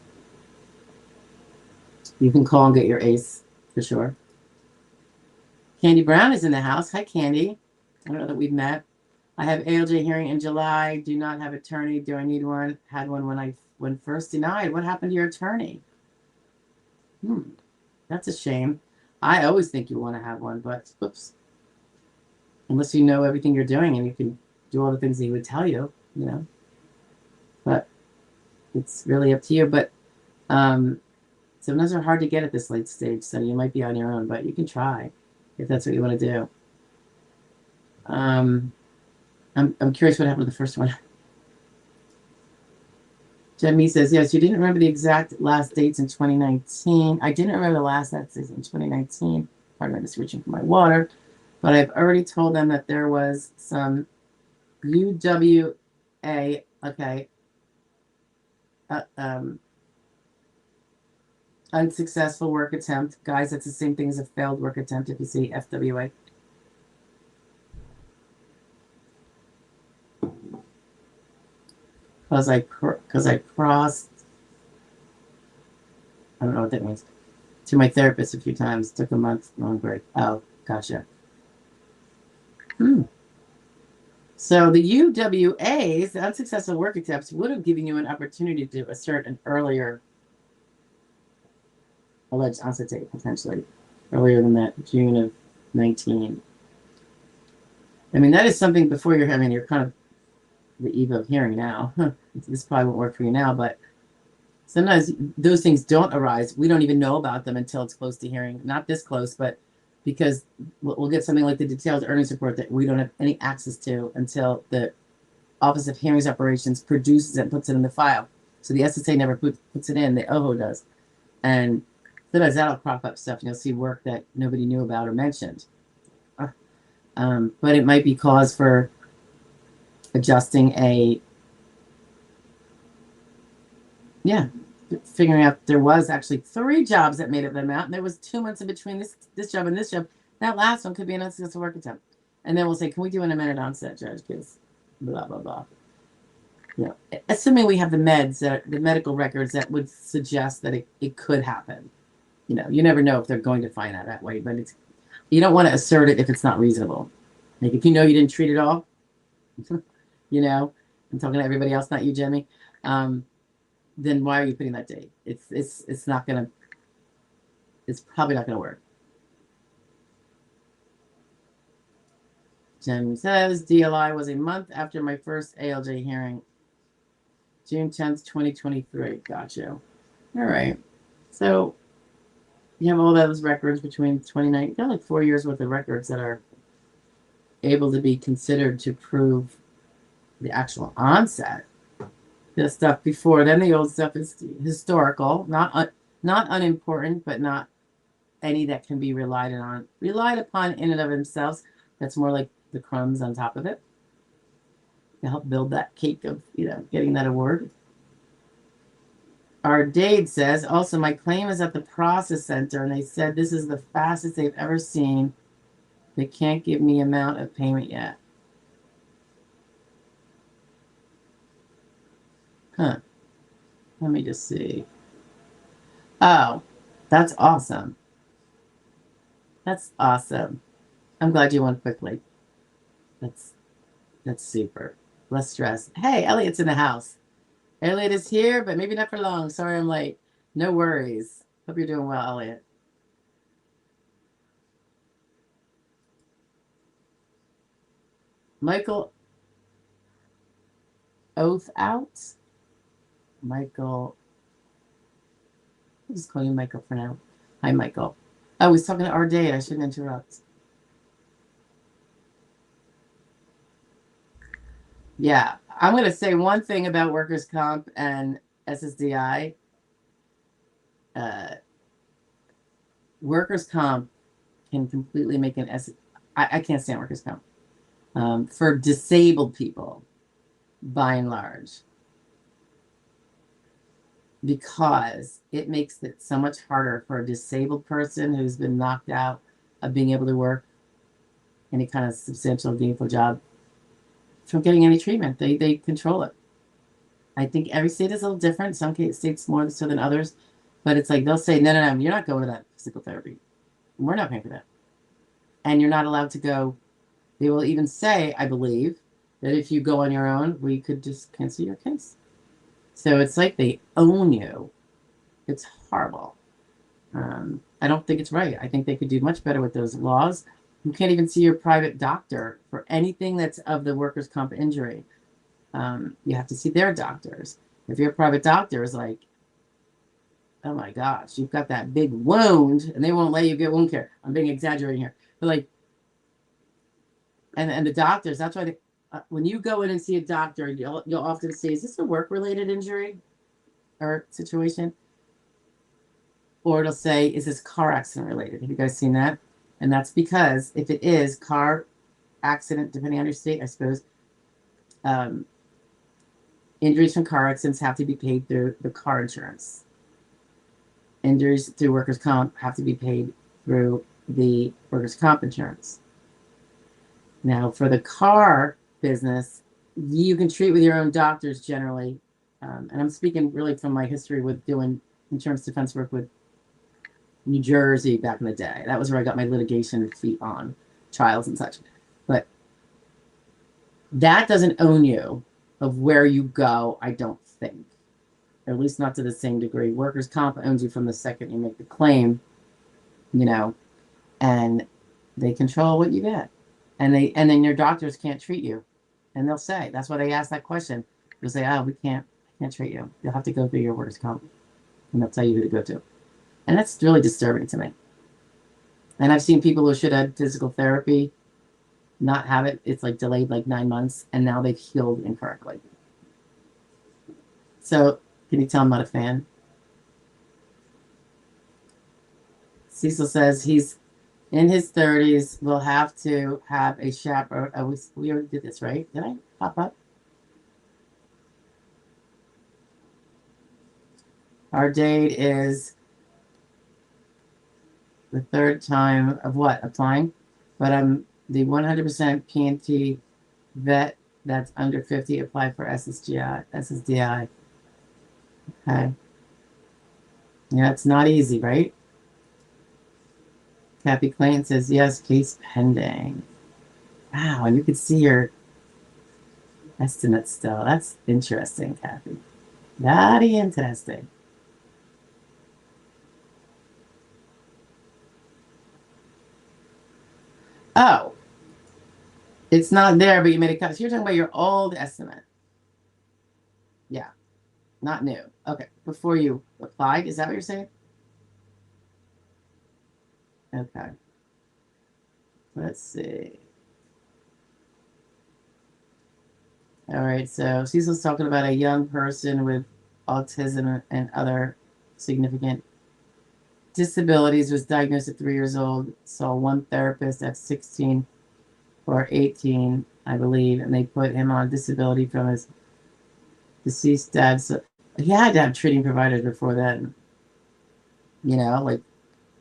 You can call and get your ACE for sure. Candy Brown is in the house. Hi, Candy. I don't know that we've met. I have ALJ hearing in July. Do not have attorney. Do I need one? Had one when first denied. What happened to your attorney? That's a shame. I always think you want to have one, but oops. Unless you know everything you're doing and you can do all the things he would tell you, But it's really up to you. But sometimes they're hard to get at this late stage, so you might be on your own, but you can try if that's what you want to do. I'm curious what happened to the first one. Jemmy says, yes, you didn't remember the exact last dates in 2019. I didn't remember the last dates in 2019. Pardon me, I'm just reaching for my water. But I've already told them that there was some UWA, okay. Unsuccessful work attempt. Guys, that's the same thing as a failed work attempt if you see FWA. Because I crossed, I don't know what that means, to my therapist a few times. Took a month long break. Oh, gotcha. So the UWAs, the unsuccessful work attempts, would have given you an opportunity to assert an earlier alleged onset date, potentially earlier than that, June of 19. I mean, that is something before you're having, you're kind of the eve of hearing now. This probably won't work for you now, but sometimes those things don't arise. We don't even know about them until it's close to hearing. Not this close, but because we'll get something like the detailed earnings report that we don't have any access to until the Office of Hearings Operations produces it and puts it in the file. So the SSA never puts it in, the OHO does. And sometimes that'll crop up stuff and you'll see work that nobody knew about or mentioned. But it might be cause for adjusting figuring out there was actually 3 jobs that made up that amount, and there was 2 months in between this job and this job. That last one could be an unsuccessful work attempt. And then we'll say, can we do an amended onset, Judge? Because blah, blah, blah. Assuming we have the medical records that would suggest that it could happen. You never know if they're going to find out that way, but you don't want to assert it if it's not reasonable. Like if you know you didn't treat it all, I'm talking to everybody else, not you, Jimmy. Then why are you putting that date? It's probably not gonna work. Jim says DLI was a month after my first ALJ hearing, June 10th, 2023. Gotcha. All right. So you have all those records between 29. You got like 4 years worth of records that are able to be considered to prove the actual onset. The stuff before then, the old stuff is historical, not unimportant, but not any that can be relied upon in and of themselves. That's more like the crumbs on top of it to help build that cake of getting that award. Our Dade says also my claim is at the process center, and they said this is the fastest they've ever seen. They can't give me amount of payment yet. Huh. Let me just see. Oh, that's awesome. That's awesome. I'm glad you went quickly. That's super. Less stress. Hey, Elliot's in the house. Elliot is here, but maybe not for long. Sorry I'm late. No worries. Hope you're doing well, Elliot. Michael Oath out. Michael. I'll just call you Michael for now. Hi, Michael. I was talking to our Dade. I shouldn't interrupt. Yeah, I'm going to say one thing about workers' comp and SSDI. Workers' comp can completely make an I can't stand workers' comp for disabled people, by and large, because it makes it so much harder for a disabled person who's been knocked out of being able to work any kind of substantial gainful job from getting any treatment. They control it. I think every state is a little different. Some states more so than others, but it's like they'll say, no, you're not going to that physical therapy. We're not paying for that. And you're not allowed to go. They will even say, I believe, that if you go on your own, we could just cancel your case. So it's like they own you. It's horrible. I don't think it's right. I think they could do much better with those laws. You can't even see your private doctor for anything that's of the workers' comp injury. You have to see their doctors. If your private doctor is like, oh my gosh, you've got that big wound, and they won't let you get wound care. I'm being exaggerating here, but like, and the doctors. That's why when you go in and see a doctor, you'll often say, "Is this a work-related injury or situation?" Or it'll say, "Is this car accident related?" Have you guys seen that? And that's because if it is car accident, depending on your state, I suppose, injuries from car accidents have to be paid through the car insurance. Injuries through workers' comp have to be paid through the workers' comp insurance. Now, for the car business, you can treat with your own doctors generally. And I'm speaking really from my history with doing insurance defense work with New Jersey back in the day. That was where I got my litigation feet on trials and such. But that doesn't own you of where you go, I don't think. Or at least not to the same degree. Workers' comp owns you from the second you make the claim, you know, and they control what you get. And then your doctors can't treat you. And they'll say, that's why they ask that question. They'll say, oh, we can't treat you. You'll have to go through your workers' comp. And they'll tell you who to go to. And that's really disturbing to me. And I've seen people who should have physical therapy not have it. It's like delayed like 9 months, and now they've healed incorrectly. So can you tell I'm not a fan? Cecil says he's in his 30s, will have to have a chaperone. Oh, we already did this, right? Did I pop up? Our date is the third time of what? Applying? But I'm the 100% PNT vet that's under 50 apply for SSDI. Okay. Yeah, it's not easy, right? Kathy Clayton says, yes, case pending. Wow, and you can see your estimates still. That's interesting, Kathy. Very interesting. Oh, it's not there, but you made a cut. So you're talking about your old estimate. Yeah, not new. Okay, before you applied, is that what you're saying? Okay. Let's see. All right, so Cecil's talking about a young person with autism and other significant disabilities, was diagnosed at 3 years old, saw one therapist at 16 or 18, I believe, and they put him on disability from his deceased dad. So he had to have treating providers before then. You know, like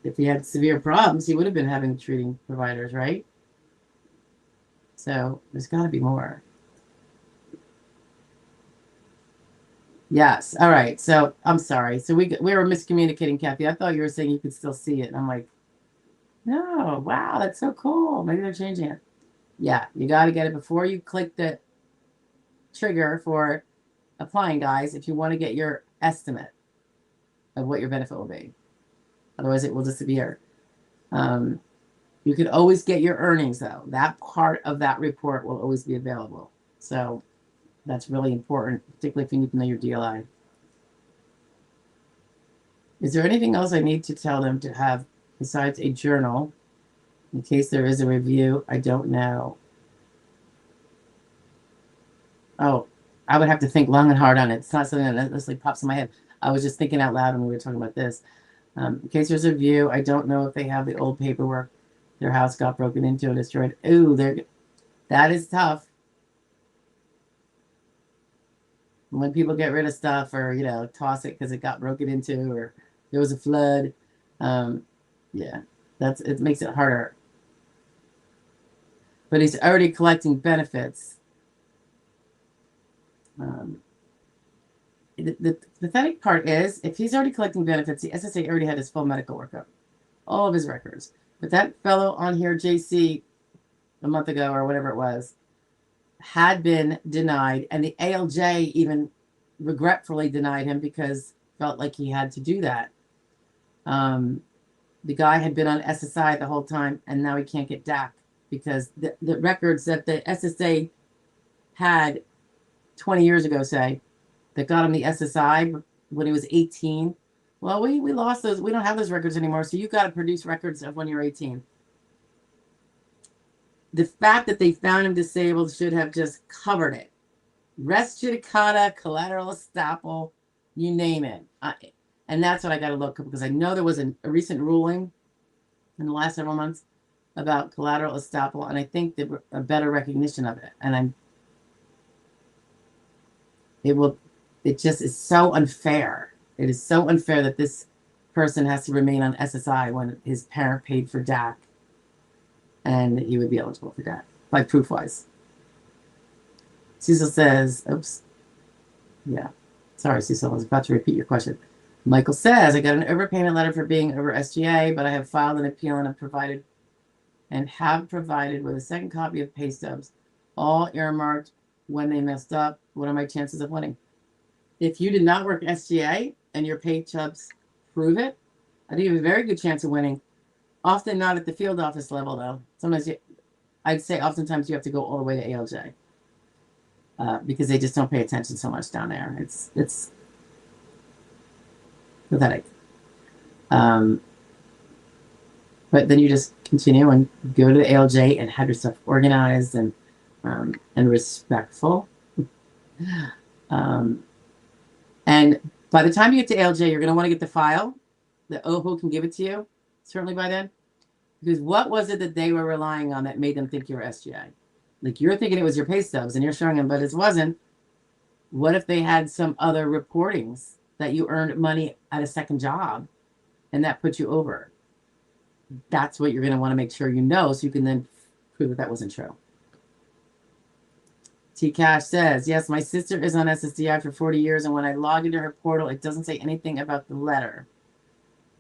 if he had severe problems, he would have been having treating providers, right? So there's got to be more. Yes. All right. So I'm sorry. So we were miscommunicating, Kathy. I thought you were saying you could still see it. And I'm like, no, wow, that's so cool. Maybe they're changing it. Yeah, you got to get it before you click the trigger for applying, guys, if you want to get your estimate of what your benefit will be. Otherwise, it will disappear. You can always get your earnings, though. That part of that report will always be available. So that's really important, particularly if you need to know your DLI. Is there anything else I need to tell them to have besides a journal in case there is a review? I don't know. Oh, I would have to think long and hard on it. It's not something that necessarily pops in my head. I was just thinking out loud when we were talking about this. In case there's a review, I don't know if they have the old paperwork. Their house got broken into and destroyed. Ooh, that is tough. When people get rid of stuff or, toss it because it got broken into or there was a flood. Yeah, it makes it harder. But he's already collecting benefits. The pathetic part is, if he's already collecting benefits, the SSA already had his full medical workup, all of his records. But that fellow on here, JC, a month ago or whatever it was, had been denied, and the ALJ even regretfully denied him because felt like he had to do that. The guy had been on SSI the whole time, and now he can't get DAC because the records that the SSA had 20 years ago, say, that got him the SSI when he was 18. Well, we lost those. We don't have those records anymore, so you've got to produce records of when you're 18. The fact that they found him disabled should have just covered it. Res judicata, collateral estoppel, you name it. And that's what I got to look up because I know there was a recent ruling in the last several months about collateral estoppel, and I think there was a better recognition of it. And it just is so unfair. It is so unfair that this person has to remain on SSI when his parent paid for DAC, and he would be eligible for DAC, by proof-wise. Cecil says, oops. Yeah. Sorry, Cecil, I was about to repeat your question. Michael says, I got an overpayment letter for being over SGA, but I have filed an appeal and have provided with a second copy of pay stubs, all earmarked when they messed up. What are my chances of winning? If you did not work SGA and your pay stubs prove it, I think you have a very good chance of winning. Often not at the field office level, though. Sometimes I'd say oftentimes you have to go all the way to ALJ because they just don't pay attention so much down there. It's pathetic. But then you just continue and go to the ALJ and have your stuff organized and respectful. And by the time you get to ALJ, you're going to want to get the file. The OHO can give it to you, certainly by then. Because what was it that they were relying on that made them think you were SGI? Like, you're thinking it was your pay stubs and you're showing them, but it wasn't. What if they had some other reportings that you earned money at a second job and that put you over? That's what you're going to want to make sure you know so you can then prove that that wasn't true. T Cash says, yes, my sister is on SSDI for 40 years, and when I log into her portal, it doesn't say anything about the letter.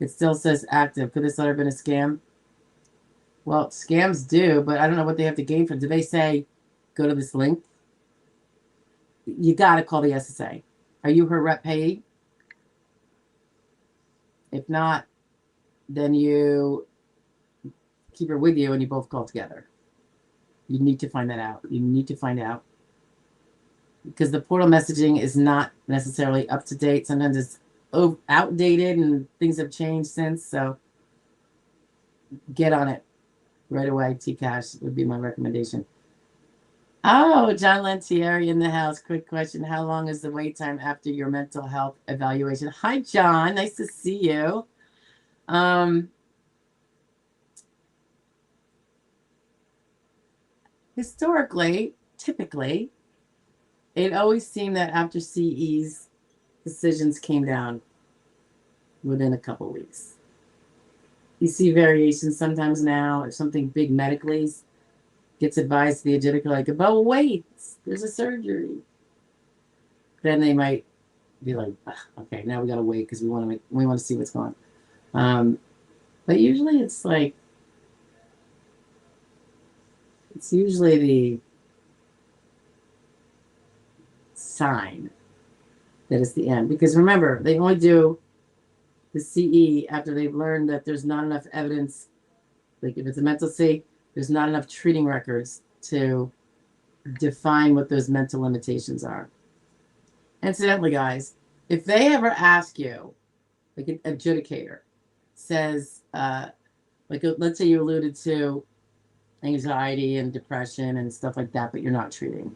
It still says active. Could this letter have been a scam? Well, scams do, but I don't know what they have to gain from it. Do they say, go to this link? You got to call the SSA. Are you her rep payee? If not, then you keep her with you and you both call together. You need to find that out. You need to find out. Because the portal messaging is not necessarily up to date. Sometimes it's outdated and things have changed since. So get on it right away. T-Cash would be my recommendation. Oh, John Lentieri in the house. Quick question. How long is the wait time after your mental health evaluation? Hi, John. Nice to see you. Historically, typically, it always seemed that after CEs, decisions came down within a couple weeks. You see variations sometimes now. If something big medically gets advised to the adjudicator, like, but wait, there's a surgery. Then they might be like, okay, now we got to wait because we want to see what's going on. But usually it's like, it's usually the sign that it's the end. Because remember, they only do the CE after they've learned that there's not enough evidence. Like if it's a mental C, there's not enough treating records to define what those mental limitations are. Incidentally, guys, if they ever ask you, like an adjudicator says, like let's say you alluded to anxiety and depression and stuff like that, but you're not treating.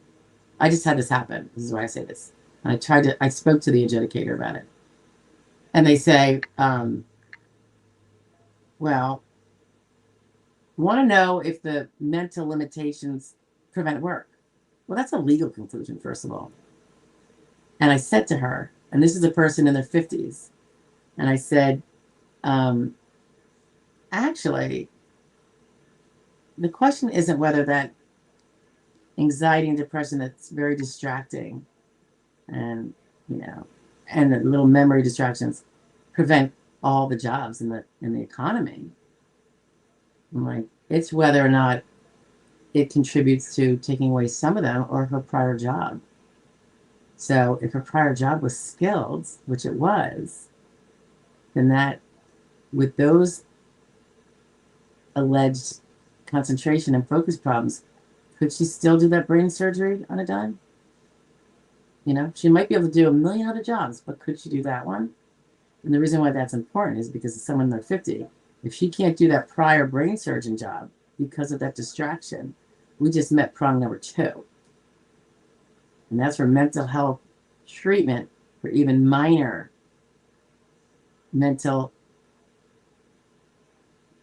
I just had this happen. This is why I say this. I spoke to the adjudicator about it. And they say, well, want to know if the mental limitations prevent work. Well, that's a legal conclusion, first of all. And I said to her, and this is a person in their 50s, and I said, actually, the question isn't whether that anxiety and depression that's very distracting and, and the little memory distractions prevent all the jobs in the economy. I'm like, it's whether or not it contributes to taking away some of them or her prior job. So if her prior job was skilled, which it was, then that, with those alleged concentration and focus problems, could she still do that brain surgery on a dime? She might be able to do a million other jobs, but could she do that one? And the reason why that's important is because it's someone in their 50. If she can't do that prior brain surgeon job because of that distraction, we just met prong number 2. And that's for mental health treatment for even minor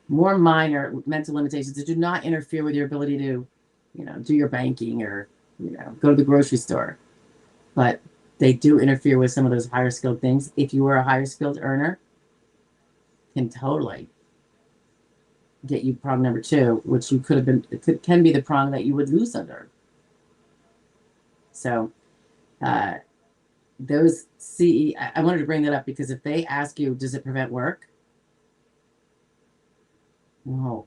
more minor mental limitations that do not interfere with your ability to, do your banking or, go to the grocery store. But they do interfere with some of those higher skilled things. If you were a higher skilled earner, can totally get you prong number 2, which you could have been, can be the prong that you would lose under. So those CE, I wanted to bring that up because if they ask you, does it prevent work? Well,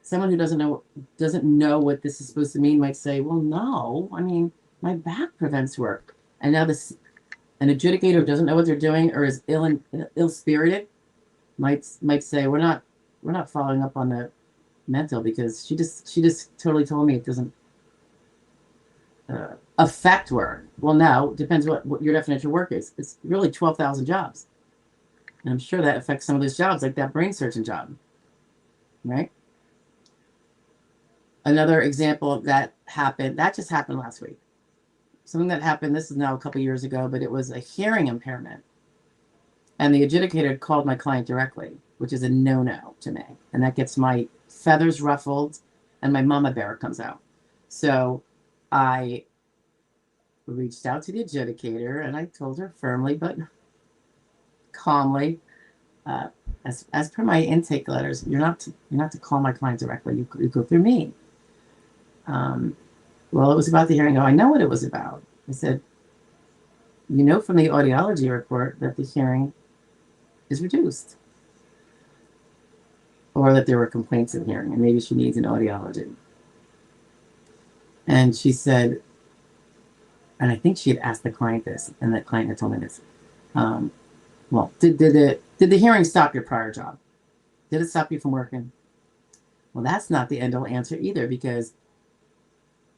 someone who doesn't know what this is supposed to mean might say, well, no, I mean, my back prevents work. And now an adjudicator who doesn't know what they're doing or is ill-spirited might say, we're not following up on the mental because she just totally told me it doesn't affect work. Well, no, depends what your definition of work is. It's really 12,000 jobs. And I'm sure that affects some of those jobs, like that brain surgeon job, right? Another example of that just happened last week. Something that happened, this is now a couple years ago, but it was a hearing impairment. And the adjudicator had called my client directly, which is a no-no to me. And that gets my feathers ruffled and my mama bear comes out. So I reached out to the adjudicator and I told her firmly but calmly, as per my intake letters, you're not to call my client directly. You go through me. Well, it was about the hearing. Oh, I know what it was about. I said, you know from the audiology report that the hearing is reduced. Or that there were complaints of hearing, and maybe she needs an audiology. And she said, and I think she had asked the client this, and the client had told me this. Well, did the hearing stop your prior job? Did it stop you from working? Well, that's not the end-all answer either, because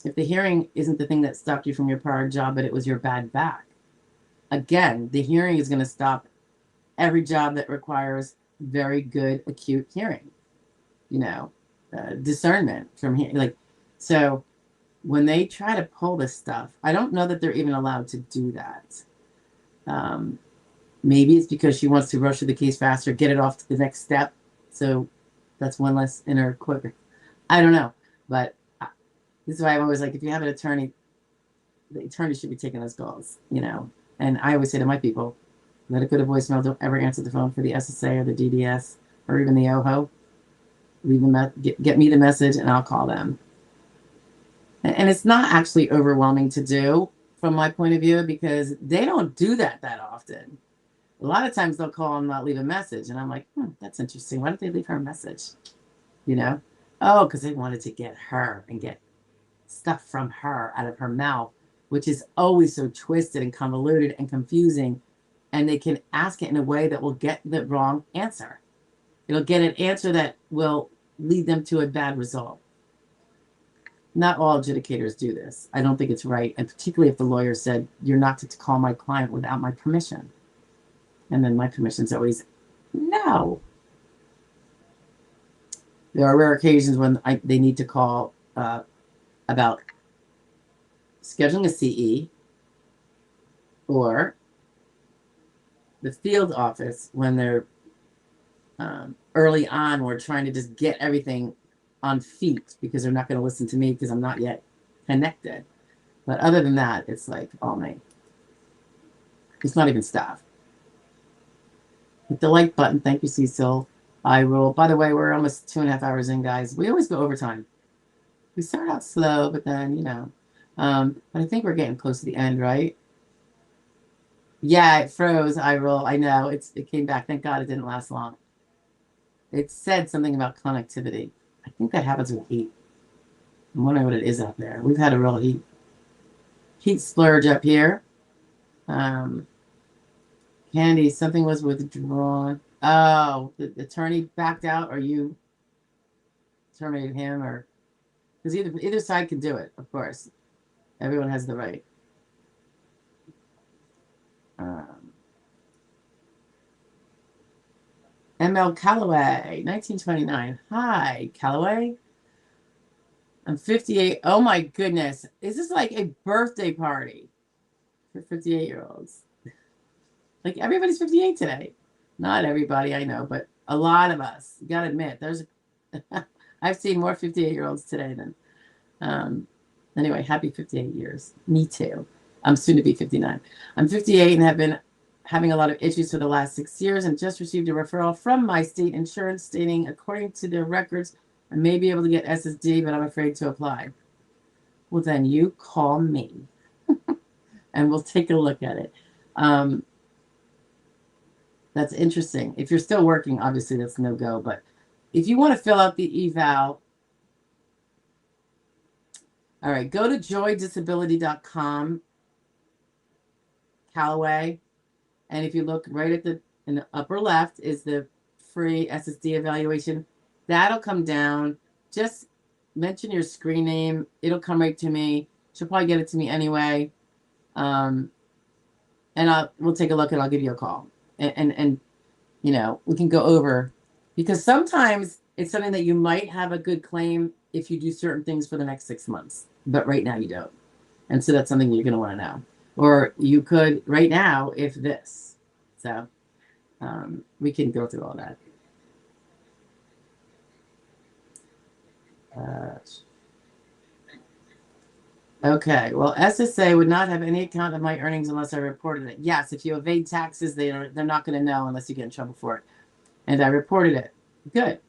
if the hearing isn't the thing that stopped you from your prior job, but it was your bad back, again, the hearing is going to stop every job that requires very good acute hearing, discernment from hearing. Like, so when they try to pull this stuff, I don't know that they're even allowed to do that. Maybe it's because she wants to rush through the case faster, get it off to the next step. So that's one less in her quicker. I don't know. But this is why I'm always like, if you have an attorney, the attorney should be taking those calls, And I always say to my people, let it go to voicemail. Don't ever answer the phone for the SSA or the DDS or even the OHO. Leave them get me the message and I'll call them. And it's not actually overwhelming to do from my point of view because they don't do that often. A lot of times they'll call and not leave a message. And I'm like, that's interesting. Why don't they leave her a message? Oh, because they wanted to get her and get stuff from her out of her mouth, which is always so twisted and convoluted and confusing. And they can ask it in a way that will get the wrong answer. It'll get an answer that will lead them to a bad result. Not all adjudicators do this. I don't think it's right. And particularly if the lawyer said, you're not to call my client without my permission. And then my permission's always no. There are rare occasions when they need to call about scheduling a CE or the field office when they're early on. We're trying to just get everything on feet because they're not going to listen to me because I'm not yet connected. But other than that, it's like all night. It's not even staff. Hit the like button. Thank you, Cecil. I roll. By the way, we're almost 2.5 hours in, guys. We always go overtime. We start out slow, but then, but I think we're getting close to the end, right? Yeah, it froze. I roll. I know. It came back. Thank God it didn't last long. It said something about connectivity. I think that happens with heat. I'm wondering what it is out there. We've had a real heat splurge up here. Candy, something was withdrawn. Oh, the attorney backed out, or you terminated him, or because either side can do it, of course. Everyone has the right. ML Calloway, 1929. Hi, Calloway. I'm 58. Oh my goodness. Is this like a birthday party for 58-year-olds? Like everybody's 58 today. Not everybody, I know, but a lot of us. You gotta admit, I've seen more 58-year-olds today than anyway, happy 58 years. Me too. I'm soon to be 59. I'm 58 and have been having a lot of issues for the last 6 years and just received a referral from my state insurance stating, according to their records, I may be able to get SSD, but I'm afraid to apply. Well, then you call me and we'll take a look at it. That's interesting. If you're still working, obviously that's no go. But if you want to fill out the eval, all right, go to joydisability.com, Callaway. And if you look right at in the upper left is the free SSD evaluation. That'll come down. Just mention your screen name. It'll come right to me. She'll probably get it to me anyway. And we'll take a look and I'll give you a call. And you know, we can go over, because sometimes it's something that you might have a good claim if you do certain things for the next 6 months, but right now you don't. And so that's something you're going to want to know. Or you could right now if this. So we can go through all that. Okay, well, SSA would not have any account of my earnings unless I reported it. Yes, if you evade taxes, they're not going to know unless you get in trouble for it. And I reported it. Good.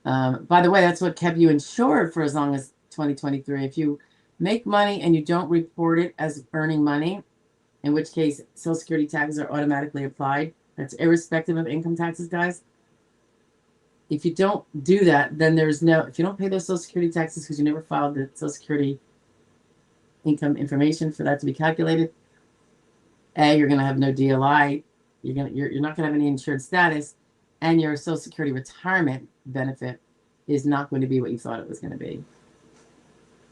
By the way, that's what kept you insured for as long as 2023. If you make money and you don't report it as earning money, in which case Social Security taxes are automatically applied. That's irrespective of income taxes, guys. If you don't do that, then if you don't pay those Social Security taxes because you never filed the Social Security income information for that to be calculated, you're going to have no DLI. You're not going to have any insured status, and your Social Security retirement benefit is not going to be what you thought it was going to be.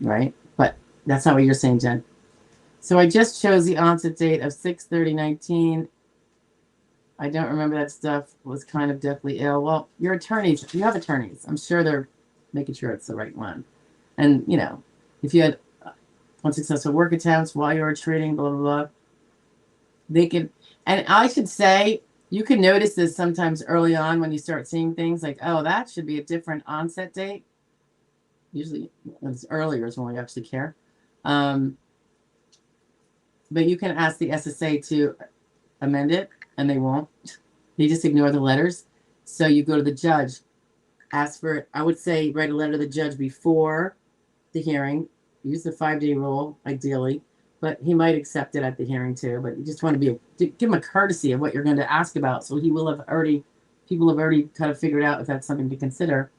Right? But that's not what you're saying, Jen. So I just chose the onset date of 6/30/19. I don't remember that stuff. Was kind of deathly ill. Well, your attorneys, if you have attorneys, I'm sure they're making sure it's the right one. And, you know, if you had unsuccessful work attempts while you were trading, blah, blah, blah, they can, and I should say, you can notice this sometimes early on when you start seeing things like, oh, that should be a different onset date. Usually it's earlier is when we actually care. But you can ask the SSA to amend it, and they won't. They just ignore the letters. So you go to the judge, ask for it. I would say write a letter to the judge before the hearing. Use the 5-day rule, ideally, but he might accept it at the hearing too. But you just want to give him a courtesy of what you're going to ask about. So people have already kind of figured out if that's something to consider.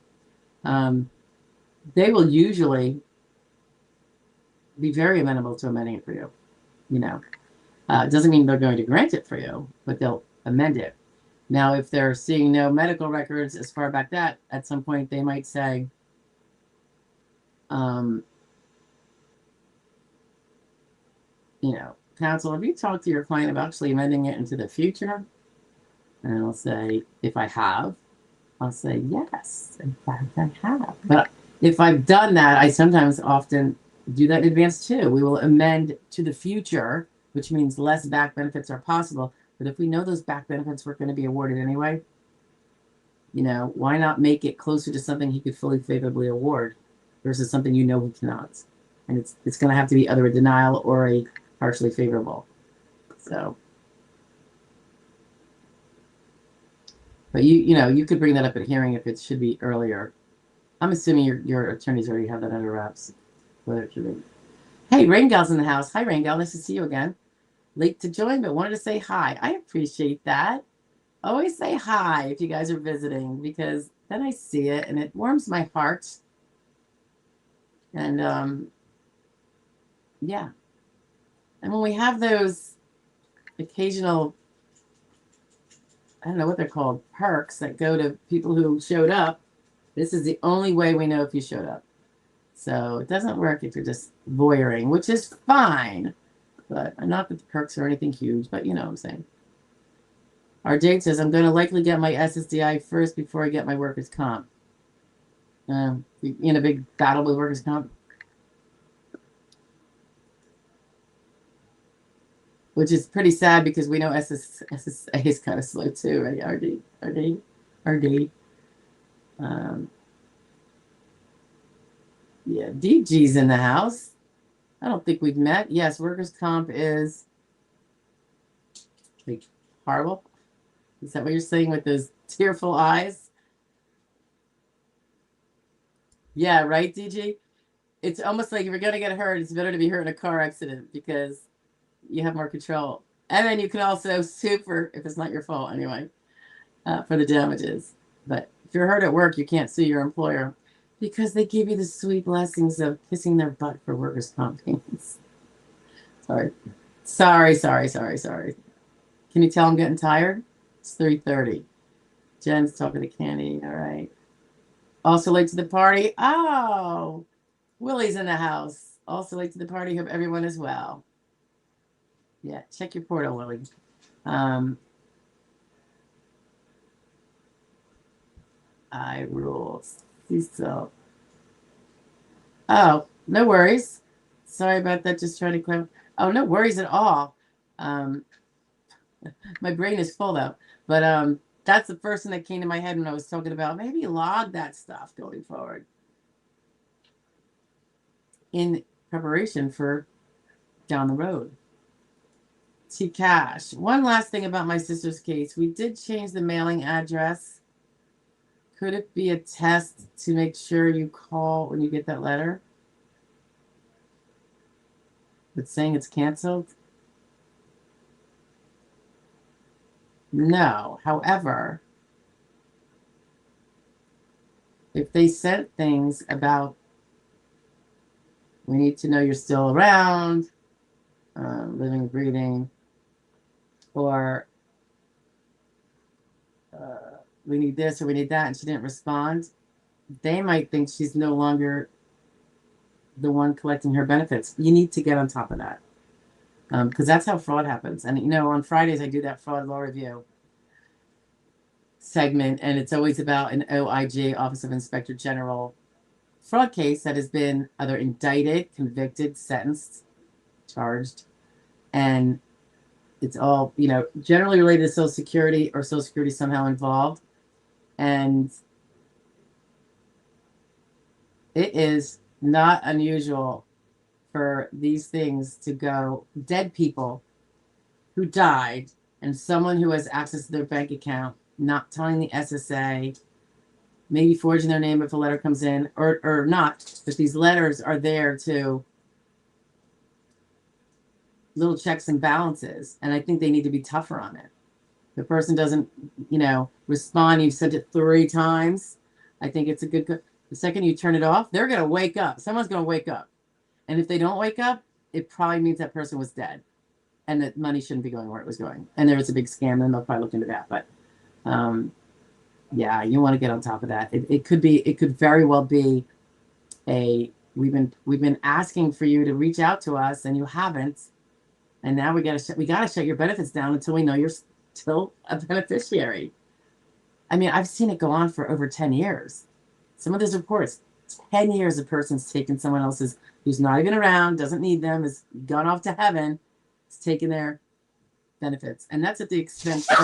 They will usually be very amenable to amending it for you. You know, it doesn't mean they're going to grant it for you, but they'll amend it. Now, if they're seeing no medical records as far back that, at some point they might say, you know, counsel, have you talked to your client about actually amending it into the future? And I'll say, if I have, I'll say, yes, in fact, I have. But if I've done that, I sometimes often do that in advance too. We will amend to the future, which means less back benefits are possible. But if we know those back benefits were going to be awarded anyway, you know, why not make it closer to something he could fully favorably award versus something you know he cannot? And it's going to have to be either a denial or a partially favorable. So, but you know, you could bring that up at hearing if it should be earlier. I'm assuming your attorneys already have that under wraps. Hey, Rain Gal's in the house. Hi, Rain Gal. Nice to see you again. Late to join, but wanted to say hi. I appreciate that. Always say hi if you guys are visiting, because then I see it and it warms my heart. And yeah. And when we have those occasional, I don't know what they're called, perks that go to people who showed up, this is the only way we know if you showed up. So it doesn't work if you're just voyeuring, which is fine. But not that the perks are anything huge, but you know what I'm saying. Our Jade says, I'm going to likely get my SSDI first before I get my workers' comp. In a big battle with workers' comp. Which is pretty sad because we know SSA is kind of slow too, right? RD. Yeah, DG's in the house. I don't think we've met. Yes, workers' comp is a horrible? Is that what you're saying with those tearful eyes? Yeah, right, DG? It's almost like if you're going to get hurt, it's better to be hurt in a car accident because you have more control. And then you can also sue for, if it's not your fault anyway, for the damages. But if you're hurt at work, you can't sue your employer because they give you the sweet blessings of kissing their butt for workers' comp payments. Sorry. Can you tell I'm getting tired? It's 3:30. Jen's talking to Candy. All right. Also late to the party. Oh, Willie's in the house. Also late to the party. Hope everyone is well. Yeah, check your portal, Willie. I rules. So. Oh, no worries. Sorry about that. Just trying to clarify. Oh, no worries at all. My brain is full though. But that's the first thing that came to my head when I was talking about maybe log that stuff going forward in preparation for down the road. T Cash. One last thing about my sister's case. We did change the mailing address. Could it be a test to make sure you call when you get that letter? It's saying it's canceled? No. However, if they sent things about we need to know you're still around, living, breathing, or we need this or we need that, and she didn't respond, they might think she's no longer the one collecting her benefits. You need to get on top of that because that's how fraud happens. And, you know, on Fridays, I do that fraud law review segment, and it's always about an OIG, Office of Inspector General, fraud case that has been either indicted, convicted, sentenced, charged, and it's all, you know, generally related to Social Security or Social Security somehow involved. And it is not unusual for these things to go dead people who died and someone who has access to their bank account, not telling the SSA, maybe forging their name if a letter comes in or not, but these letters are there to little checks and balances. And I think they need to be tougher on it. The person doesn't, you know, respond. You've sent it 3 times. I think it's a good, the second you turn it off, they're going to wake up. Someone's going to wake up. And if they don't wake up, it probably means that person was dead and that money shouldn't be going where it was going. And there was a big scam, and they'll probably look into that. But yeah, you want to get on top of that. It could very well be we've been asking for you to reach out to us and you haven't. And now we gotta shut your benefits down until we know you're still a beneficiary. I mean, I've seen it go on for over 10 years. Some of those reports, 10 years a person's taken someone else's who's not even around, doesn't need them, has gone off to heaven, is taking their benefits. And that's at the expense of...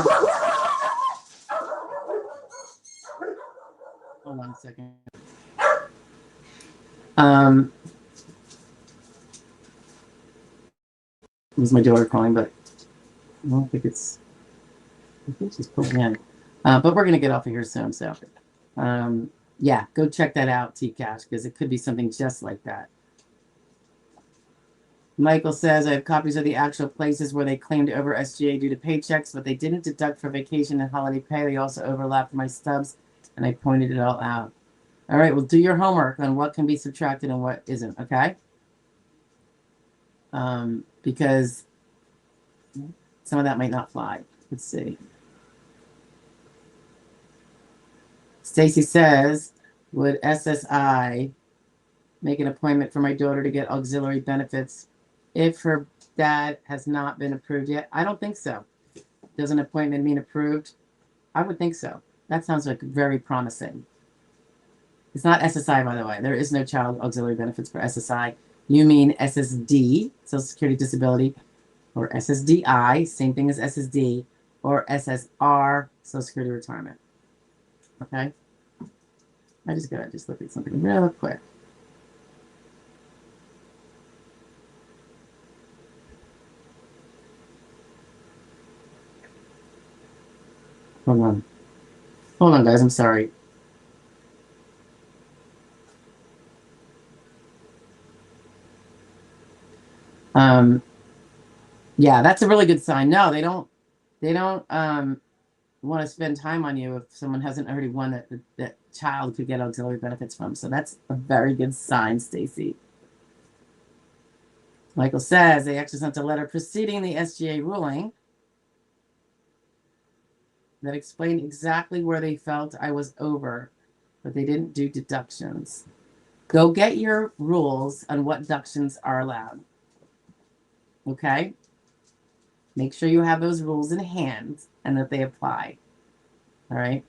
Hold on a second. It was my daughter calling, but I don't think it's... I think she's pulling in. But we're going to get off of here soon, so... yeah, go check that out, T-Cash, because it could be something just like that. Michael says, I have copies of the actual places where they claimed over SGA due to paychecks, but they didn't deduct for vacation and holiday pay. They also overlapped my stubs, and I pointed it all out. All right, well, do your homework on what can be subtracted and what isn't, okay? Because some of that might not fly. Let's see. Stacy says, would SSI make an appointment for my daughter to get auxiliary benefits if her dad has not been approved yet? I don't think so. Does an appointment mean approved? I would think so. That sounds like very promising. It's not SSI, by the way. There is no child auxiliary benefits for SSI. You mean SSD, Social Security Disability, or SSDI, same thing as SSD, or SSR, Social Security Retirement. Okay? I just gotta look at something real quick. Hold on. Hold on, guys. I'm sorry. Yeah, that's a really good sign. No, they don't want to spend time on you if someone hasn't already won that child could get auxiliary benefits from. So that's a very good sign, Stacy. Michael says they actually sent a letter preceding the SGA ruling that explained exactly where they felt I was over, but they didn't do deductions. Go get your rules on what deductions are allowed. Okay? Make sure you have those rules in hand and that they apply. All right?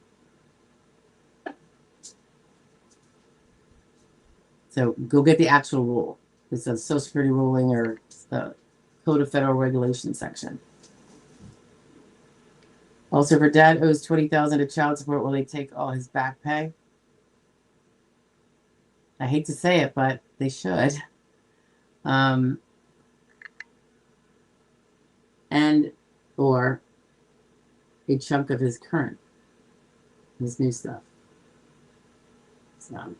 So go get the actual rule. It's a Social Security ruling or the Code of Federal Regulations section. Also, if her dad owes $20,000 to child support, will they take all his back pay? I hate to say it, but they should. And or a chunk of his new stuff. So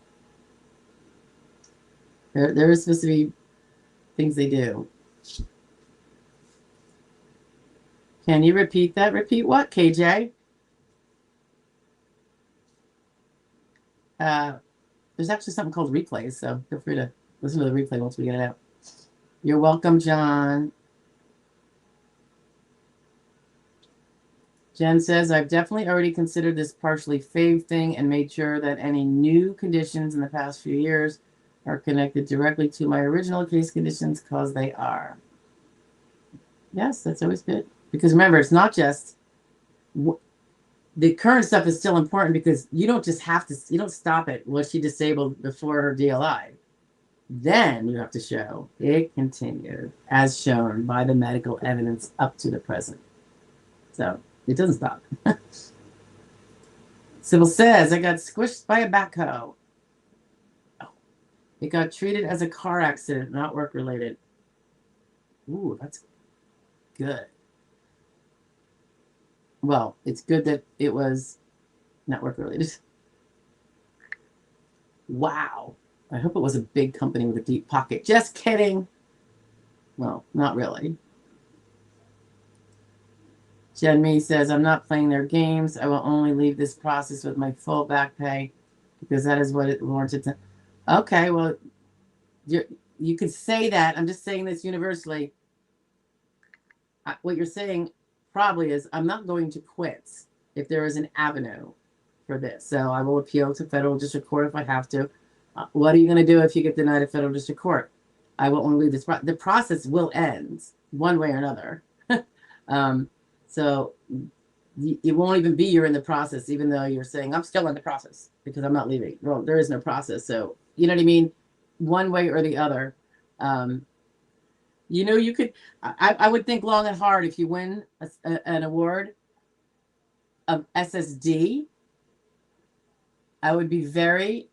there is supposed to be things they do. Can you repeat that? Repeat what, KJ? There's actually something called replays, so feel free to listen to the replay once we get it out. You're welcome, John. Jen says, I've definitely already considered this partially fave thing and made sure that any new conditions in the past few years are connected directly to my original case conditions because they are. Yes, that's always good. Because remember, it's not just the current stuff is still important because you don't just have to, you don't stop it. Was she disabled before her DLI? Then you have to show it continued as shown by the medical evidence up to the present. So it doesn't stop. Sybil says, I got squished by a backhoe. Oh, it got treated as a car accident, not work-related. Ooh, that's good. Well, it's good that it was not work-related. Wow. I hope it was a big company with a deep pocket. Just kidding. Well, not really. Jen Me says, I'm not playing their games. I will only leave this process with my full back pay because that is what it warranted. Okay, well, you could say that. I'm just saying this universally. What you're saying probably is, I'm not going to quit if there is an avenue for this. So I will appeal to federal district court if I have to. What are you going to do if you get denied at federal district court? I will only leave this. The process will end one way or another. So it won't even be you're in the process, even though you're saying, I'm still in the process because I'm not leaving. Well, there is no process. So, you know what I mean? One way or the other. You could, I would think long and hard if you win an award of SSD. I would be very,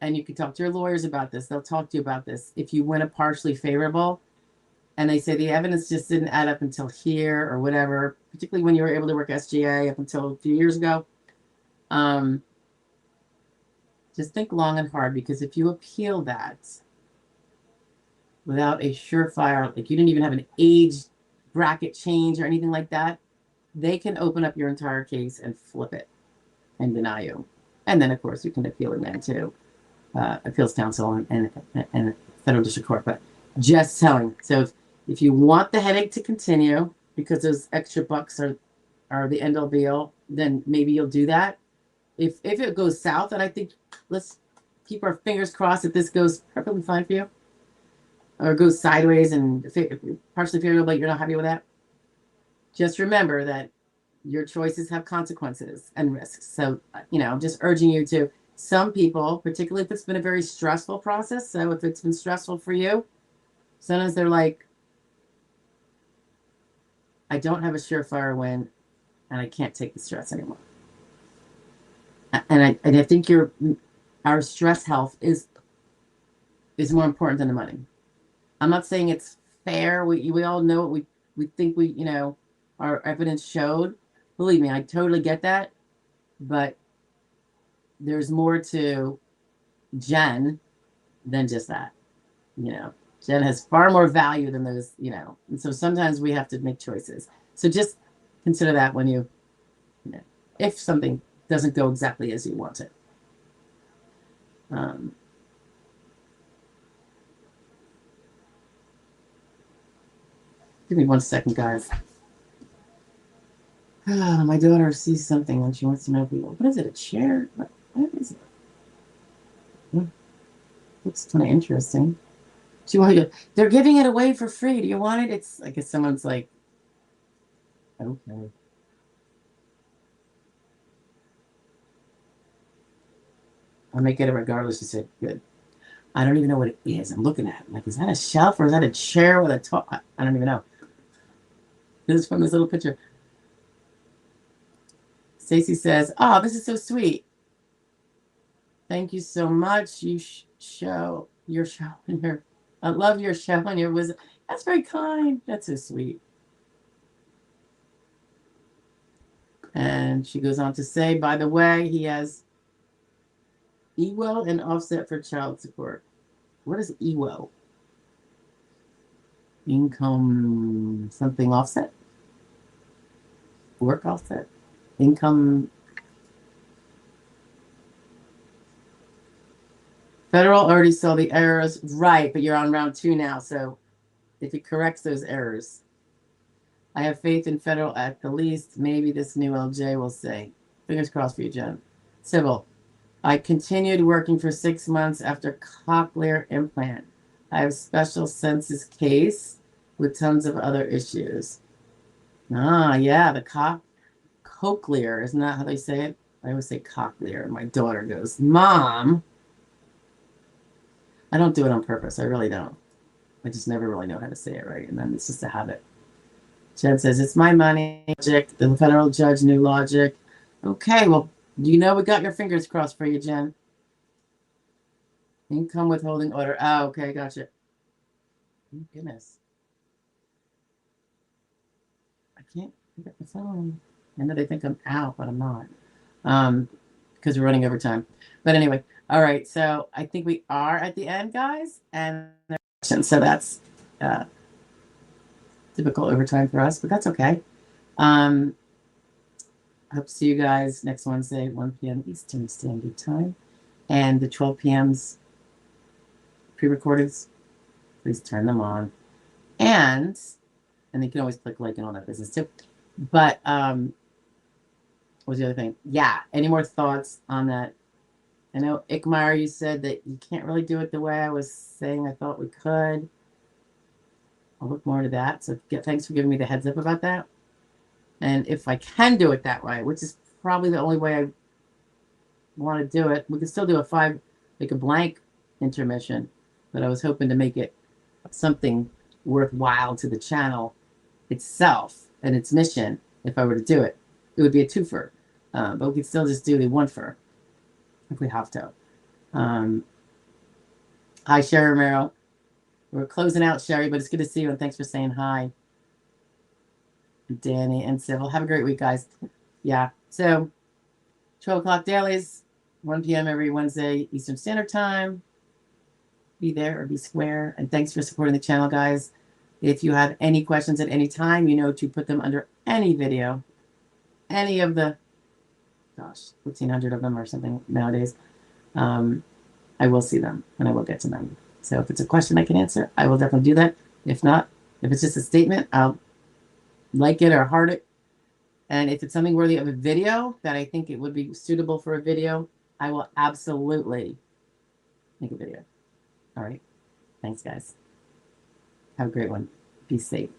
and you can talk to your lawyers about this. They'll talk to you about this. If you win a partially favorable, and they say the evidence just didn't add up until here or whatever, particularly when you were able to work SGA up until a few years ago, just think long and hard, because if you appeal that without a surefire, like you didn't even have an age bracket change or anything like that, they can open up your entire case and flip it and deny you. And then, of course, you can appeal again to appeals council and federal district court. But just telling. So if you want the headache to continue because those extra bucks are the end all be all, then maybe you'll do that. If it goes south, and I think let's keep our fingers crossed that this goes perfectly fine for you, or goes sideways and partially favorable, but you're not happy with that, just remember that your choices have consequences and risks. So, I'm just urging you to, some people, particularly if it's been a very stressful process, so if it's been stressful for you, sometimes they're like, I don't have a surefire win and I can't take the stress anymore. And I think our stress health is more important than the money. I'm not saying it's fair. We all know what we think our evidence showed, believe me, I totally get that. But there's more to Jen than just that. You know, Jen has far more value than those, you know. And so sometimes we have to make choices. So just consider that when you know, if something doesn't go exactly as you want it. Give me 1 second, guys. My daughter sees something and she wants to know what is it, a chair? What is it? Looks kind of interesting. She wanted to, they're giving it away for free. Do you want it? It's, I guess someone's like, okay. I'll make it regardless. She said, good. I don't even know what it is. I'm looking at it. Like, is that a shelf or is that a chair with a top? I don't even know. This is from this little picture. Stacy says, oh, this is so sweet. Thank you so much. You show your show and your, I love your show and your wisdom. That's very kind. That's so sweet. And she goes on to say, by the way, he has EWO and offset for child support. What is EWO? Income something offset? Work offset? Income. Federal already saw the errors. Right, but you're on round 2 now. So if it corrects those errors, I have faith in federal at the least. Maybe this new LJ will say. Fingers crossed for you, Jen. Sybil, I continued working for 6 months after cochlear implant. I have special senses case with tons of other issues. Ah, yeah, the cochlear. Isn't that how they say it? I always say cochlear. My daughter goes, Mom. I don't do it on purpose. I really don't. I just never really know how to say it right. And then it's just a habit. Jen says, it's my money. Logic. The federal judge knew logic. Okay, well, you know we got your fingers crossed for you, Jen. Income withholding order. Oh, okay, gotcha. Oh, goodness. I can't pick up the phone. I know they think I'm out, but I'm not. Because we're running over time. But anyway, all right. So I think we are at the end, guys. And so that's typical overtime for us, but that's okay. I hope to see you guys next Wednesday, 1 p.m. Eastern Standard Time. And the 12 p.m.s pre-recordeds, please turn them on. And you can always click like and all that business too. But what was the other thing? Yeah. Any more thoughts on that? I know, Ikmar, you said that you can't really do it the way I was saying I thought we could. I'll look more into that. So thanks for giving me the heads up about that. And if I can do it that way, which is probably the only way I want to do it, we can still do like a blank intermission. But I was hoping to make it something worthwhile to the channel itself and its mission. If I were to do it, it would be a twofer. But we could still just do the one-fer if we have to. Hi, Sherry Romero. We're closing out, Sherry, but it's good to see you, and thanks for saying hi. Danny and Sybil. Have a great week, guys. Yeah, so 12 o'clock dailies, 1 p.m. every Wednesday Eastern Standard Time. Be there or be square. And thanks for supporting the channel, guys. If you have any questions at any time, you know to put them under any video. Any of the, gosh, 1,500 of them or something nowadays. I will see them and I will get to them. So if it's a question I can answer, I will definitely do that. If not, if it's just a statement, I'll like it or heart it. And if it's something worthy of a video that I think it would be suitable for a video, I will absolutely make a video. All right. Thanks, guys. Have a great one. Be safe.